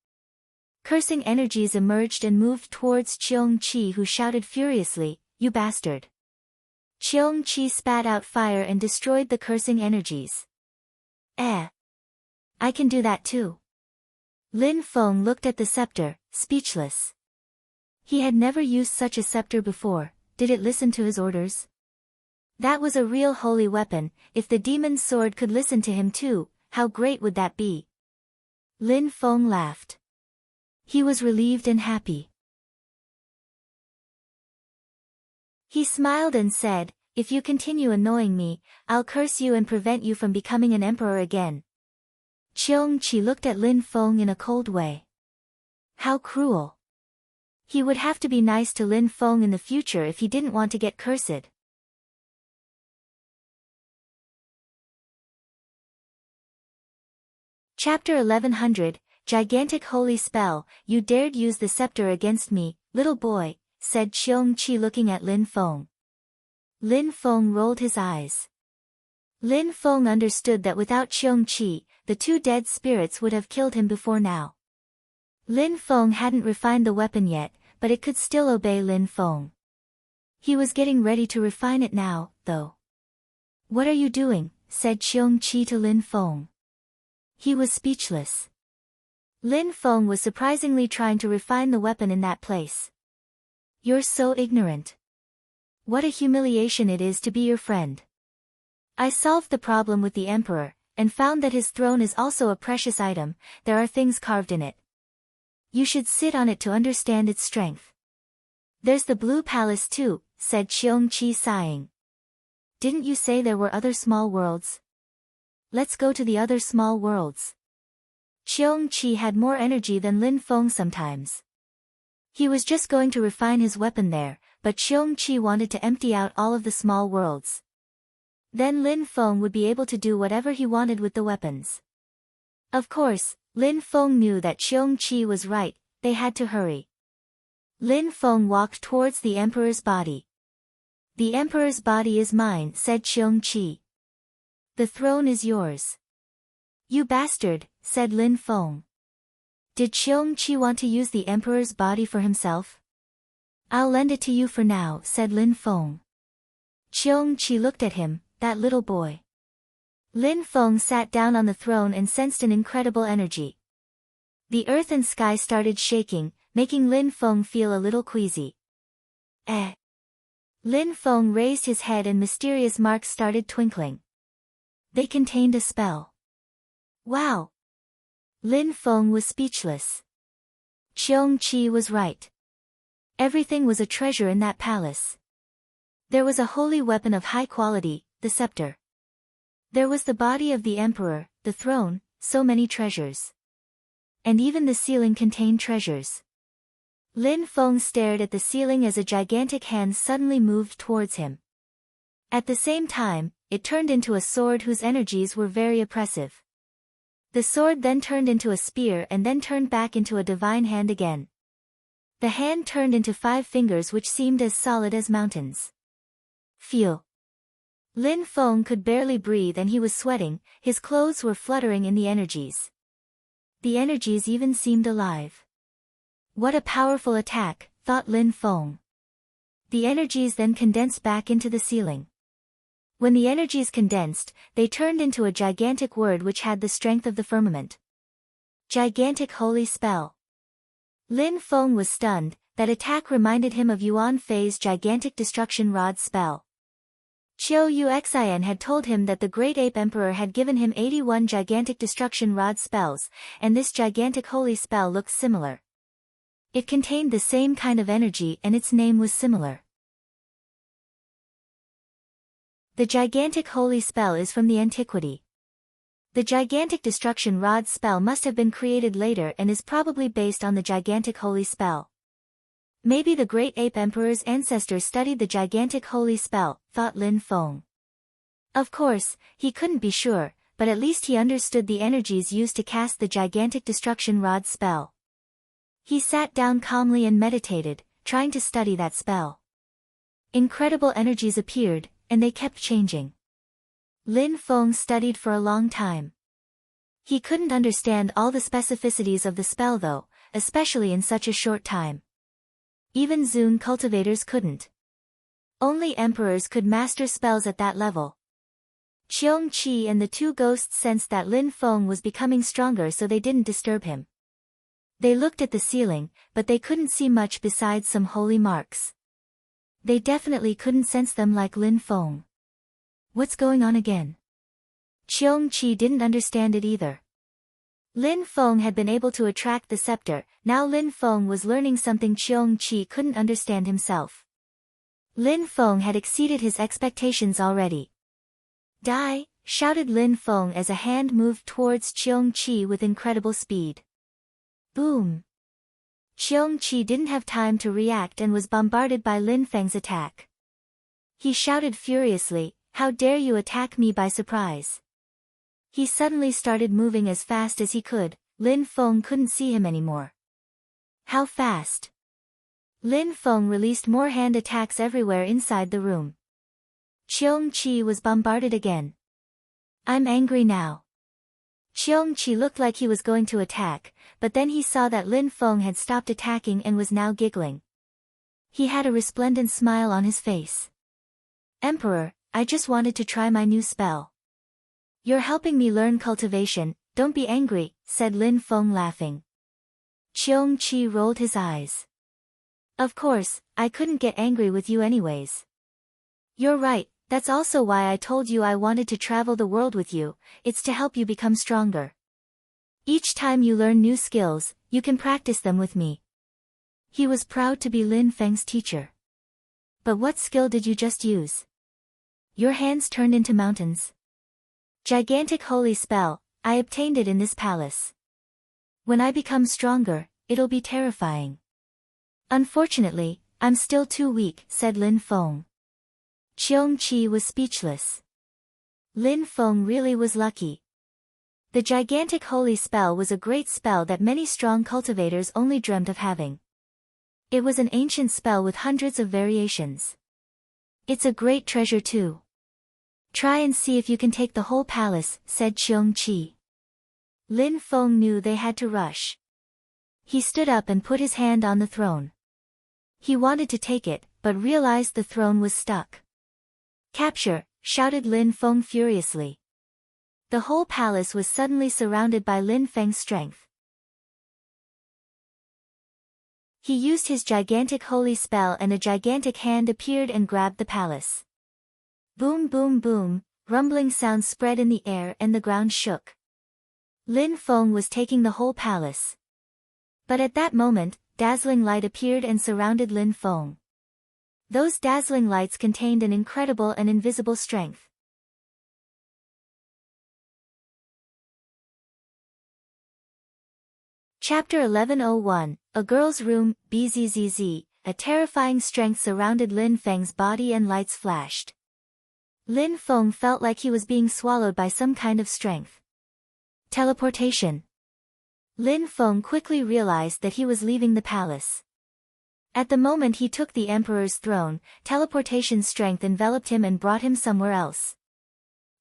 Cursing energies emerged and moved towards Qiongqi who shouted furiously, you bastard. Qiongqi spat out fire and destroyed the cursing energies. I can do that too. Lin Feng looked at the scepter, speechless. He had never used such a scepter before, did it listen to his orders? That was a real holy weapon, if the demon's sword could listen to him too, how great would that be? Lin Feng laughed. He was relieved and happy. He smiled and said, if you continue annoying me, I'll curse you and prevent you from becoming an emperor again. Qiongqi looked at Lin Feng in a cold way. How cruel. He would have to be nice to Lin Feng in the future if he didn't want to get cursed. Chapter 1100, Gigantic Holy Spell, you dared use the scepter against me, little boy, said Qiongqi looking at Lin Feng. Lin Feng rolled his eyes. Lin Feng understood that without Qiongqi, the two dead spirits would have killed him before now. Lin Feng hadn't refined the weapon yet, but it could still obey Lin Feng. He was getting ready to refine it now, though. What are you doing? Said Qiongqi to Lin Feng. He was speechless. Lin Feng was surprisingly trying to refine the weapon in that place. You're so ignorant. What a humiliation it is to be your friend. I solved the problem with the emperor, and found that his throne is also a precious item, there are things carved in it. You should sit on it to understand its strength. There's the blue palace too, said Qiongqi sighing. Didn't you say there were other small worlds? Let's go to the other small worlds. Qiongqi had more energy than Lin Feng sometimes. He was just going to refine his weapon there, but Qiongqi wanted to empty out all of the small worlds. Then Lin Feng would be able to do whatever he wanted with the weapons. Of course, Lin Feng knew that Qiongqi was right, they had to hurry. Lin Feng walked towards the emperor's body. The emperor's body is mine, said Qiongqi. The throne is yours. You bastard, said Lin Feng. Did Qiongqi want to use the emperor's body for himself? I'll lend it to you for now, said Lin Feng. Qiongqi looked at him, that little boy. Lin Feng sat down on the throne and sensed an incredible energy. The earth and sky started shaking, making Lin Feng feel a little queasy. Lin Feng raised his head and mysterious marks started twinkling. They contained a spell. Wow! Lin Feng was speechless. Qiongqi was right. Everything was a treasure in that palace. There was a holy weapon of high quality, the scepter. There was the body of the emperor, the throne, so many treasures. And even the ceiling contained treasures. Lin Feng stared at the ceiling as a gigantic hand suddenly moved towards him. At the same time, it turned into a sword whose energies were very oppressive. The sword then turned into a spear and then turned back into a divine hand again. The hand turned into 5 fingers which seemed as solid as mountains. Feel. Lin Feng could barely breathe and he was sweating, his clothes were fluttering in the energies. The energies even seemed alive. What a powerful attack, thought Lin Feng. The energies then condensed back into the ceiling. When the energies condensed, they turned into a gigantic word which had the strength of the firmament. Gigantic holy spell. Lin Feng was stunned, that attack reminded him of Yuan Fei's gigantic destruction rod spell. Qiu Yuxian had told him that the great ape emperor had given him 81 gigantic destruction rod spells, and this gigantic holy spell looked similar. It contained the same kind of energy and its name was similar. The gigantic holy spell is from the antiquity. The gigantic destruction rod spell must have been created later and is probably based on the gigantic holy spell. Maybe the great ape emperor's ancestors studied the gigantic holy spell, thought Lin Feng. Of course, he couldn't be sure, but at least he understood the energies used to cast the gigantic destruction rod spell. He sat down calmly and meditated, trying to study that spell. Incredible energies appeared, and they kept changing. Lin Feng studied for a long time. He couldn't understand all the specificities of the spell though, especially in such a short time. Even Zun cultivators couldn't. Only emperors could master spells at that level. Qiongqi and the 2 ghosts sensed that Lin Feng was becoming stronger so they didn't disturb him. They looked at the ceiling, but they couldn't see much besides some holy marks. They definitely couldn't sense them like Lin Feng. What's going on again? Qiongqi didn't understand it either. Lin Feng had been able to attract the scepter, now Lin Feng was learning something Qiongqi couldn't understand himself. Lin Feng had exceeded his expectations already. Die! Shouted Lin Feng as a hand moved towards Qiongqi with incredible speed. Boom! Qiongqi didn't have time to react and was bombarded by Lin Feng's attack. He shouted furiously, "How dare you attack me by surprise!" He suddenly started moving as fast as he could, Lin Feng couldn't see him anymore. How fast? Lin Feng released more hand attacks everywhere inside the room. Qiongqi was bombarded again. I'm angry now. Qiongqi looked like he was going to attack, but then he saw that Lin Feng had stopped attacking and was now giggling. He had a resplendent smile on his face. Emperor, I just wanted to try my new spell. You're helping me learn cultivation, don't be angry, said Lin Feng laughing. Qiongqi rolled his eyes. Of course, I couldn't get angry with you anyways. You're right, that's also why I told you I wanted to travel the world with you, it's to help you become stronger. Each time you learn new skills, you can practice them with me. He was proud to be Lin Feng's teacher. But what skill did you just use? Your hands turned into mountains. Gigantic holy spell, I obtained it in this palace. When I become stronger, it'll be terrifying. Unfortunately, I'm still too weak, said Lin Feng. Qiongqi was speechless. Lin Feng really was lucky. The gigantic holy spell was a great spell that many strong cultivators only dreamt of having. It was an ancient spell with hundreds of variations. It's a great treasure too. Try and see if you can take the whole palace, said Qiongqi. Lin Feng knew they had to rush. He stood up and put his hand on the throne. He wanted to take it, but realized the throne was stuck. Capture! Shouted Lin Feng furiously. The whole palace was suddenly surrounded by Lin Feng's strength. He used his gigantic holy spell and a gigantic hand appeared and grabbed the palace. Boom boom boom, rumbling sounds spread in the air and the ground shook. Lin Feng was taking the whole palace. But at that moment, dazzling light appeared and surrounded Lin Feng. Those dazzling lights contained an incredible and invisible strength. Chapter 1101, A Girl's Room, BZZZ, a terrifying strength surrounded Lin Feng's body and lights flashed. Lin Feng felt like he was being swallowed by some kind of strength. Teleportation. Lin Feng quickly realized that he was leaving the palace. At the moment he took the emperor's throne, teleportation strength enveloped him and brought him somewhere else.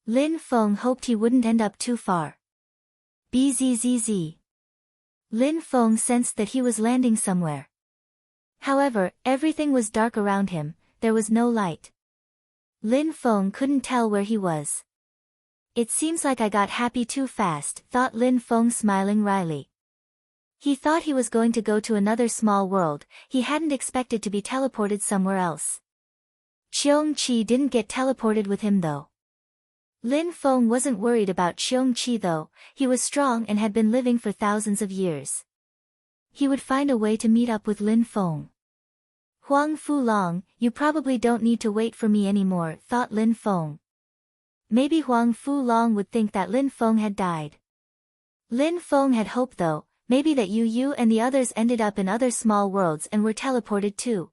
Lin Feng hoped he wouldn't end up too far. BZZZ. Lin Feng sensed that he was landing somewhere. However, everything was dark around him, there was no light. Lin Feng couldn't tell where he was. It seems like I got happy too fast, thought Lin Feng smiling wryly. He thought he was going to go to another small world, he hadn't expected to be teleported somewhere else. Cheong Qi didn't get teleported with him though. Lin Feng wasn't worried about Cheong Qi though, he was strong and had been living for thousands of years. He would find a way to meet up with Lin Feng. Huang Fu Long, you probably don't need to wait for me anymore, thought Lin Feng. Maybe Huang Fu Long would think that Lin Feng had died. Lin Feng had hoped though, maybe that Yu and the others ended up in other small worlds and were teleported too.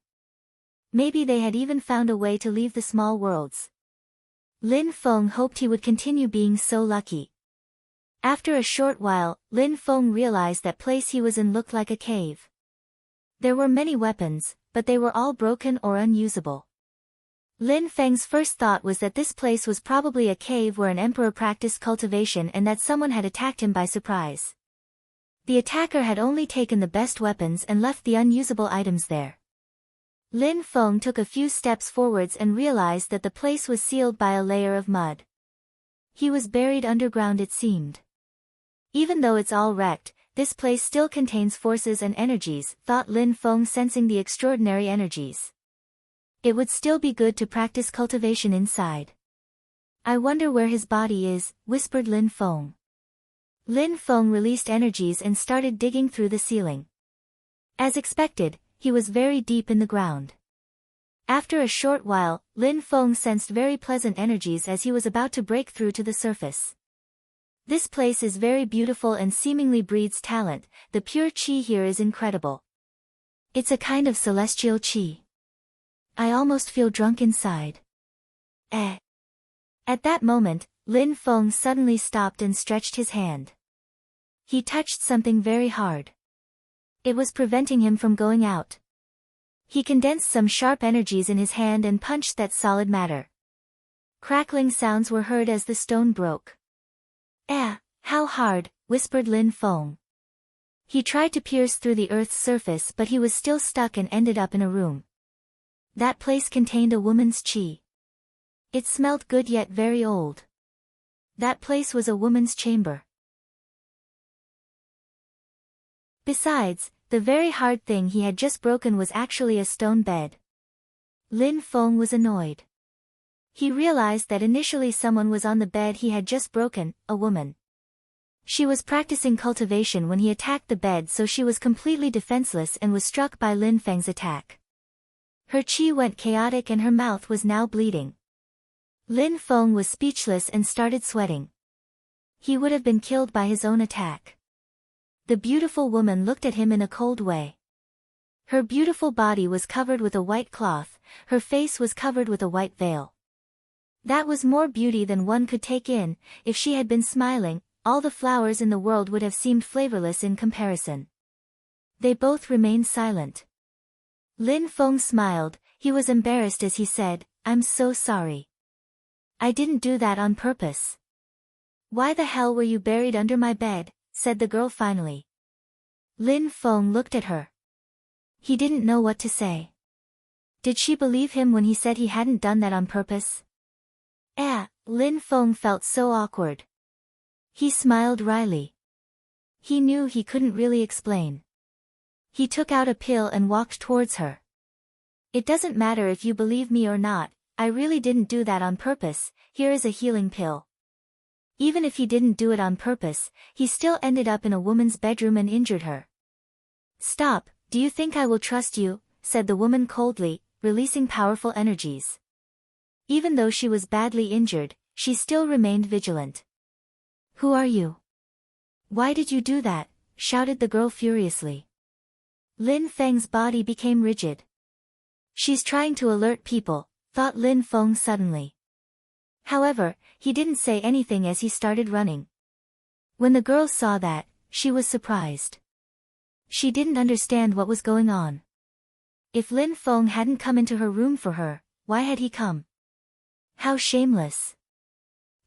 Maybe they had even found a way to leave the small worlds. Lin Feng hoped he would continue being so lucky. After a short while, Lin Feng realized that place he was in looked like a cave. There were many weapons, but they were all broken or unusable. Lin Feng's first thought was that this place was probably a cave where an emperor practiced cultivation and that someone had attacked him by surprise. The attacker had only taken the best weapons and left the unusable items there. Lin Feng took a few steps forwards and realized that the place was sealed by a layer of mud. He was buried underground it seemed. Even though it's all wrecked, this place still contains forces and energies, thought Lin Feng sensing the extraordinary energies. It would still be good to practice cultivation inside. I wonder where his body is, whispered Lin Feng. Lin Feng released energies and started digging through the ceiling. As expected, he was very deep in the ground. After a short while, Lin Feng sensed very pleasant energies as he was about to break through to the surface. This place is very beautiful and seemingly breeds talent, the pure qi here is incredible. It's a kind of celestial qi. I almost feel drunk inside. At that moment, Lin Feng suddenly stopped and stretched his hand. He touched something very hard. It was preventing him from going out. He condensed some sharp energies in his hand and punched that solid matter. Crackling sounds were heard as the stone broke. How hard, whispered Lin Feng. He tried to pierce through the earth's surface but he was still stuck and ended up in a room. That place contained a woman's qi. It smelled good yet very old. That place was a woman's chamber. Besides, the very hard thing he had just broken was actually a stone bed. Lin Feng was annoyed. He realized that initially someone was on the bed he had just broken, a woman. She was practicing cultivation when he attacked the bed so she was completely defenseless and was struck by Lin Feng's attack. Her qi went chaotic and her mouth was now bleeding. Lin Feng was speechless and started sweating. He would have been killed by his own attack. The beautiful woman looked at him in a cold way. Her beautiful body was covered with a white cloth, her face was covered with a white veil. That was more beauty than one could take in. If she had been smiling, all the flowers in the world would have seemed flavorless in comparison. They both remained silent. Lin Feng smiled, he was embarrassed as he said, I'm so sorry. I didn't do that on purpose. Why the hell were you buried under my bed, said the girl finally. Lin Feng looked at her. He didn't know what to say. Did she believe him when he said he hadn't done that on purpose? Lin Feng felt so awkward. He smiled wryly. He knew he couldn't really explain. He took out a pill and walked towards her. It doesn't matter if you believe me or not, I really didn't do that on purpose, here is a healing pill. Even if he didn't do it on purpose, he still ended up in a woman's bedroom and injured her. Stop, do you think I will trust you? Said the woman coldly, releasing powerful energies. Even though she was badly injured, she still remained vigilant. Who are you? Why did you do that? Shouted the girl furiously. Lin Feng's body became rigid. She's trying to alert people, thought Lin Feng suddenly. However, he didn't say anything as he started running. When the girl saw that, she was surprised. She didn't understand what was going on. If Lin Feng hadn't come into her room for her, why had he come? How shameless.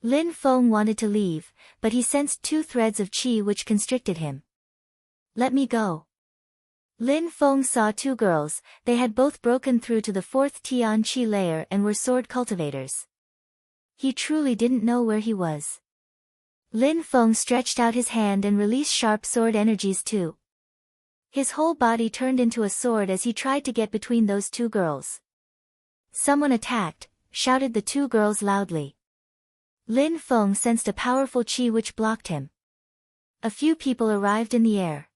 Lin Feng wanted to leave, but he sensed 2 threads of qi which constricted him. Let me go. Lin Feng saw 2 girls, they had both broken through to the 4th Tian Qi layer and were sword cultivators. He truly didn't know where he was. Lin Feng stretched out his hand and released sharp sword energies too. His whole body turned into a sword as he tried to get between those 2 girls. Someone attacked, shouted the 2 girls loudly. Lin Feng sensed a powerful qi which blocked him. A few people arrived in the air.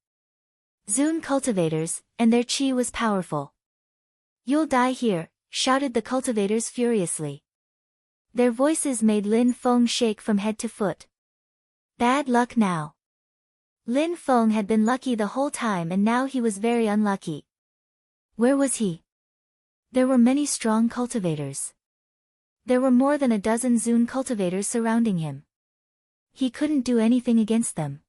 Zun cultivators, and their qi was powerful. You'll die here, shouted the cultivators furiously. Their voices made Lin Feng shake from head to foot. Bad luck now. Lin Feng had been lucky the whole time and now he was very unlucky. Where was he? There were many strong cultivators. There were more than a dozen Zun cultivators surrounding him. He couldn't do anything against them.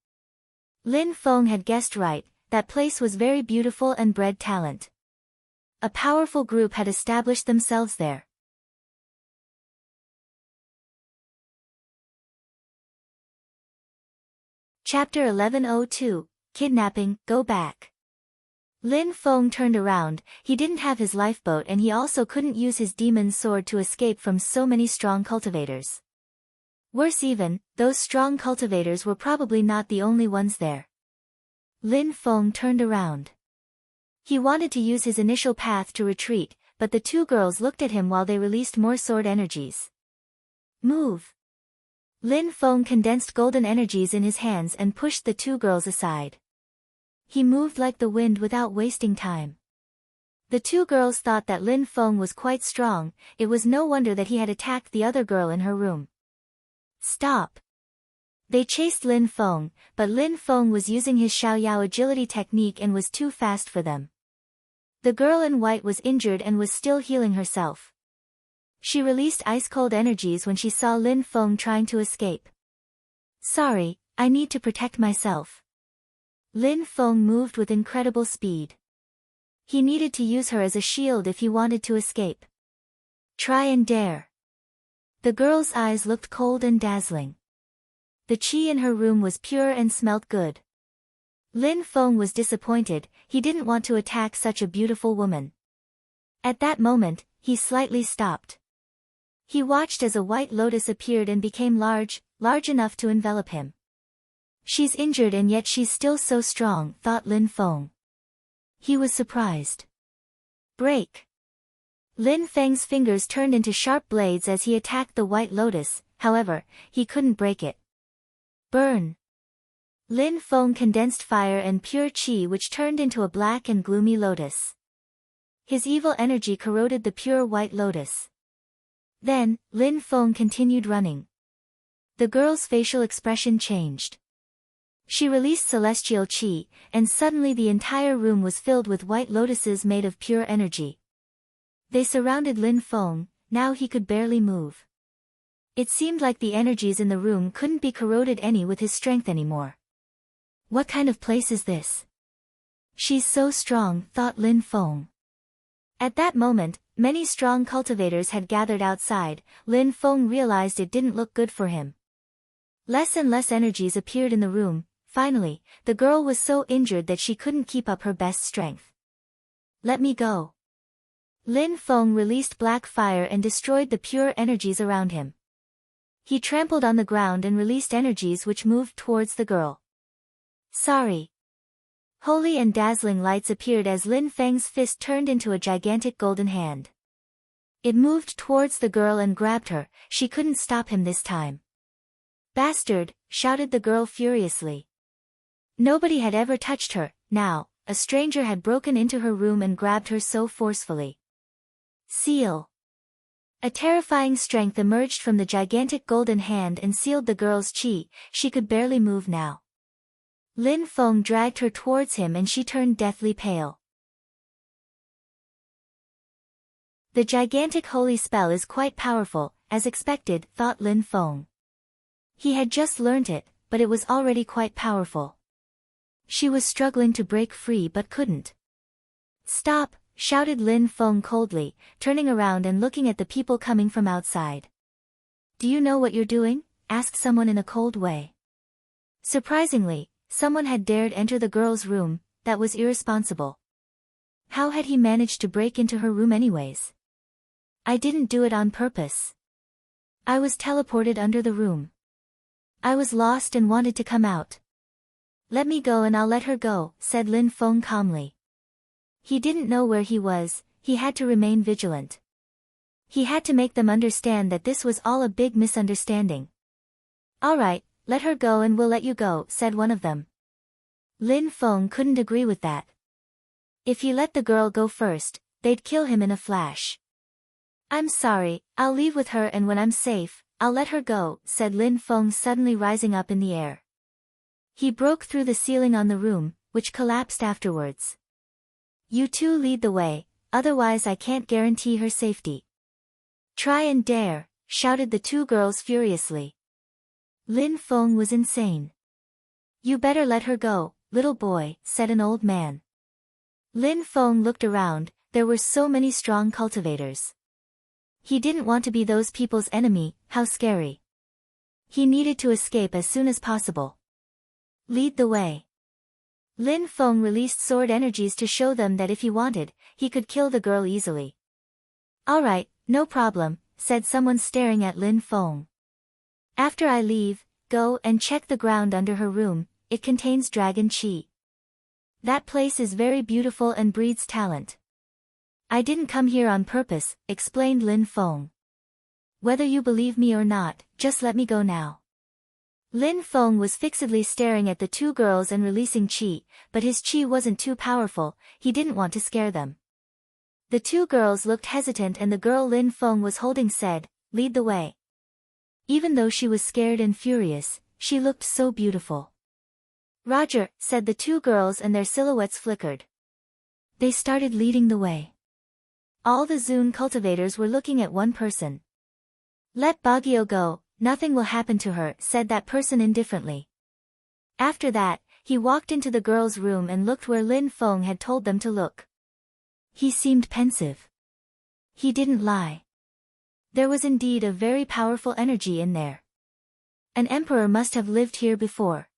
Lin Feng had guessed right, that place was very beautiful and bred talent. A powerful group had established themselves there. Chapter 1102, Kidnapping, Go Back. Lin Feng turned around, he didn't have his lifeboat and he also couldn't use his demon sword to escape from so many strong cultivators. Worse even, those strong cultivators were probably not the only ones there. Lin Feng turned around. He wanted to use his initial path to retreat, but the 2 girls looked at him while they released more sword energies. Move! Lin Feng condensed golden energies in his hands and pushed the 2 girls aside. He moved like the wind without wasting time. The 2 girls thought that Lin Feng was quite strong, it was no wonder that he had attacked the other girl in her room. Stop! They chased Lin Feng, but Lin Feng was using his Xiaoyao agility technique and was too fast for them. The girl in white was injured and was still healing herself. She released ice-cold energies when she saw Lin Feng trying to escape. Sorry, I need to protect myself. Lin Feng moved with incredible speed. He needed to use her as a shield if he wanted to escape. Try and dare. The girl's eyes looked cold and dazzling. The qi in her room was pure and smelt good. Lin Feng was disappointed, he didn't want to attack such a beautiful woman. At that moment, he slightly stopped. He watched as a white lotus appeared and became large enough to envelop him. She's injured and yet she's still so strong, thought Lin Feng. He was surprised. Break! Lin Feng's fingers turned into sharp blades as he attacked the white lotus, however, he couldn't break it. Burn! Lin Feng condensed fire and pure qi which turned into a black and gloomy lotus. His evil energy corroded the pure white lotus. Then, Lin Feng continued running. The girl's facial expression changed. She released celestial qi, and suddenly the entire room was filled with white lotuses made of pure energy. They surrounded Lin Feng, now he could barely move. It seemed like the energies in the room couldn't be corroded any with his strength anymore. What kind of place is this? She's so strong, thought Lin Feng. At that moment, many strong cultivators had gathered outside. Lin Feng realized it didn't look good for him. Less and less energies appeared in the room. Finally, the girl was so injured that she couldn't keep up her best strength. Let me go. Lin Feng released black fire and destroyed the pure energies around him. He trampled on the ground and released energies which moved towards the girl. Sorry. Holy and dazzling lights appeared as Lin Feng's fist turned into a gigantic golden hand. It moved towards the girl and grabbed her. She couldn't stop him this time. "Bastard!" shouted the girl furiously. Nobody had ever touched her. Now, a stranger had broken into her room and grabbed her so forcefully. Seal. A terrifying strength emerged from the gigantic golden hand and sealed the girl's chi. She could barely move now. Lin Feng dragged her towards him and she turned deathly pale. The gigantic holy spell is quite powerful, as expected, thought Lin Feng. He had just learnt it, but it was already quite powerful. She was struggling to break free but couldn't. "Stop!" shouted Lin Feng coldly, turning around and looking at the people coming from outside. "Do you know what you're doing?" asked someone in a cold way. Surprisingly, someone had dared enter the girl's room. That was irresponsible. How had he managed to break into her room anyways? "I didn't do it on purpose. I was teleported under the room. I was lost and wanted to come out." "Let me go and I'll let her go," said Lin Feng calmly. He didn't know where he was. He had to remain vigilant. He had to make them understand that this was all a big misunderstanding. "All right, let her go and we'll let you go," said one of them. Lin Feng couldn't agree with that. If he let the girl go first, they'd kill him in a flash. "I'm sorry, I'll leave with her and when I'm safe, I'll let her go," said Lin Feng suddenly rising up in the air. He broke through the ceiling on the room, which collapsed afterwards. "You two lead the way, otherwise I can't guarantee her safety." "Try and dare," shouted the two girls furiously. Lin Feng was insane. "You better let her go, little boy," said an old man. Lin Feng looked around. There were so many strong cultivators. He didn't want to be those people's enemy. How scary. He needed to escape as soon as possible. "Lead the way." Lin Feng released sword energies to show them that if he wanted, he could kill the girl easily. "All right, no problem," said someone staring at Lin Feng. "After I leave, go and check the ground under her room. It contains dragon chi. That place is very beautiful and breeds talent." "I didn't come here on purpose," explained Lin Feng. "Whether you believe me or not, just let me go now." Lin Feng was fixedly staring at the two girls and releasing chi, but his chi wasn't too powerful. He didn't want to scare them. The two girls looked hesitant and the girl Lin Feng was holding said, "Lead the way." Even though she was scared and furious, she looked so beautiful. "Roger," said the two girls and their silhouettes flickered. They started leading the way. All the Zun cultivators were looking at one person. "Let Baguio go, nothing will happen to her," said that person indifferently. After that, he walked into the girls' room and looked where Lin Feng had told them to look. He seemed pensive. He didn't lie. There was indeed a very powerful energy in there. An emperor must have lived here before.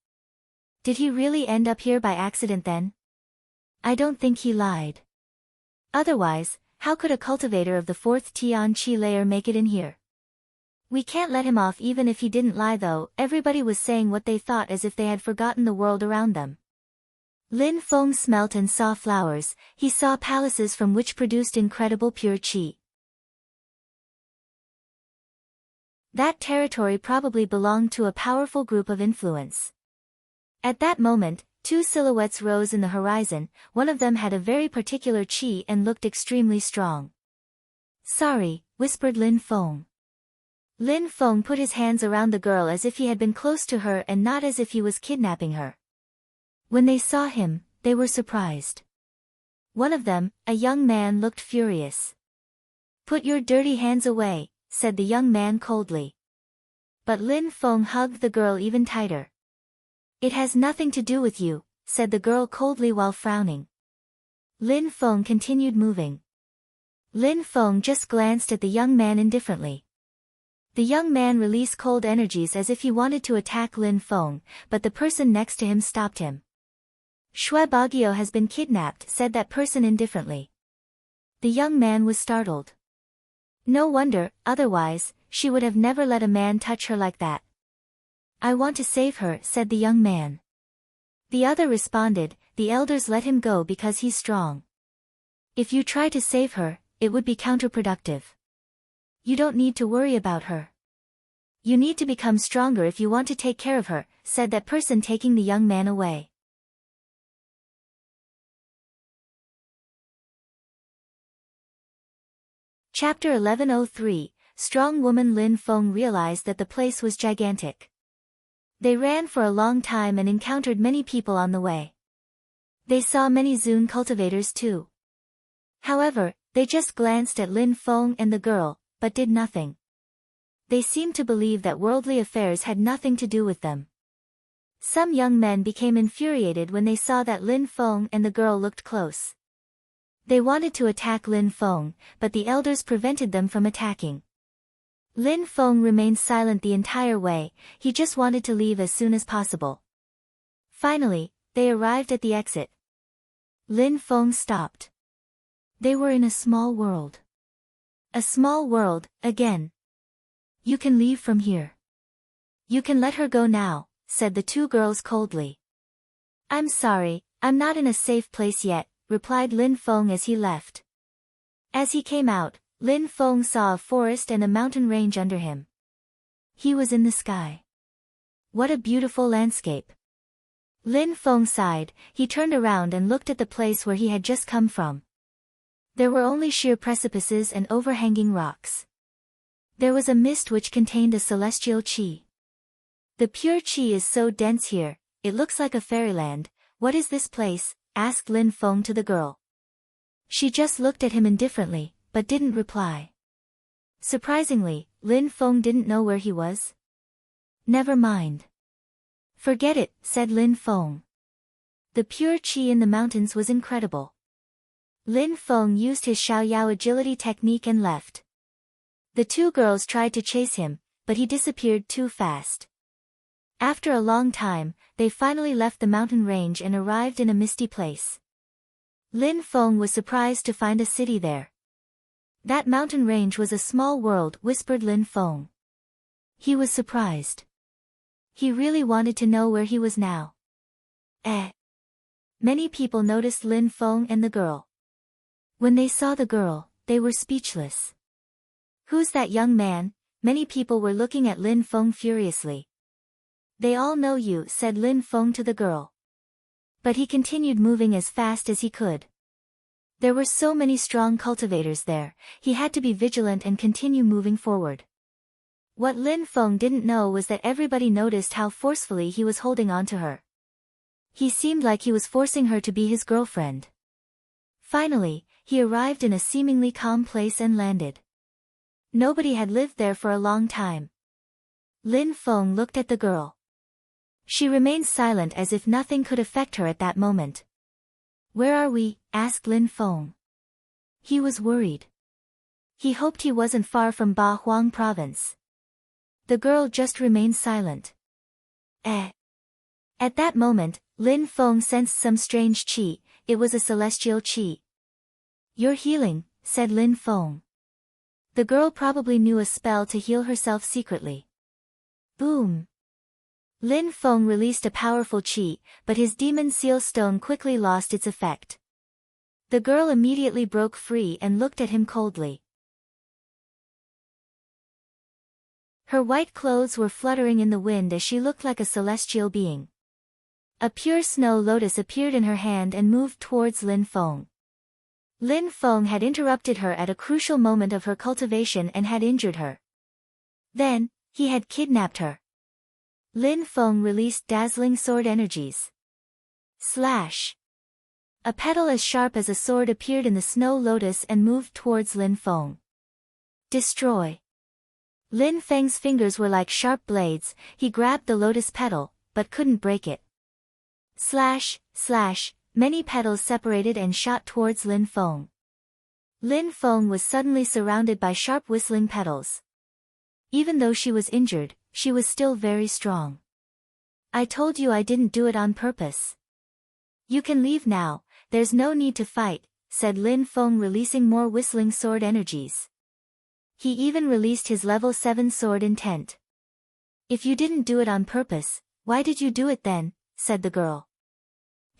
Did he really end up here by accident then? I don't think he lied. Otherwise, how could a cultivator of the 4th Tian Chi layer make it in here? We can't let him off even if he didn't lie though. Everybody was saying what they thought as if they had forgotten the world around them. Lin Feng smelt and saw flowers. He saw palaces from which produced incredible pure chi. That territory probably belonged to a powerful group of influence. At that moment, two silhouettes rose in the horizon. One of them had a very particular chi and looked extremely strong. "Sorry," whispered Lin Feng. Lin Feng put his hands around the girl as if he had been close to her and not as if he was kidnapping her. When they saw him, they were surprised. One of them, a young man, looked furious. "Put your dirty hands away," said the young man coldly. But Lin Feng hugged the girl even tighter. "It has nothing to do with you," said the girl coldly while frowning. Lin Feng continued moving. Lin Feng just glanced at the young man indifferently. The young man released cold energies as if he wanted to attack Lin Feng, but the person next to him stopped him. "Shui Baguio has been kidnapped," said that person indifferently. The young man was startled. No wonder, otherwise, she would have never let a man touch her like that. "I want to save her," said the young man. The other responded, "The elders let him go because he's strong. If you try to save her, it would be counterproductive. You don't need to worry about her. You need to become stronger if you want to take care of her," said that person, taking the young man away. Chapter 1103, Strong Woman. Lin Feng realized that the place was gigantic. They ran for a long time and encountered many people on the way. They saw many Zun cultivators too. However, they just glanced at Lin Feng and the girl, but did nothing. They seemed to believe that worldly affairs had nothing to do with them. Some young men became infuriated when they saw that Lin Feng and the girl looked close. They wanted to attack Lin Feng, but the elders prevented them from attacking. Lin Feng remained silent the entire way, he just wanted to leave as soon as possible. Finally, they arrived at the exit. Lin Feng stopped. They were in a small world. A small world, again. "You can leave from here. You can let her go now," said the two girls coldly. "I'm sorry, I'm not in a safe place yet," replied Lin Feng as he left. As he came out, Lin Feng saw a forest and a mountain range under him. He was in the sky. What a beautiful landscape. Lin Feng sighed, he turned around and looked at the place where he had just come from. There were only sheer precipices and overhanging rocks. There was a mist which contained a celestial qi. "The pure qi is so dense here, it looks like a fairyland. What is this place?" asked Lin Feng to the girl. She just looked at him indifferently, but didn't reply. Surprisingly, Lin Feng didn't know where he was. "Never mind. Forget it," said Lin Feng. The pure qi in the mountains was incredible. Lin Feng used his Xiaoyao agility technique and left. The two girls tried to chase him, but he disappeared too fast. After a long time, they finally left the mountain range and arrived in a misty place. Lin Feng was surprised to find a city there. "That mountain range was a small world," whispered Lin Feng. He was surprised. He really wanted to know where he was now. Many people noticed Lin Feng and the girl. When they saw the girl, they were speechless. "Who's that young man?" Many people were looking at Lin Feng furiously. "They all know you," said Lin Feng to the girl. But he continued moving as fast as he could. There were so many strong cultivators there, he had to be vigilant and continue moving forward. What Lin Feng didn't know was that everybody noticed how forcefully he was holding on to her. He seemed like he was forcing her to be his girlfriend. Finally, he arrived in a seemingly calm place and landed. Nobody had lived there for a long time. Lin Feng looked at the girl. She remained silent as if nothing could affect her at that moment. "Where are we?" asked Lin Feng. He was worried. He hoped he wasn't far from Ba Huang province. The girl just remained silent. At that moment, Lin Feng sensed some strange qi, it was a celestial qi. "You're healing," said Lin Feng. The girl probably knew a spell to heal herself secretly. Boom! Lin Feng released a powerful qi, but his demon seal stone quickly lost its effect. The girl immediately broke free and looked at him coldly. Her white clothes were fluttering in the wind as she looked like a celestial being. A pure snow lotus appeared in her hand and moved towards Lin Feng. Lin Feng had interrupted her at a crucial moment of her cultivation and had injured her. Then, he had kidnapped her. Lin Feng released dazzling sword energies. Slash! A petal as sharp as a sword appeared in the snow lotus and moved towards Lin Feng. Destroy! Lin Feng's fingers were like sharp blades, he grabbed the lotus petal, but couldn't break it. Slash, slash, many petals separated and shot towards Lin Feng. Lin Feng was suddenly surrounded by sharp whistling petals. Even though she was injured, she was still very strong. "I told you I didn't do it on purpose. You can leave now, there's no need to fight," said Lin Feng, releasing more whistling sword energies. He even released his level 7 sword intent. "If you didn't do it on purpose, why did you do it then?" said the girl.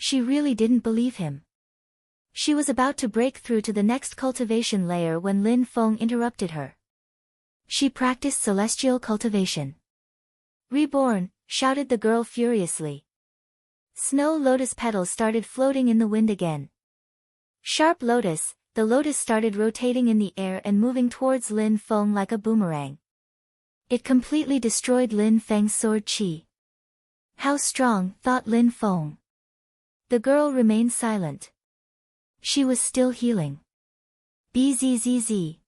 She really didn't believe him. She was about to break through to the next cultivation layer when Lin Feng interrupted her. She practiced celestial cultivation. Reborn, shouted the girl furiously. Snow lotus petals started floating in the wind again. Sharp lotus, the lotus started rotating in the air and moving towards Lin Feng like a boomerang. It completely destroyed Lin Feng's sword chi. How strong, thought Lin Feng. The girl remained silent. She was still healing. Bzzz.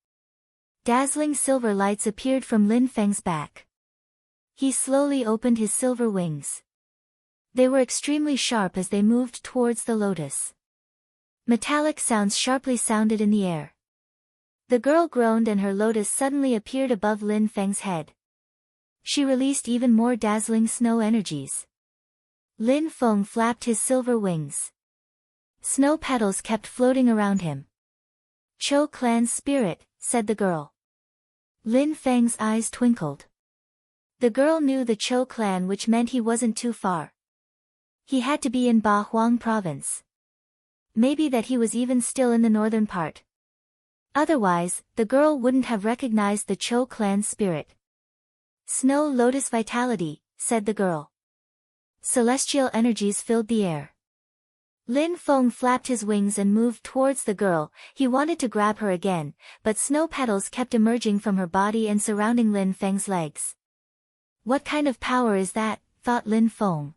Dazzling silver lights appeared from Lin Feng's back. He slowly opened his silver wings. They were extremely sharp as they moved towards the lotus. Metallic sounds sharply sounded in the air. The girl groaned and her lotus suddenly appeared above Lin Feng's head. She released even more dazzling snow energies. Lin Feng flapped his silver wings. Snow petals kept floating around him. Cho clan's spirit, said the girl. Lin Feng's eyes twinkled. The girl knew the Cho clan, which meant he wasn't too far. He had to be in Ba Huang province. Maybe that he was even still in the northern part. Otherwise, the girl wouldn't have recognized the Cho clan spirit. Snow lotus vitality, said the girl. Celestial energies filled the air. Lin Feng flapped his wings and moved towards the girl. He wanted to grab her again, but snow petals kept emerging from her body and surrounding Lin Feng's legs. What kind of power is that, thought Lin Feng.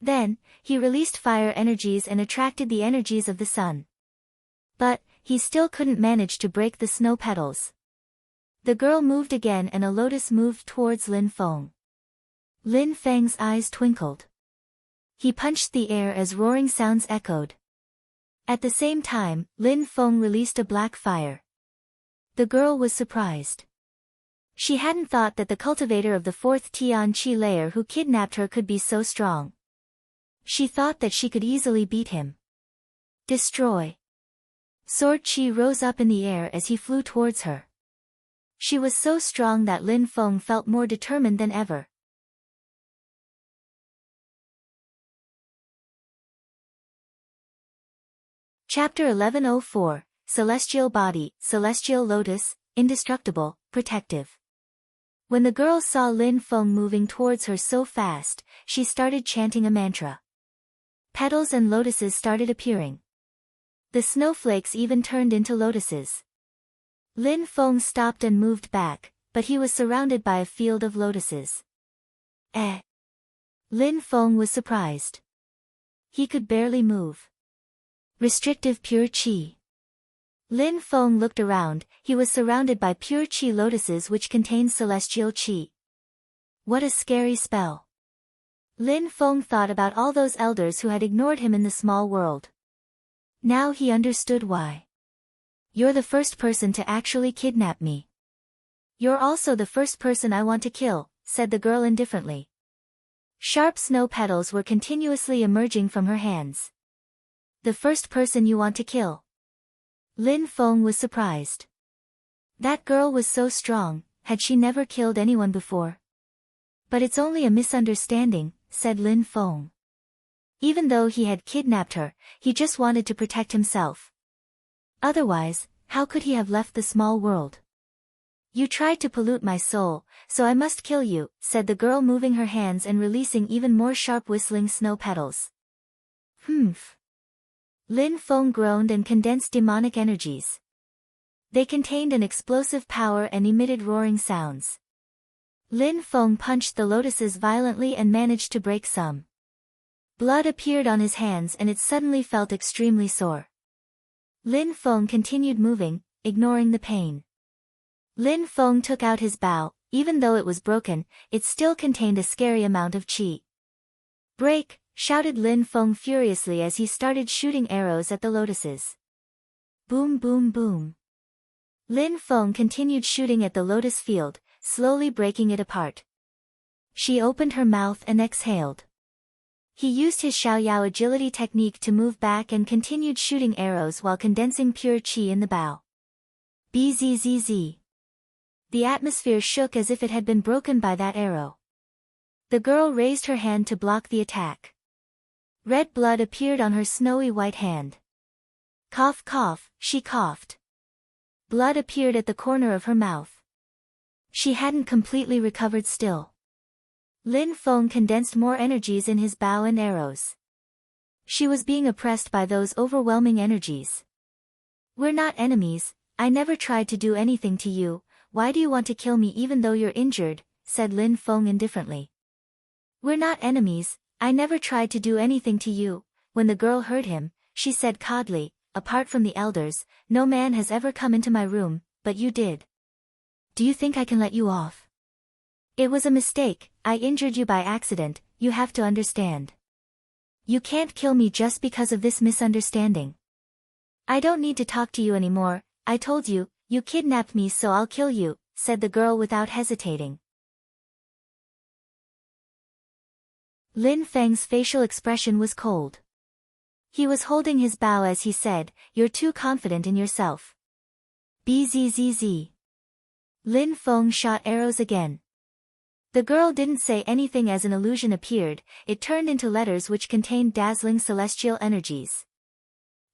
Then, he released fire energies and attracted the energies of the sun. But, he still couldn't manage to break the snow petals. The girl moved again and a lotus moved towards Lin Feng. Lin Feng's eyes twinkled. He punched the air as roaring sounds echoed. At the same time, Lin Feng released a black fire. The girl was surprised. She hadn't thought that the cultivator of the fourth Tian Qi layer who kidnapped her could be so strong. She thought that she could easily beat him. Destroy. Sword Qi rose up in the air as he flew towards her. She was so strong that Lin Feng felt more determined than ever. Chapter 1104, Celestial Body, Celestial Lotus, Indestructible, Protective. When the girl saw Lin Feng moving towards her so fast, she started chanting a mantra. Petals and lotuses started appearing. The snowflakes even turned into lotuses. Lin Feng stopped and moved back, but he was surrounded by a field of lotuses. Lin Feng was surprised. He could barely move. Restrictive pure qi. Lin Feng looked around. He was surrounded by pure qi lotuses which contained celestial qi. What a scary spell. Lin Feng thought about all those elders who had ignored him in the small world. Now he understood why. You're the first person to actually kidnap me. You're also the first person I want to kill, said the girl indifferently. Sharp snow petals were continuously emerging from her hands. The first person you want to kill. Lin Feng was surprised. That girl was so strong, had she never killed anyone before? But it's only a misunderstanding, said Lin Feng. Even though he had kidnapped her, he just wanted to protect himself. Otherwise, how could he have left the small world? You tried to pollute my soul, so I must kill you, said the girl moving her hands and releasing even more sharp whistling snow petals. Humph. Lin Feng groaned and condensed demonic energies. They contained an explosive power and emitted roaring sounds. Lin Feng punched the lotuses violently and managed to break some. Blood appeared on his hands and it suddenly felt extremely sore. Lin Feng continued moving, ignoring the pain. Lin Feng took out his bow. Even though it was broken, it still contained a scary amount of qi. Break! Shouted Lin Feng furiously as he started shooting arrows at the lotuses. Boom boom boom. Lin Feng continued shooting at the lotus field, slowly breaking it apart. She opened her mouth and exhaled. He used his Xiaoyao agility technique to move back and continued shooting arrows while condensing pure qi in the bow. Bzzz. The atmosphere shook as if it had been broken by that arrow. The girl raised her hand to block the attack. Red blood appeared on her snowy white hand. Cough cough, she coughed. Blood appeared at the corner of her mouth. She hadn't completely recovered still. Lin Feng condensed more energies in his bow and arrows. She was being oppressed by those overwhelming energies. We're not enemies, I never tried to do anything to you, why do you want to kill me even though you're injured, said Lin Feng indifferently. We're not enemies, I never tried to do anything to you. When the girl heard him, she said coldly, apart from the elders, no man has ever come into my room, but you did. Do you think I can let you off? It was a mistake, I injured you by accident, you have to understand. You can't kill me just because of this misunderstanding. I don't need to talk to you anymore, I told you, you kidnapped me so I'll kill you, said the girl without hesitating. Lin Feng's facial expression was cold. He was holding his bow as he said, you're too confident in yourself. Bzzz. Lin Feng shot arrows again. The girl didn't say anything as an illusion appeared, it turned into letters which contained dazzling celestial energies.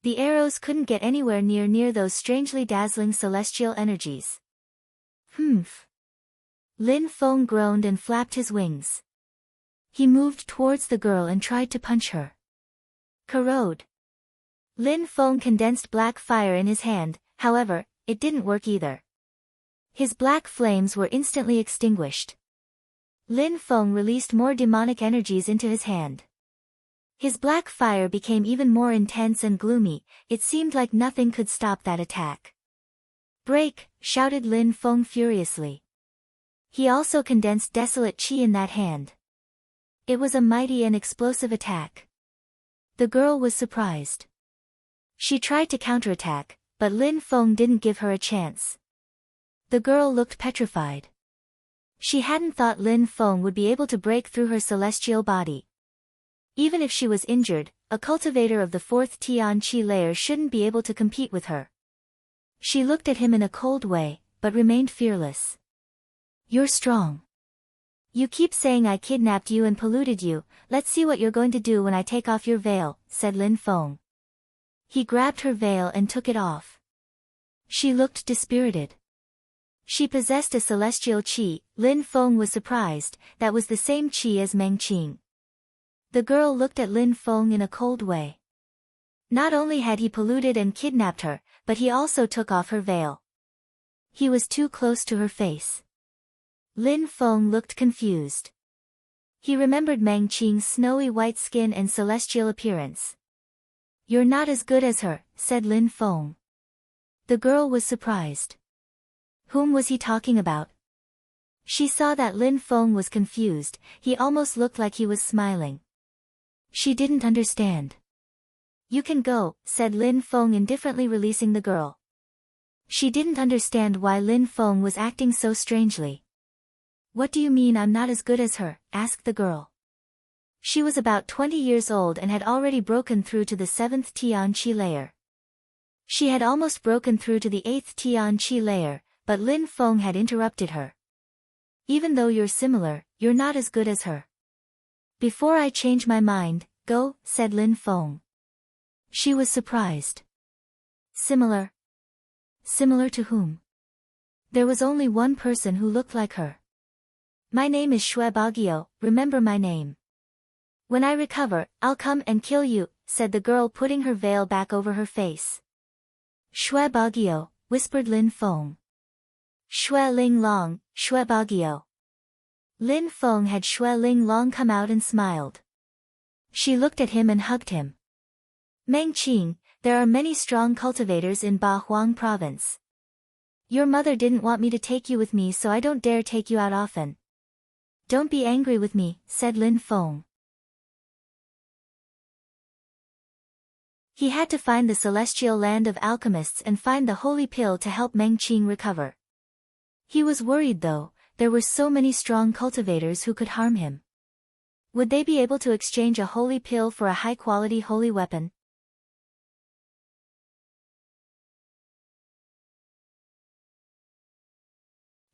The arrows couldn't get anywhere near those strangely dazzling celestial energies. Humph. Lin Feng groaned and flapped his wings. He moved towards the girl and tried to punch her. Corrode. Lin Feng condensed black fire in his hand, however, it didn't work either. His black flames were instantly extinguished. Lin Feng released more demonic energies into his hand. His black fire became even more intense and gloomy, it seemed like nothing could stop that attack. Break, shouted Lin Feng furiously. He also condensed desolate chi in that hand. It was a mighty and explosive attack. The girl was surprised. She tried to counterattack, but Lin Feng didn't give her a chance. The girl looked petrified. She hadn't thought Lin Feng would be able to break through her celestial body. Even if she was injured, a cultivator of the 4th Tian Qi layer shouldn't be able to compete with her. She looked at him in a cold way, but remained fearless. You're strong. You keep saying I kidnapped you and polluted you, let's see what you're going to do when I take off your veil, said Lin Feng. He grabbed her veil and took it off. She looked dispirited. She possessed a celestial qi. Lin Feng was surprised, that was the same qi as Meng Qing. The girl looked at Lin Feng in a cold way. Not only had he polluted and kidnapped her, but he also took off her veil. He was too close to her face. Lin Feng looked confused. He remembered Meng Qing's snowy white skin and celestial appearance. You're not as good as her, said Lin Feng. The girl was surprised. Whom was he talking about? She saw that Lin Feng was confused, he almost looked like he was smiling. She didn't understand. You can go, said Lin Feng indifferently releasing the girl. She didn't understand why Lin Feng was acting so strangely. What do you mean I'm not as good as her? Asked the girl. She was about 20 years old and had already broken through to the 7th Tian Qi layer. She had almost broken through to the 8th Tian Qi layer, but Lin Feng had interrupted her. Even though you're similar, you're not as good as her. Before I change my mind, go, said Lin Feng. She was surprised. Similar? Similar to whom? There was only one person who looked like her. My name is Shui Bagio, remember my name. When I recover, I'll come and kill you, said the girl putting her veil back over her face. Shui Bagio, whispered Lin Feng. Shui Ling Long, Shui Bagio. Lin Feng had Shui Ling Long come out and smiled. She looked at him and hugged him. Meng Qing, there are many strong cultivators in Ba Huang province. Your mother didn't want me to take you with me so I don't dare take you out often. Don't be angry with me, said Lin Feng. He had to find the celestial land of alchemists and find the holy pill to help Meng Qing recover. He was worried though, there were so many strong cultivators who could harm him. Would they be able to exchange a holy pill for a high-quality holy weapon?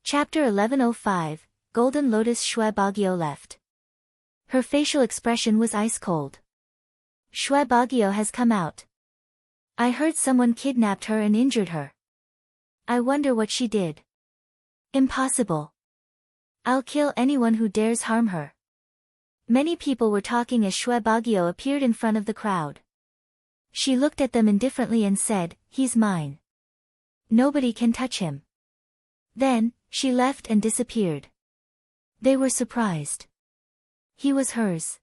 Chapter 1105, Golden Lotus. Shui Bagio left. Her facial expression was ice-cold. Shui Bagyo has come out. I heard someone kidnapped her and injured her. I wonder what she did. Impossible. I'll kill anyone who dares harm her. Many people were talking as Shui Bagyo appeared in front of the crowd. She looked at them indifferently and said, "He's mine. Nobody can touch him." Then, she left and disappeared. They were surprised. He was hers.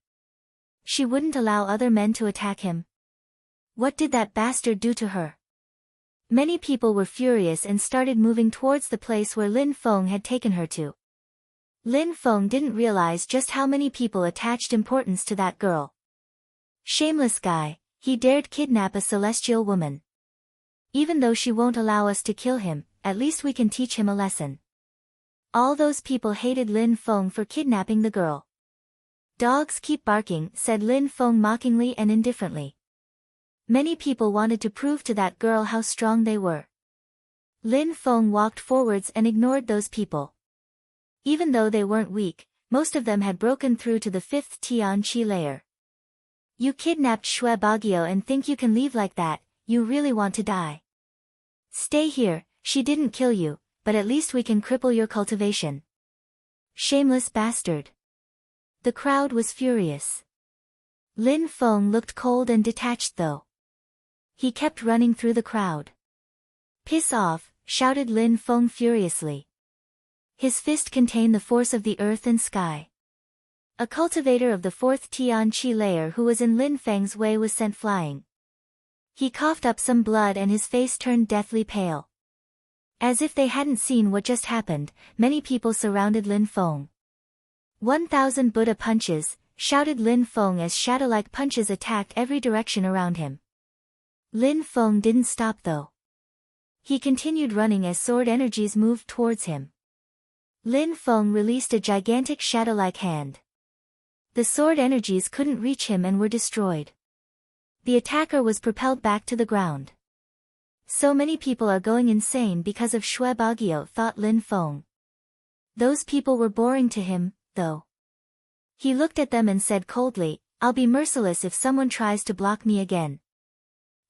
She wouldn't allow other men to attack him. What did that bastard do to her? Many people were furious and started moving towards the place where Lin Feng had taken her to. Lin Feng didn't realize just how many people attached importance to that girl. Shameless guy, he dared kidnap a celestial woman. Even though she won't allow us to kill him, at least we can teach him a lesson. All those people hated Lin Feng for kidnapping the girl. Dogs keep barking, said Lin Feng mockingly and indifferently. Many people wanted to prove to that girl how strong they were. Lin Feng walked forwards and ignored those people. Even though they weren't weak, most of them had broken through to the 5th Tian Qi layer. You kidnapped Shui Bagyo and think you can leave like that, you really want to die. Stay here, she didn't kill you, but at least we can cripple your cultivation. Shameless bastard. The crowd was furious. Lin Feng looked cold and detached though. He kept running through the crowd. Piss off, shouted Lin Feng furiously. His fist contained the force of the earth and sky. A cultivator of the 4th Tian Qi layer who was in Lin Feng's way was sent flying. He coughed up some blood and his face turned deathly pale. As if they hadn't seen what just happened, many people surrounded Lin Feng. 1,000 Buddha punches, shouted Lin Feng as shadow-like punches attacked every direction around him. Lin Feng didn't stop though. He continued running as sword energies moved towards him. Lin Feng released a gigantic shadow-like hand. The sword energies couldn't reach him and were destroyed. The attacker was propelled back to the ground. So many people are going insane because of Shui Bagyo, thought Lin Feng. Those people were boring to him, though. He looked at them and said coldly, "I'll be merciless if someone tries to block me again."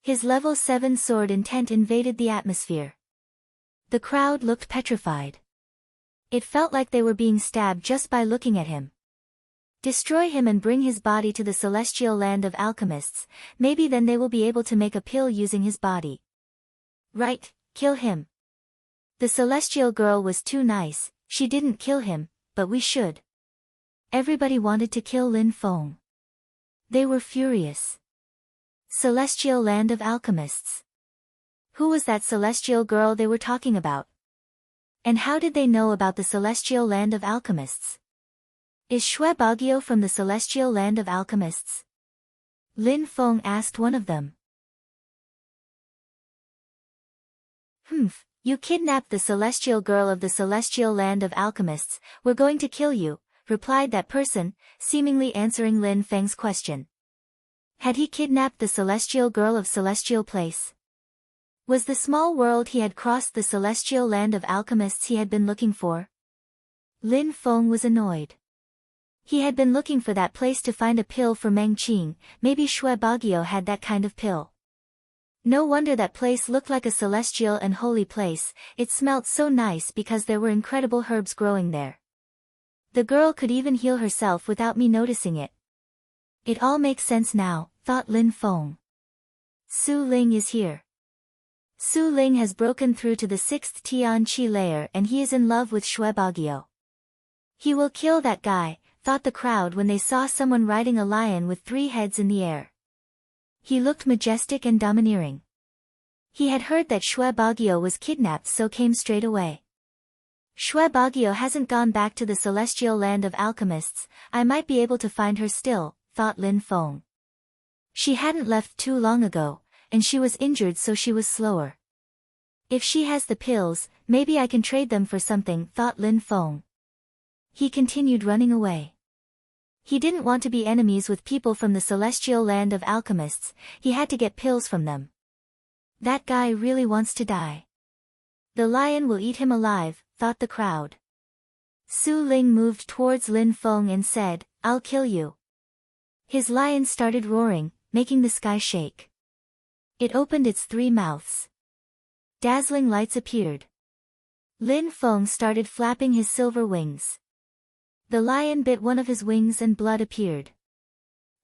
His level 7 sword intent invaded the atmosphere. The crowd looked petrified. It felt like they were being stabbed just by looking at him. Destroy him and bring his body to the celestial land of alchemists, maybe then they will be able to make a pill using his body. Right, kill him. The celestial girl was too nice, she didn't kill him, but we should. Everybody wanted to kill Lin Feng. They were furious. Celestial land of alchemists. Who was that celestial girl they were talking about? And how did they know about the celestial land of alchemists? Is Shui Bagyo from the celestial land of alchemists? Lin Feng asked one of them. You kidnapped the celestial girl of the celestial land of alchemists, we're going to kill you, replied that person, seemingly answering Lin Feng's question. Had he kidnapped the celestial girl of Celestial Place? Was the small world he had crossed the celestial land of alchemists he had been looking for? Lin Feng was annoyed. He had been looking for that place to find a pill for Meng Qing, maybe Shui Bagyo had that kind of pill. No wonder that place looked like a celestial and holy place, it smelt so nice because there were incredible herbs growing there. The girl could even heal herself without me noticing it. It all makes sense now, thought Lin Feng. Su Ling is here. Su Ling has broken through to the 6th Tian Qi layer and he is in love with Shui Bagyo. He will kill that guy, thought the crowd when they saw someone riding a lion with 3 heads in the air. He looked majestic and domineering. He had heard that Shui Bagyo was kidnapped so came straight away. Shui Bagyo hasn't gone back to the celestial land of alchemists, I might be able to find her still, thought Lin Feng. She hadn't left too long ago, and she was injured so she was slower. If she has the pills, maybe I can trade them for something, thought Lin Feng. He continued running away. He didn't want to be enemies with people from the celestial land of alchemists, he had to get pills from them. That guy really wants to die. The lion will eat him alive, thought the crowd. Su Ling moved towards Lin Feng and said, I'll kill you. His lion started roaring, making the sky shake. It opened its 3 mouths. Dazzling lights appeared. Lin Feng started flapping his silver wings. The lion bit one of his wings and blood appeared.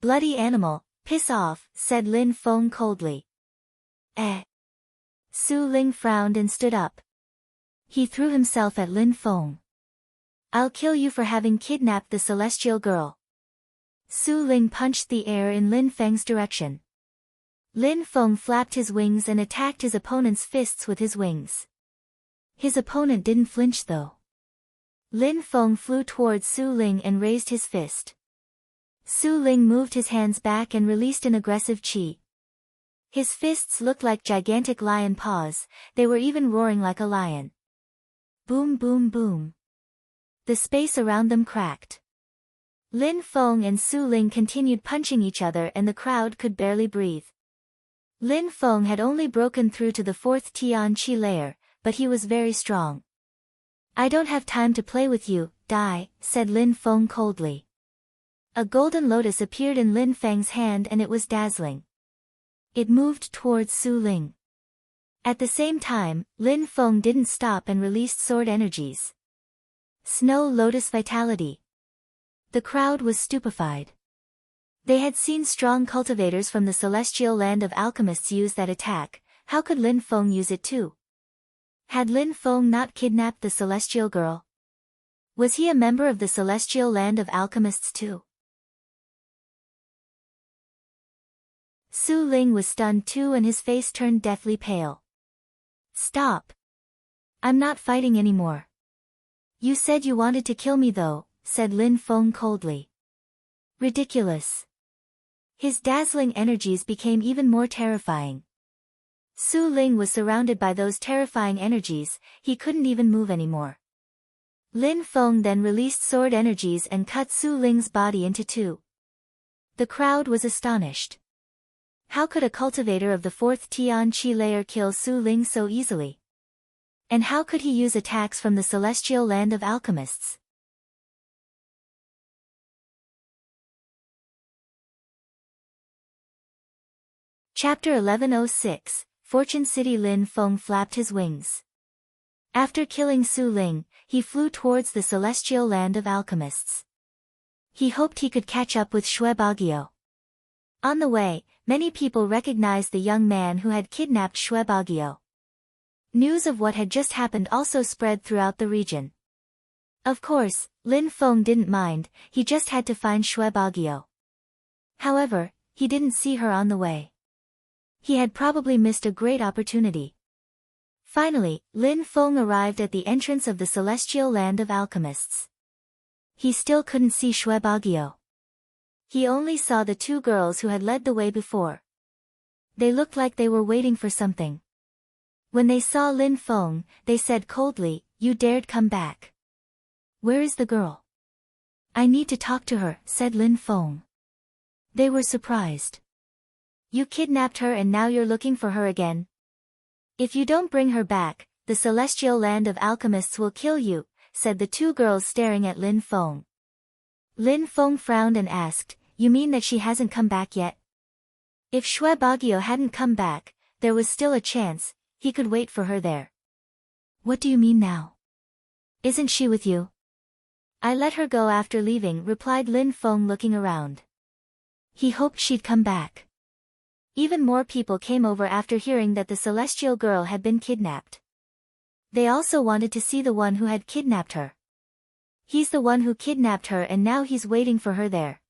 "Bloody animal, piss off," said Lin Feng coldly. Su Ling frowned and stood up. He threw himself at Lin Feng. "I'll kill you for having kidnapped the celestial girl." Su Ling punched the air in Lin Feng's direction. Lin Feng flapped his wings and attacked his opponent's fists with his wings. His opponent didn't flinch though. Lin Feng flew towards Su Ling and raised his fist. Su Ling moved his hands back and released an aggressive chi. His fists looked like gigantic lion paws, they were even roaring like a lion. Boom boom boom. The space around them cracked. Lin Feng and Su Ling continued punching each other and the crowd could barely breathe. Lin Feng had only broken through to the 4th Tian Qi layer, but he was very strong. "I don't have time to play with you, die," said Lin Feng coldly. A golden lotus appeared in Lin Feng's hand and it was dazzling. It moved towards Su Ling. At the same time, Lin Feng didn't stop and released sword energies. Snow Lotus Vitality. The crowd was stupefied. They had seen strong cultivators from the celestial land of alchemists use that attack, how could Lin Feng use it too? Had Lin Feng not kidnapped the celestial girl? Was he a member of the celestial land of alchemists too? Su Ling was stunned too and his face turned deathly pale. "Stop. I'm not fighting anymore." "You said you wanted to kill me though," said Lin Feng coldly. Ridiculous. His dazzling energies became even more terrifying. Su Ling was surrounded by those terrifying energies, he couldn't even move anymore. Lin Feng then released sword energies and cut Su Ling's body into 2. The crowd was astonished. How could a cultivator of the 4th Tian Qi layer kill Su Ling so easily? And how could he use attacks from the celestial land of alchemists? Chapter 1106, Fortune City. Lin Feng flapped his wings. After killing Su Ling, he flew towards the celestial land of alchemists. He hoped he could catch up with Xue Bagio. On the way, many people recognized the young man who had kidnapped Xue Bagio. News of what had just happened also spread throughout the region. Of course, Lin Feng didn't mind, he just had to find Xue Bagio. However, he didn't see her on the way. He had probably missed a great opportunity. Finally, Lin Feng arrived at the entrance of the celestial land of alchemists. He still couldn't see Xue Bagio. He only saw the 2 girls who had led the way before. They looked like they were waiting for something. When they saw Lin Feng, they said coldly, "You dared come back. Where is the girl?" "I need to talk to her," said Lin Feng. They were surprised. "You kidnapped her and now you're looking for her again? If you don't bring her back, the celestial land of alchemists will kill you," said the 2 girls staring at Lin Feng. Lin Feng frowned and asked, "You mean that she hasn't come back yet?" If Xue Bagio hadn't come back, there was still a chance, he could wait for her there. "What do you mean now? Isn't she with you?" "I let her go after leaving," replied Lin Feng looking around. He hoped she'd come back. Even more people came over after hearing that the celestial girl had been kidnapped. They also wanted to see the one who had kidnapped her. He's the one who kidnapped her and now he's waiting for her there.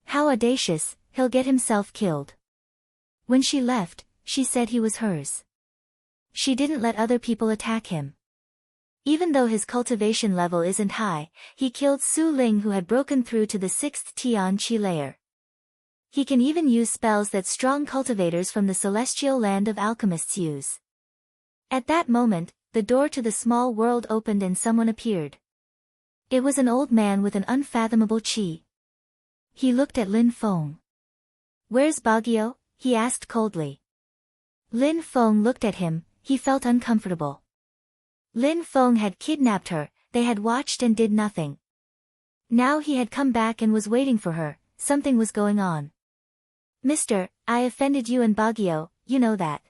How audacious, he'll get himself killed. When she left, she said he was hers. She didn't let other people attack him. Even though his cultivation level isn't high, he killed Su Ling who had broken through to the 6th Tian Qi layer. He can even use spells that strong cultivators from the celestial land of alchemists use. At that moment, the door to the small world opened and someone appeared. It was an old man with an unfathomable chi. He looked at Lin Feng. "Where's Bagio?" he asked coldly. Lin Feng looked at him, he felt uncomfortable. Lin Feng had kidnapped her, they had watched and did nothing. Now he had come back and was waiting for her, something was going on. Mister, I offended you and Baguio, you know that.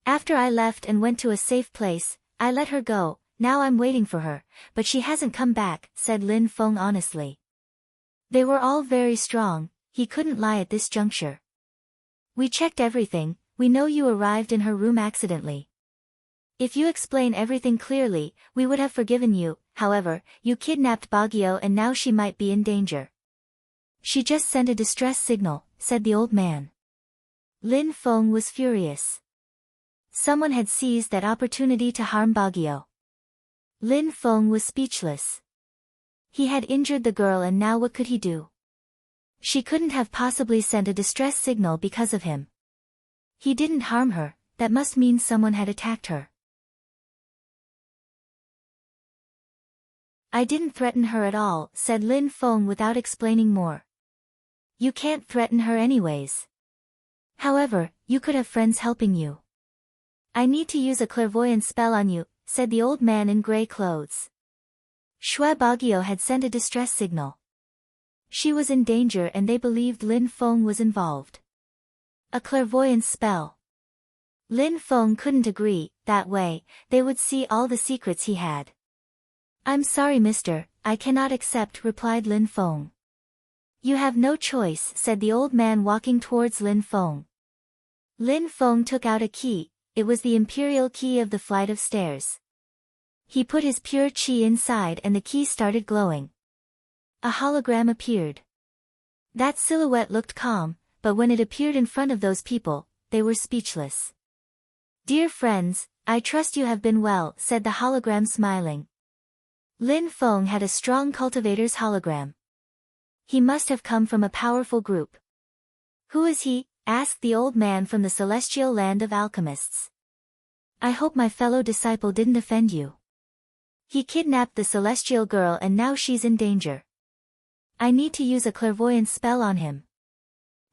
After I left and went to a safe place, I let her go, now I'm waiting for her, but she hasn't come back, said Lin Feng honestly. They were all very strong, he couldn't lie at this juncture. We checked everything, we know you arrived in her room accidentally. If you explain everything clearly, we would have forgiven you, however, you kidnapped Baguio and now she might be in danger. She just sent a distress signal, said the old man. Lin Feng was furious. Someone had seized that opportunity to harm Baguio. Lin Feng was speechless. He had injured the girl and now what could he do? She couldn't have possibly sent a distress signal because of him. He didn't harm her, that must mean someone had attacked her. I didn't threaten her at all, said Lin Feng without explaining more. You can't threaten her anyways. However, you could have friends helping you. I need to use a clairvoyance spell on you, said the old man in grey clothes. Shui Baguio had sent a distress signal. She was in danger and they believed Lin Feng was involved. A clairvoyance spell. Lin Feng couldn't agree, that way, they would see all the secrets he had. I'm sorry mister, I cannot accept, replied Lin Feng. You have no choice, said the old man walking towards Lin Feng. Lin Feng took out a key, it was the imperial key of the flight of stairs. He put his pure qi inside and the key started glowing. A hologram appeared. That silhouette looked calm, but when it appeared in front of those people, they were speechless. Dear friends, I trust you have been well, said the hologram smiling. Lin Feng had a strong cultivator's hologram. He must have come from a powerful group. Who is he? Asked the old man from the celestial land of alchemists. I hope my fellow disciple didn't offend you. He kidnapped the celestial girl and now she's in danger. I need to use a clairvoyance spell on him.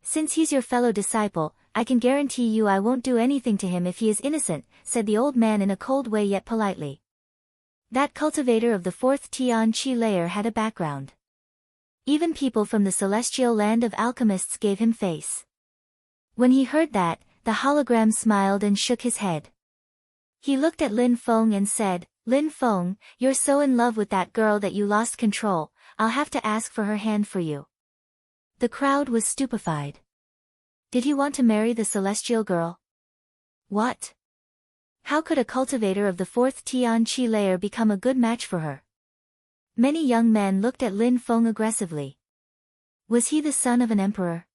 Since he's your fellow disciple, I can guarantee you I won't do anything to him if he is innocent, said the old man in a cold way yet politely. That cultivator of the fourth Tian Qi layer had a background. Even people from the celestial land of alchemists gave him face. When he heard that, the hologram smiled and shook his head. He looked at Lin Feng and said, Lin Feng, you're so in love with that girl that you lost control, I'll have to ask for her hand for you. The crowd was stupefied. Did he want to marry the celestial girl? What? How could a cultivator of the fourth Tian Qi layer become a good match for her? Many young men looked at Lin Feng aggressively. Was he the son of an emperor?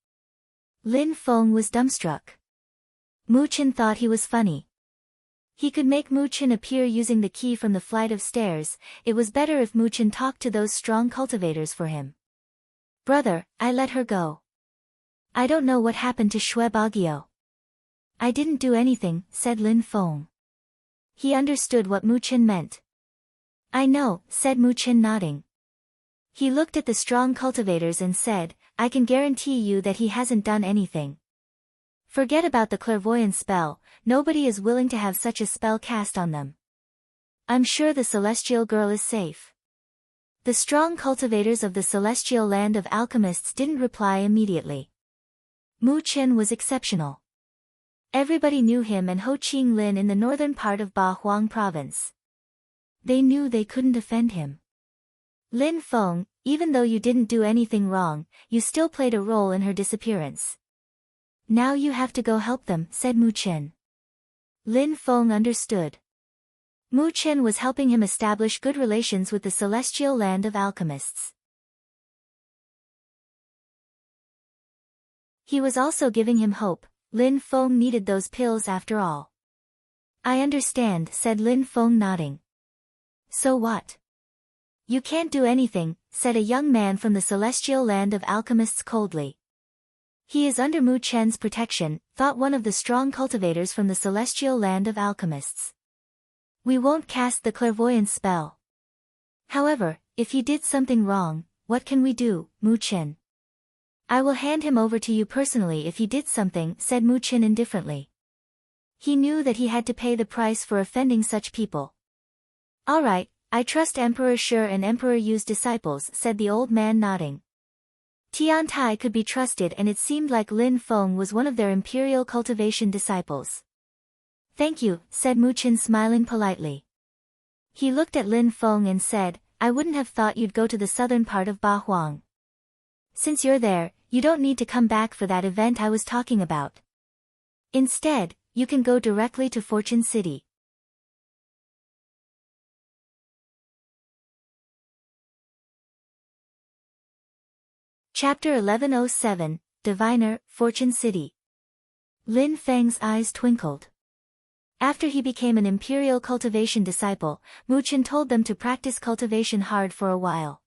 Lin Feng was dumbstruck. Mu Chen thought he was funny. He could make Mu Chen appear using the key from the flight of stairs, it was better if Mu Chen talked to those strong cultivators for him. Brother, I let her go. I don't know what happened to Shui Baguio. I didn't do anything, said Lin Feng. He understood what Mu Chen meant. I know, said Mu Chen nodding. He looked at the strong cultivators and said, I can guarantee you that he hasn't done anything. Forget about the clairvoyance spell, nobody is willing to have such a spell cast on them. I'm sure the celestial girl is safe. The strong cultivators of the celestial land of alchemists didn't reply immediately. Mu Chen was exceptional. Everybody knew him and Ho Qing Lin in the northern part of Ba Huang province. They knew they couldn't offend him. Lin Feng, even though you didn't do anything wrong, you still played a role in her disappearance. Now you have to go help them, said Mu Chen. Lin Feng understood. Mu Chen was helping him establish good relations with the celestial land of alchemists. He was also giving him hope. Lin Feng needed those pills after all. I understand, said Lin Feng nodding. So what? You can't do anything, said a young man from the celestial land of alchemists coldly. He is under Mu Chen's protection, thought one of the strong cultivators from the celestial land of alchemists. We won't cast the clairvoyance spell. However, if he did something wrong, what can we do, Mu Chen? I will hand him over to you personally if he did something, said Mu Chen indifferently. He knew that he had to pay the price for offending such people. All right, I trust Emperor Shi and Emperor Yu's disciples, said the old man nodding. Tiantai could be trusted, and it seemed like Lin Feng was one of their imperial cultivation disciples. "Thank you," said Mu Qin, smiling politely. He looked at Lin Feng and said, "I wouldn't have thought you'd go to the southern part of Ba Huang. Since you're there, you don't need to come back for that event I was talking about. Instead, you can go directly to Fortune City." Chapter 1107, Diviner, Fortune City. Lin Feng's eyes twinkled. After he became an imperial cultivation disciple, Mu Qin told them to practice cultivation hard for a while.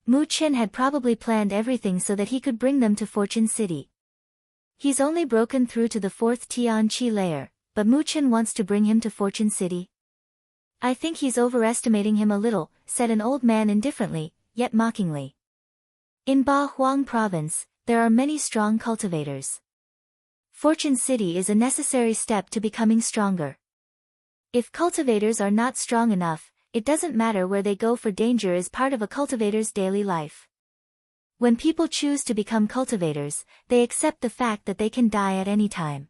Mu Qin had probably planned everything so that he could bring them to Fortune City. He's only broken through to the 4th Tian Qi layer, but Mu Qin wants to bring him to Fortune City. "I think he's overestimating him a little," said an old man indifferently, yet mockingly. In Ba Huang province, there are many strong cultivators. Fortune City is a necessary step to becoming stronger. If cultivators are not strong enough, it doesn't matter where they go, for danger is part of a cultivator's daily life. When people choose to become cultivators, they accept the fact that they can die at any time.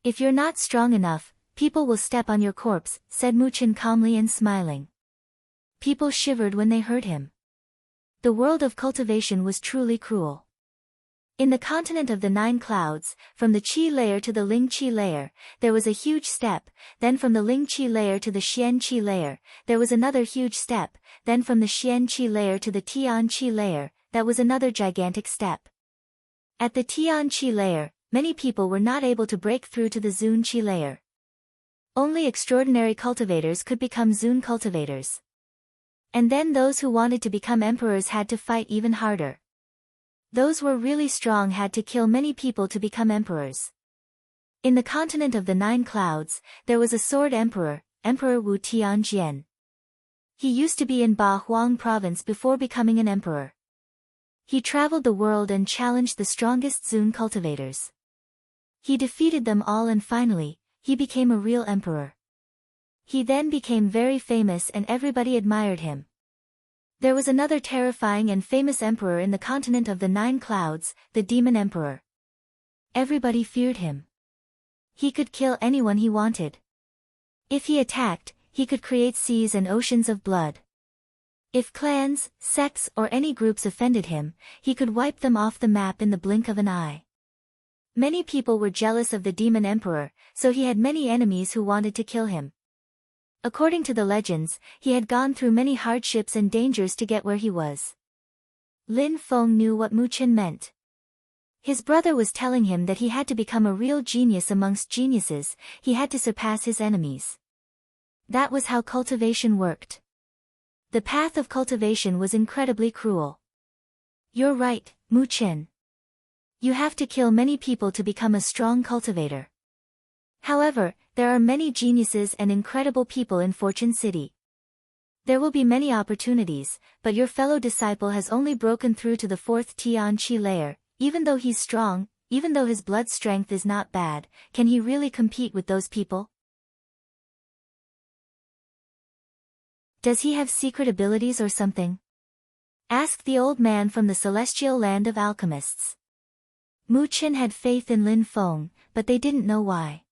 "If you're not strong enough, people will step on your corpse," said Mu Qin calmly and smiling. People shivered when they heard him. The world of cultivation was truly cruel. In the continent of the 9 clouds, from the Qi layer to the Ling Qi layer, there was a huge step, then from the Ling Qi layer to the Xian Qi layer, there was another huge step, then from the Xian Qi layer to the Tian Qi layer, that was another gigantic step. At the Tian Qi layer, many people were not able to break through to the Zun Qi layer. Only extraordinary cultivators could become Zun cultivators. And then those who wanted to become emperors had to fight even harder. Those who were really strong had to kill many people to become emperors. In the continent of the 9 clouds, there was a sword emperor, Emperor Wu Tianjian. He used to be in Ba Huang province before becoming an emperor. He traveled the world and challenged the strongest Zun cultivators. He defeated them all, and finally, he became a real emperor. He then became very famous and everybody admired him. There was another terrifying and famous emperor in the continent of the 9 clouds, the Demon Emperor. Everybody feared him. He could kill anyone he wanted. If he attacked, he could create seas and oceans of blood. If clans, sects, or any groups offended him, he could wipe them off the map in the blink of an eye. Many people were jealous of the Demon Emperor, so he had many enemies who wanted to kill him. According to the legends, he had gone through many hardships and dangers to get where he was. Lin Feng knew what Mu Qin meant. His brother was telling him that he had to become a real genius amongst geniuses, he had to surpass his enemies. That was how cultivation worked. The path of cultivation was incredibly cruel. "You're right, Mu Qin. You have to kill many people to become a strong cultivator. However, there are many geniuses and incredible people in Fortune City. There will be many opportunities, but your fellow disciple has only broken through to the 4th Tian Qi layer. Even though he's strong, even though his blood strength is not bad, can he really compete with those people? Does he have secret abilities or something?" asked the old man from the celestial land of alchemists. Mu Qin had faith in Lin Feng, but they didn't know why.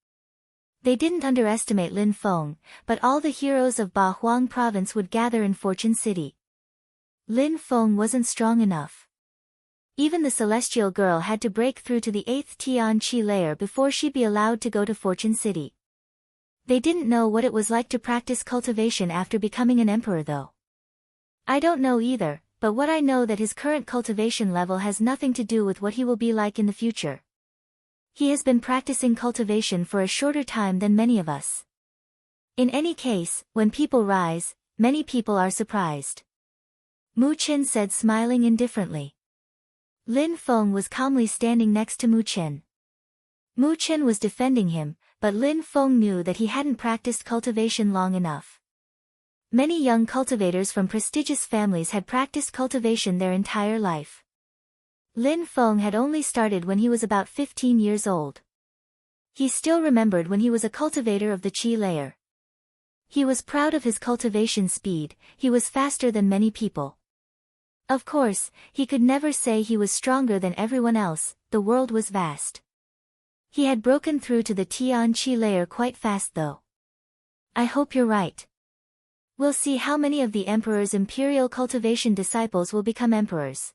They didn't underestimate Lin Feng, but all the heroes of Ba Huang province would gather in Fortune City. Lin Feng wasn't strong enough. Even the celestial girl had to break through to the 8th Tian Qi layer before she'd be allowed to go to Fortune City. They didn't know what it was like to practice cultivation after becoming an emperor though. "I don't know either, but what I know that his current cultivation level has nothing to do with what he will be like in the future. He has been practicing cultivation for a shorter time than many of us. In any case, when people rise, many people are surprised," Mu Qin said, smiling indifferently. Lin Feng was calmly standing next to Mu Qin. Mu Qin was defending him, but Lin Feng knew that he hadn't practiced cultivation long enough. Many young cultivators from prestigious families had practiced cultivation their entire life. Lin Feng had only started when he was about 15 years old. He still remembered when he was a cultivator of the Qi layer. He was proud of his cultivation speed, he was faster than many people. Of course, he could never say he was stronger than everyone else, the world was vast. He had broken through to the Tian-Chi layer quite fast though. I hope you're right. We'll see how many of the Emperor's imperial cultivation disciples will become emperors.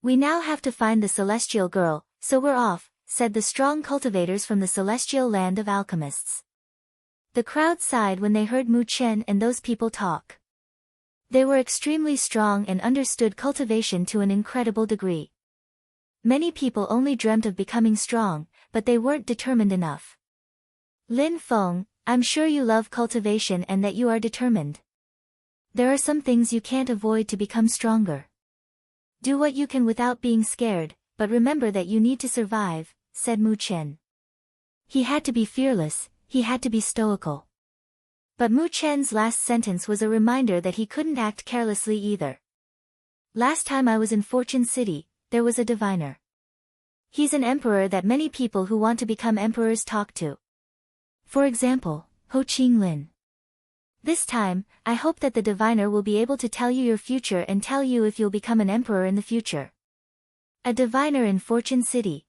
We now have to find the celestial girl, so we're off, said the strong cultivators from the celestial land of alchemists. The crowd sighed when they heard Mu Chen and those people talk. They were extremely strong and understood cultivation to an incredible degree. Many people only dreamt of becoming strong, but they weren't determined enough. Lin Feng, I'm sure you love cultivation and that you are determined. There are some things you can't avoid to become stronger. Do what you can without being scared, but remember that you need to survive, said Mu Chen. He had to be fearless, he had to be stoical. But Mu Chen's last sentence was a reminder that he couldn't act carelessly either. Last time I was in Fortune City, there was a diviner. He's an emperor that many people who want to become emperors talk to. For example, Ho Qing Lin. This time, I hope that the diviner will be able to tell you your future and tell you if you'll become an emperor in the future. A diviner in Fortune City.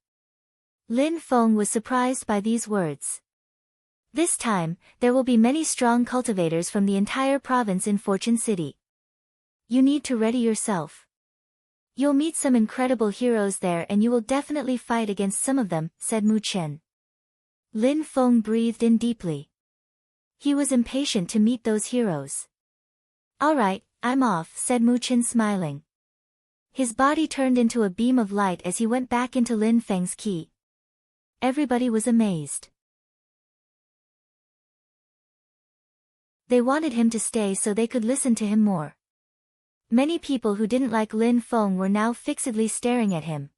Lin Feng was surprised by these words. This time, there will be many strong cultivators from the entire province in Fortune City. You need to ready yourself. You'll meet some incredible heroes there and you will definitely fight against some of them, said Mu Chen. Lin Feng breathed in deeply. He was impatient to meet those heroes. Alright, I'm off, said Mu Chen smiling. His body turned into a beam of light as he went back into Lin Feng's key. Everybody was amazed. They wanted him to stay so they could listen to him more. Many people who didn't like Lin Feng were now fixedly staring at him.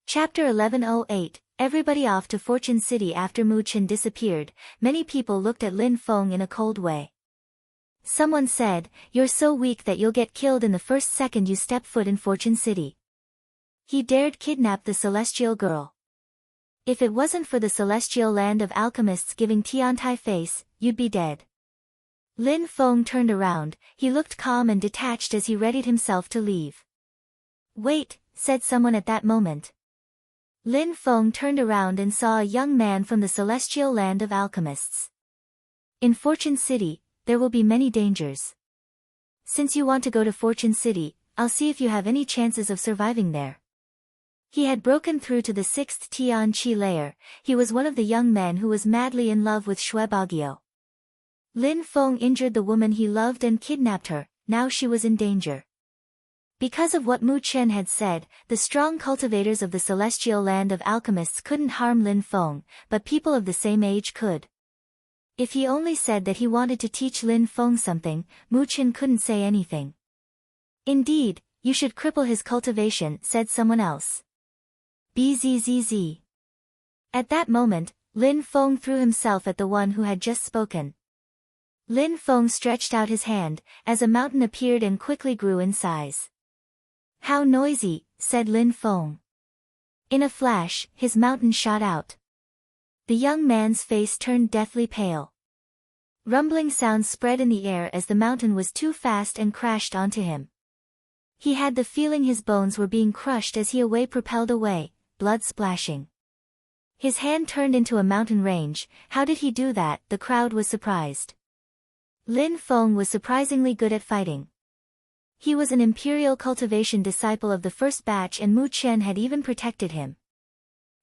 Chapter 1108, Everybody off to Fortune City. After Mu Chen disappeared, many people looked at Lin Feng in a cold way. Someone said, "You're so weak that you'll get killed in the first second you step foot in Fortune City. He dared kidnap the celestial girl. If it wasn't for the celestial land of alchemists giving Tiantai face, you'd be dead." Lin Feng turned around, he looked calm and detached as he readied himself to leave. "Wait," said someone at that moment. Lin Feng turned around and saw a young man from the celestial land of alchemists. "In Fortune City, there will be many dangers. Since you want to go to Fortune City, I'll see if you have any chances of surviving there." He had broken through to the 6th Tian-Chi layer. He was one of the young men who was madly in love with Shui Bagio. Lin Feng injured the woman he loved and kidnapped her, now she was in danger. Because of what Mu Chen had said, the strong cultivators of the celestial land of alchemists couldn't harm Lin Feng, but people of the same age could. If he only said that he wanted to teach Lin Feng something, Mu Chen couldn't say anything. "Indeed, you should cripple his cultivation," said someone else. Bzzz. At that moment, Lin Feng threw himself at the one who had just spoken. Lin Feng stretched out his hand, as a mountain appeared and quickly grew in size. "How noisy," said Lin Feng. In a flash, his mountain shot out. The young man's face turned deathly pale. Rumbling sounds spread in the air as the mountain was too fast and crashed onto him. He had the feeling his bones were being crushed as he propelled away, blood splashing. His hand turned into a mountain range. How did he do that? The crowd was surprised. Lin Feng was surprisingly good at fighting. He was an imperial cultivation disciple of the first batch and Mu Chen had even protected him.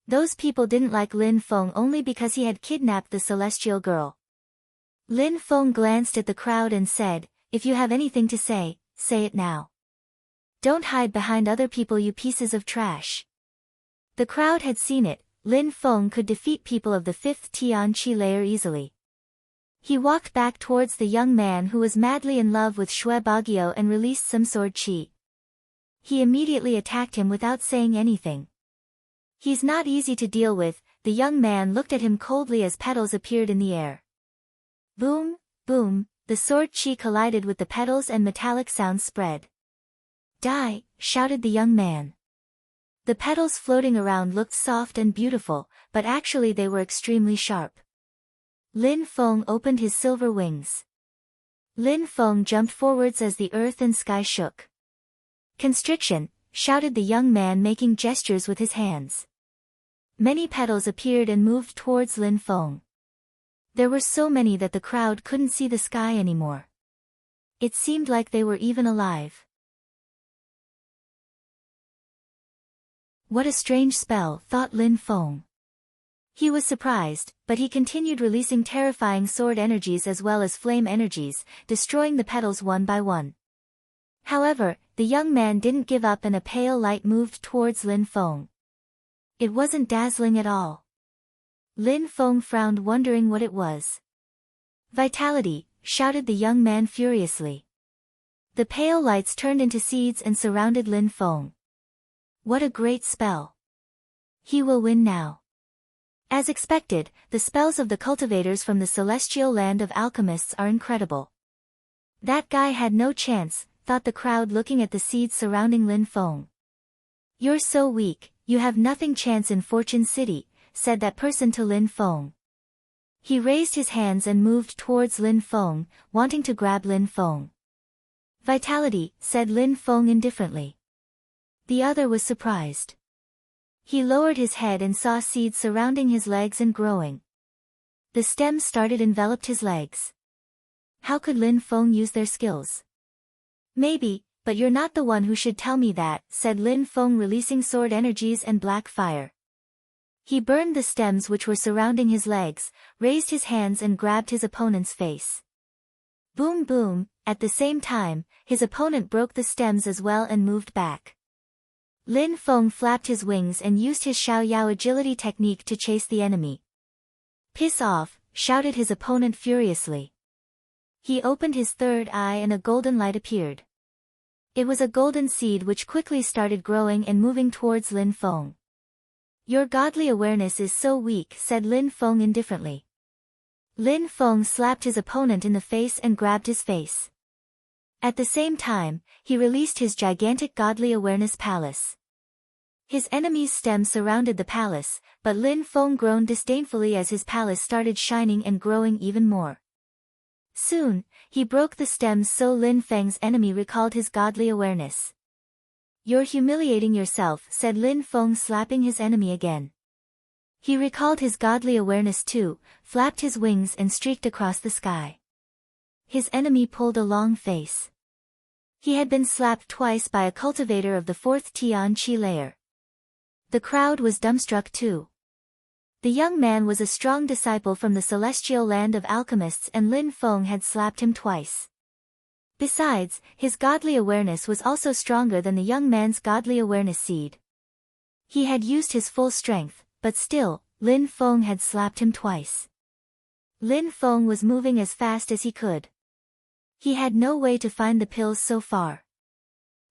Those people didn't like Lin Feng only because he had kidnapped the celestial girl. Lin Feng glanced at the crowd and said, "If you have anything to say, say it now. Don't hide behind other people, you pieces of trash." The crowd had seen it. Lin Feng could defeat people of the 5th Tian-Chi layer easily. He walked back towards the young man who was madly in love with Shui Bagio and released some sword chi. He immediately attacked him without saying anything. "He's not easy to deal with." The young man looked at him coldly as petals appeared in the air. Boom, boom, the sword chi collided with the petals and metallic sounds spread. "Die," shouted the young man. The petals floating around looked soft and beautiful, but actually they were extremely sharp. Lin Feng opened his silver wings. Lin Feng jumped forwards as the earth and sky shook. Constriction, shouted the young man, making gestures with his hands. Many petals appeared and moved towards Lin Feng. There were so many that the crowd couldn't see the sky anymore. It seemed like they were even alive. What a strange spell, thought Lin Feng. He was surprised, but he continued releasing terrifying sword energies as well as flame energies, destroying the petals one by one. However, the young man didn't give up and a pale light moved towards Lin Feng. It wasn't dazzling at all. Lin Feng frowned, wondering what it was. Vitality, shouted the young man furiously. The pale lights turned into seeds and surrounded Lin Feng. What a great spell! He will win now. As expected, the spells of the cultivators from the celestial land of alchemists are incredible. That guy had no chance, thought the crowd looking at the seeds surrounding Lin Feng. You're so weak, you have nothing chance in Fortune City, said that person to Lin Feng. He raised his hands and moved towards Lin Feng, wanting to grab Lin Feng. Vitality, said Lin Feng indifferently. The other was surprised. He lowered his head and saw seeds surrounding his legs and growing. The stems started enveloped his legs. How could Lin Feng use their skills? Maybe, but you're not the one who should tell me that, said Lin Feng, releasing sword energies and black fire. He burned the stems which were surrounding his legs, raised his hands and grabbed his opponent's face. Boom boom, at the same time, his opponent broke the stems as well and moved back. Lin Feng flapped his wings and used his Xiaoyao agility technique to chase the enemy. Piss off, shouted his opponent furiously. He opened his third eye and a golden light appeared. It was a golden seed which quickly started growing and moving towards Lin Feng. Your godly awareness is so weak, said Lin Feng indifferently. Lin Feng slapped his opponent in the face and grabbed his face. At the same time, he released his gigantic godly awareness palace. His enemy's stems surrounded the palace, but Lin Feng groaned disdainfully as his palace started shining and growing even more. Soon, he broke the stems so Lin Feng's enemy recalled his godly awareness. You're humiliating yourself, said Lin Feng, slapping his enemy again. He recalled his godly awareness too, flapped his wings and streaked across the sky. His enemy pulled a long face. He had been slapped twice by a cultivator of the fourth Tian Qi layer. The crowd was dumbstruck too. The young man was a strong disciple from the celestial land of alchemists and Lin Feng had slapped him twice. Besides, his godly awareness was also stronger than the young man's godly awareness seed. He had used his full strength, but still, Lin Feng had slapped him twice. Lin Feng was moving as fast as he could. He had no way to find the pills so far.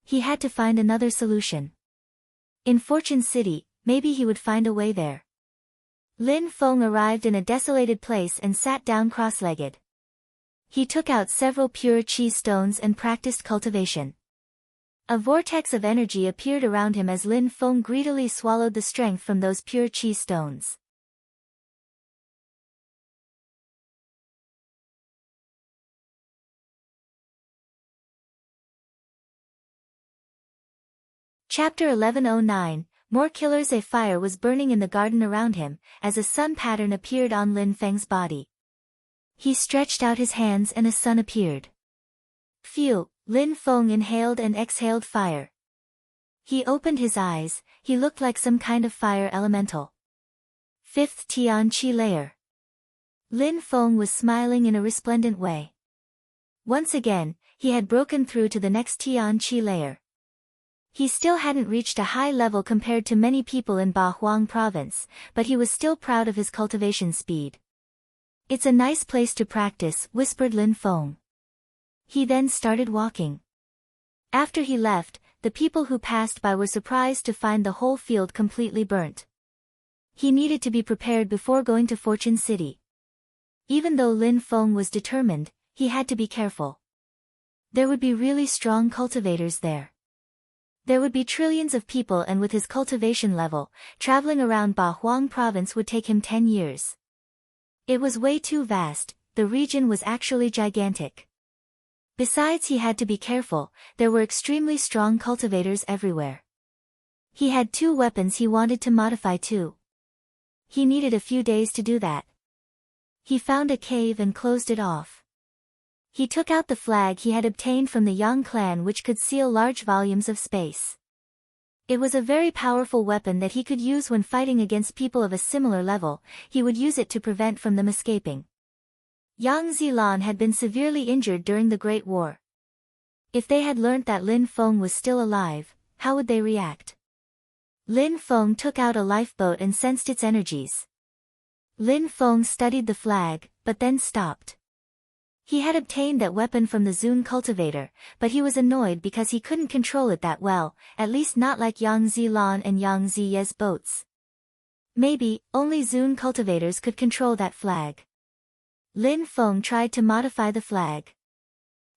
He had to find another solution. In Fortune City, maybe he would find a way there. Lin Feng arrived in a desolated place and sat down cross-legged. He took out several pure qi stones and practiced cultivation. A vortex of energy appeared around him as Lin Feng greedily swallowed the strength from those pure qi stones. Chapter 1109, More Killers. A fire was burning in the garden around him, as a sun pattern appeared on Lin Feng's body. He stretched out his hands and a sun appeared. Phew, Lin Feng inhaled and exhaled fire. He opened his eyes, he looked like some kind of fire elemental. Fifth Tian Qi layer. Lin Feng was smiling in a resplendent way. Once again, he had broken through to the next Tian Qi layer. He still hadn't reached a high level compared to many people in Ba Huang province, but he was still proud of his cultivation speed. It's a nice place to practice, whispered Lin Feng. He then started walking. After he left, the people who passed by were surprised to find the whole field completely burnt. He needed to be prepared before going to Fortune City. Even though Lin Feng was determined, he had to be careful. There would be really strong cultivators there. There would be trillions of people, and with his cultivation level, traveling around Ba Huang province would take him 10 years. It was way too vast, the region was actually gigantic. Besides, he had to be careful, there were extremely strong cultivators everywhere. He had 2 weapons he wanted to modify too. He needed a few days to do that. He found a cave and closed it off. He took out the flag he had obtained from the Yang clan, which could seal large volumes of space. It was a very powerful weapon that he could use when fighting against people of a similar level. He would use it to prevent from them escaping. Yang Zilan had been severely injured during the Great War. If they had learnt that Lin Feng was still alive, how would they react? Lin Feng took out a lifeboat and sensed its energies. Lin Feng studied the flag, but then stopped. He had obtained that weapon from the Zun cultivator, but he was annoyed because he couldn't control it that well, at least not like Yang Zilan and Yang Ziye's boats. Maybe, only Zun cultivators could control that flag. Lin Feng tried to modify the flag.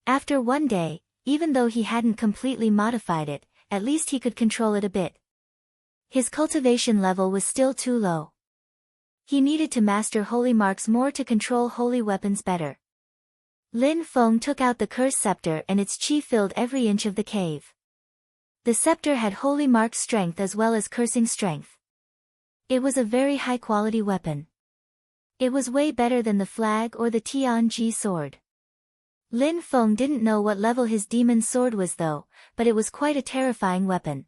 After one day, even though he hadn't completely modified it, at least he could control it a bit. His cultivation level was still too low. He needed to master holy marks more to control holy weapons better. Lin Feng took out the curse scepter and its chi filled every inch of the cave. The scepter had holy mark strength as well as cursing strength. It was a very high-quality weapon. It was way better than the flag or the Tianji sword. Lin Feng didn't know what level his demon sword was though, but it was quite a terrifying weapon.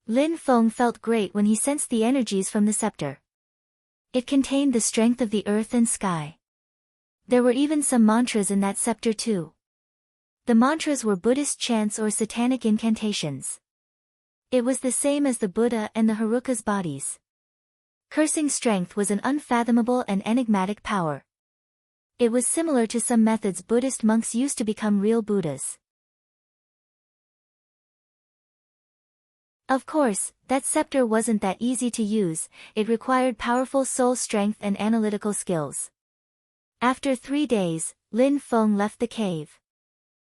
Lin Feng felt great when he sensed the energies from the scepter. It contained the strength of the earth and sky. There were even some mantras in that scepter too. The mantras were Buddhist chants or satanic incantations. It was the same as the Buddha and the Haruka's bodies. Cursing strength was an unfathomable and enigmatic power. It was similar to some methods Buddhist monks used to become real Buddhas. Of course, that scepter wasn't that easy to use, it required powerful soul strength and analytical skills. After 3 days, Lin Feng left the cave.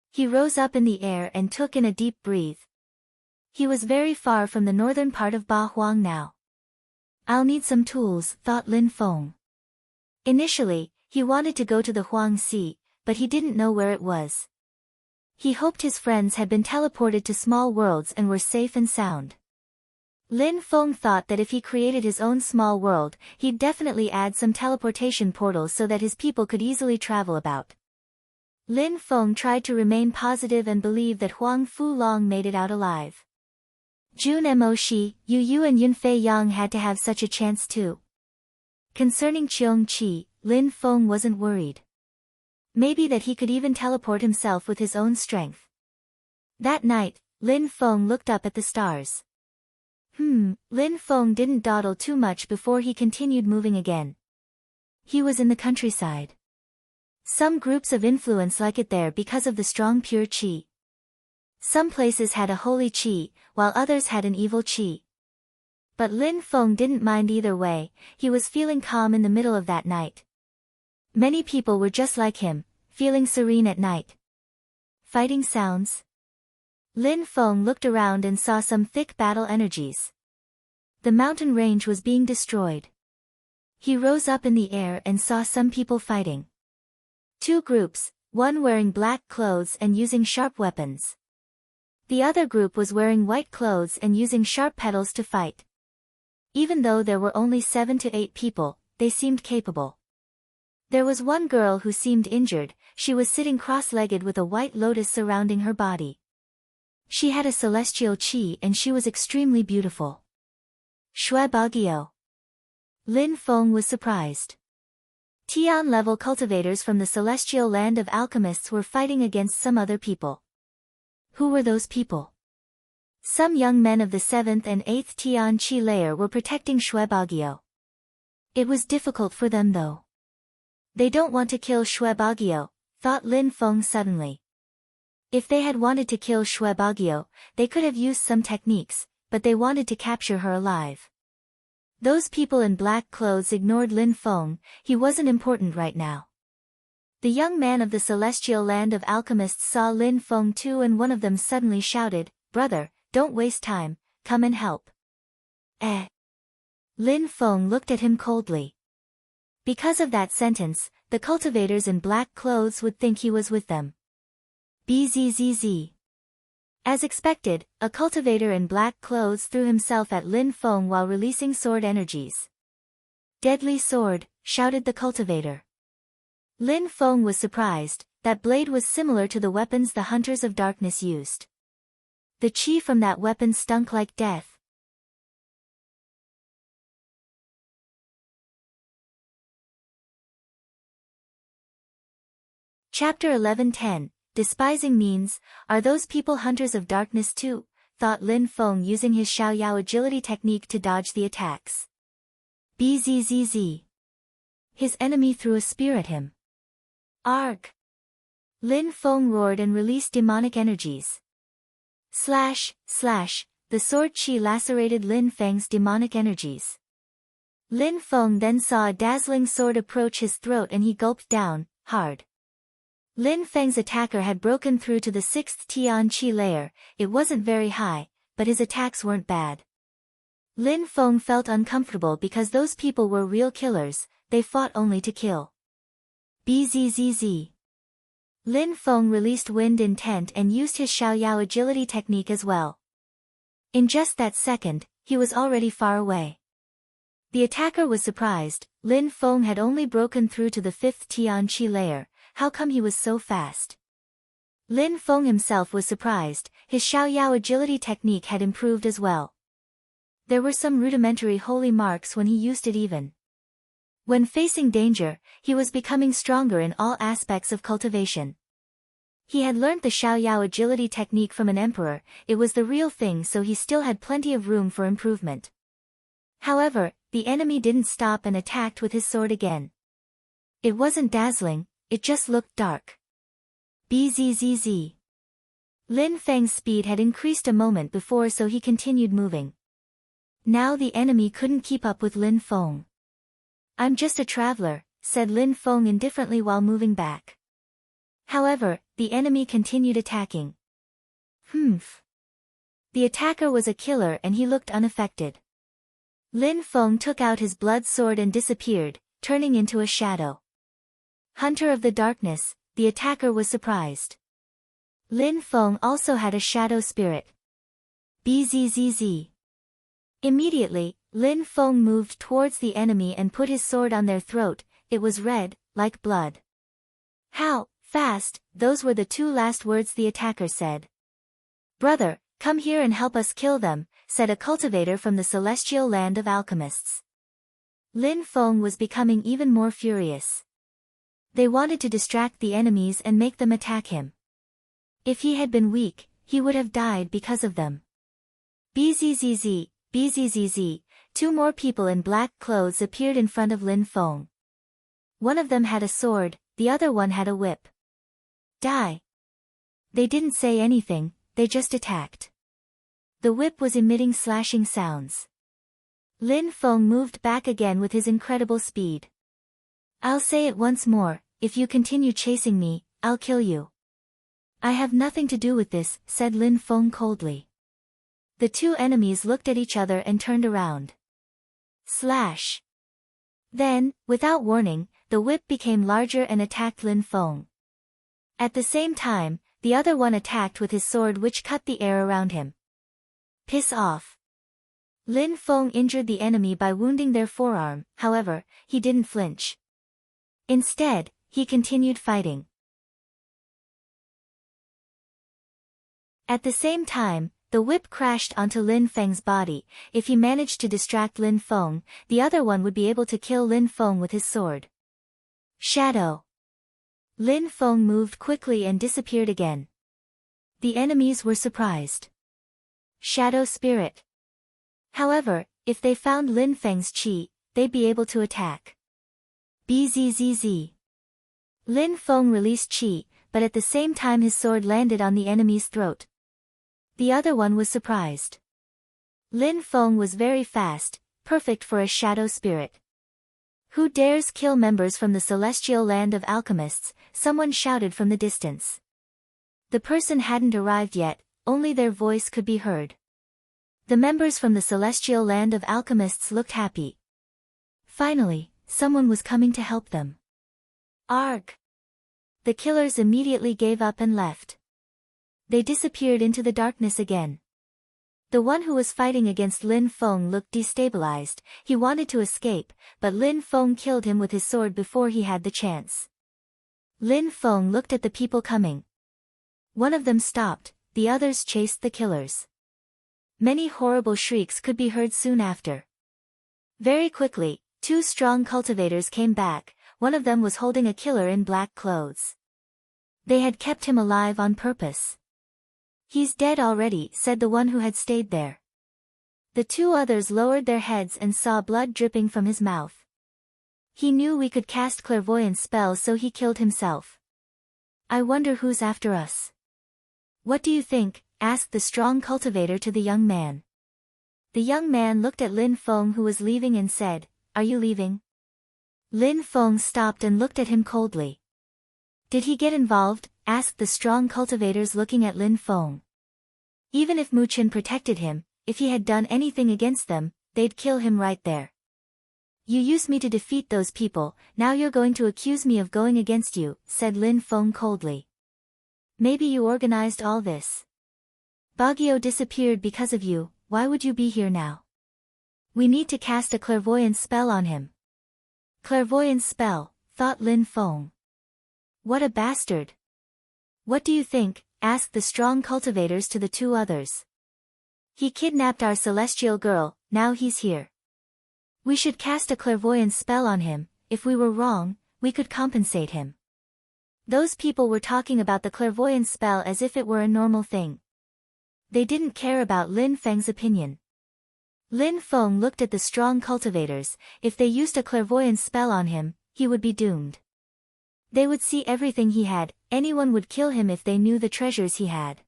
He rose up in the air and took in a deep breath. He was very far from the northern part of Ba Huang now. I'll need some tools, thought Lin Feng. Initially, he wanted to go to the Huang Sea, but he didn't know where it was. He hoped his friends had been teleported to small worlds and were safe and sound. Lin Feng thought that if he created his own small world, he'd definitely add some teleportation portals so that his people could easily travel about. Lin Feng tried to remain positive and believe that Huang Fu Long made it out alive. Jun Mo Shi, Yu Yu and Yunfei Yang had to have such a chance too. Concerning Cheong Chi, Lin Feng wasn't worried. Maybe that he could even teleport himself with his own strength. That night, Lin Feng looked up at the stars. Lin Feng didn't dawdle too much before he continued moving again. He was in the countryside. Some groups of influence like it there because of the strong pure qi. Some places had a holy qi, while others had an evil qi. But Lin Feng didn't mind either way, he was feeling calm in the middle of that night. Many people were just like him, feeling serene at night. Fighting sounds. Lin Feng looked around and saw some thick battle energies. The mountain range was being destroyed. He rose up in the air and saw some people fighting. 2 groups, one wearing black clothes and using sharp weapons. The other group was wearing white clothes and using sharp petals to fight. Even though there were only 7 to 8 people, they seemed capable. There was one girl who seemed injured, she was sitting cross-legged with a white lotus surrounding her body. She had a celestial qi and she was extremely beautiful. Shui Bagio. Lin Feng was surprised. Tian-level cultivators from the celestial land of alchemists were fighting against some other people. Who were those people? Some young men of the 7th and 8th Tian Qi layer were protecting Shui Bagio. It was difficult for them though. They don't want to kill Shui Bagio, thought Lin Feng suddenly. If they had wanted to kill Shui Bagio, they could have used some techniques, but they wanted to capture her alive. Those people in black clothes ignored Lin Feng, he wasn't important right now. The young man of the celestial land of alchemists saw Lin Feng too, and one of them suddenly shouted, "Brother, don't waste time, come and help." Lin Feng looked at him coldly. Because of that sentence, the cultivators in black clothes would think he was with them. Bzzz. As expected, a cultivator in black clothes threw himself at Lin Feng while releasing sword energies. Deadly sword, shouted the cultivator. Lin Feng was surprised. That blade was similar to the weapons the Hunters of Darkness used. The chi from that weapon stunk like death. Chapter 11:10, Despising Means, Are those people Hunters of Darkness too? Thought Lin Feng using his Xiaoyao agility technique to dodge the attacks. Bzzz. His enemy threw a spear at him. Arg! Lin Feng roared and released demonic energies. Slash, slash, the sword chi lacerated Lin Feng's demonic energies. Lin Feng then saw a dazzling sword approach his throat and he gulped down, hard. Lin Feng's attacker had broken through to the 6th Tian Chi layer. It wasn't very high, but his attacks weren't bad. Lin Feng felt uncomfortable because those people were real killers, they fought only to kill. Bzzz. Lin Feng released wind intent and used his Xiaoyao agility technique as well. In just that second, he was already far away. The attacker was surprised. Lin Feng had only broken through to the 5th Tian Chi layer. How come he was so fast? Lin Feng himself was surprised. His Xiaoyao agility technique had improved as well. There were some rudimentary holy marks when he used it even. When facing danger, he was becoming stronger in all aspects of cultivation. He had learnt the Xiaoyao agility technique from an emperor. It was the real thing, so he still had plenty of room for improvement. However, the enemy didn't stop and attacked with his sword again. It wasn't dazzling, it just looked dark. Bzzz. Lin Feng's speed had increased a moment before, so he continued moving. Now the enemy couldn't keep up with Lin Feng. I'm just a traveler, said Lin Feng indifferently while moving back. However, the enemy continued attacking. Humph. The attacker was a killer and he looked unaffected. Lin Feng took out his blood sword and disappeared, turning into a shadow. Hunter of the Darkness, the attacker was surprised. Lin Feng also had a shadow spirit. Bzzz. Immediately, Lin Feng moved towards the enemy and put his sword on their throat. It was red, like blood. How fast, those were the two last words the attacker said. Brother, come here and help us kill them, said a cultivator from the celestial land of alchemists. Lin Feng was becoming even more furious. They wanted to distract the enemies and make them attack him. If he had been weak, he would have died because of them. Bzzz. Bzzz. Two more people in black clothes appeared in front of Lin Feng. One of them had a sword, the other one had a whip. Die. They didn't say anything, they just attacked. The whip was emitting slashing sounds. Lin Feng moved back again with his incredible speed. I'll say it once more, if you continue chasing me, I'll kill you. I have nothing to do with this, said Lin Feng coldly. The two enemies looked at each other and turned around. Slash. Then, without warning, the whip became larger and attacked Lin Feng. At the same time, the other one attacked with his sword, which cut the air around him. Piss off. Lin Feng injured the enemy by wounding their forearm, however, he didn't flinch. Instead, he continued fighting. At the same time, the whip crashed onto Lin Feng's body. If he managed to distract Lin Feng, the other one would be able to kill Lin Feng with his sword. Shadow. Lin Feng moved quickly and disappeared again. The enemies were surprised. Shadow Spirit. However, if they found Lin Feng's chi, they'd be able to attack. Bzzz. Lin Feng released chi, but at the same time his sword landed on the enemy's throat. The other one was surprised. Lin Feng was very fast, perfect for a shadow spirit. Who dares kill members from the celestial land of alchemists? Someone shouted from the distance. The person hadn't arrived yet, only their voice could be heard. The members from the celestial land of alchemists looked happy. Finally, Someone was coming to help them. Arg! The killers immediately gave up and left. They disappeared into the darkness again. The one who was fighting against Lin Feng looked destabilized. He wanted to escape, but Lin Feng killed him with his sword before he had the chance. Lin Feng looked at the people coming. One of them stopped, the others chased the killers. Many horrible shrieks could be heard soon after. Very quickly, 2 strong cultivators came back. One of them was holding a killer in black clothes. They had kept him alive on purpose. He's dead already, said the one who had stayed there. The 2 others lowered their heads and saw blood dripping from his mouth. He knew we could cast clairvoyance spells, so he killed himself. I wonder who's after us. What do you think? Asked the strong cultivator to the young man. The young man looked at Lin Feng, who was leaving, and said, Are you leaving? Lin Feng stopped and looked at him coldly. Did he get involved? Asked the strong cultivators, looking at Lin Feng. Even if Mu Qin protected him, if he had done anything against them, they'd kill him right there. You used me to defeat those people, now you're going to accuse me of going against you, said Lin Feng coldly. Maybe you organized all this. Baguio disappeared because of you. Why would you be here now? We need to cast a clairvoyance spell on him. Clairvoyance spell, thought Lin Feng. What a bastard. What do you think? Asked the strong cultivators to the 2 others. He kidnapped our celestial girl, now he's here. We should cast a clairvoyance spell on him. If we were wrong, we could compensate him. Those people were talking about the clairvoyance spell as if it were a normal thing. They didn't care about Lin Feng's opinion. Lin Feng looked at the strong cultivators. If they used a clairvoyance spell on him, he would be doomed. They would see everything he had. Anyone would kill him if they knew the treasures he had.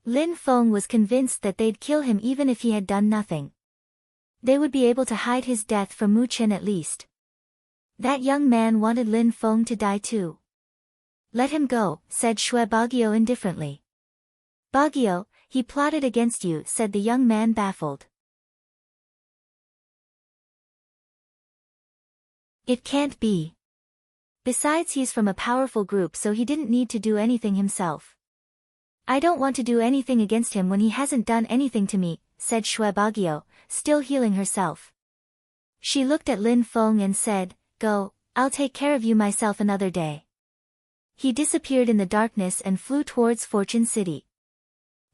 Lin Feng was convinced that they'd kill him even if he had done nothing. They would be able to hide his death from Mu Qin at least. That young man wanted Lin Feng to die too. Let him go, said Shui Baguio indifferently. Baguio, he plotted against you, said the young man, baffled. It can't be. Besides, he's from a powerful group, so he didn't need to do anything himself. I don't want to do anything against him when he hasn't done anything to me, said Shui Baguio, still healing herself. She looked at Lin Feng and said, Go, I'll take care of you myself another day. He disappeared in the darkness and flew towards Fortune City.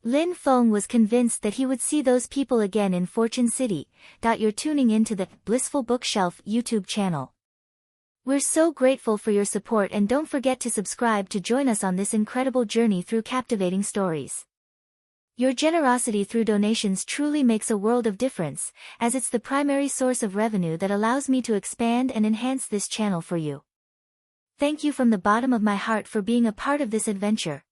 Lin Feng was convinced that he would see those people again in Fortune City. You're tuning into the Blissful Bookshelf YouTube channel. We're so grateful for your support, and don't forget to subscribe to join us on this incredible journey through captivating stories. Your generosity through donations truly makes a world of difference, as it's the primary source of revenue that allows me to expand and enhance this channel for you. Thank you from the bottom of my heart for being a part of this adventure.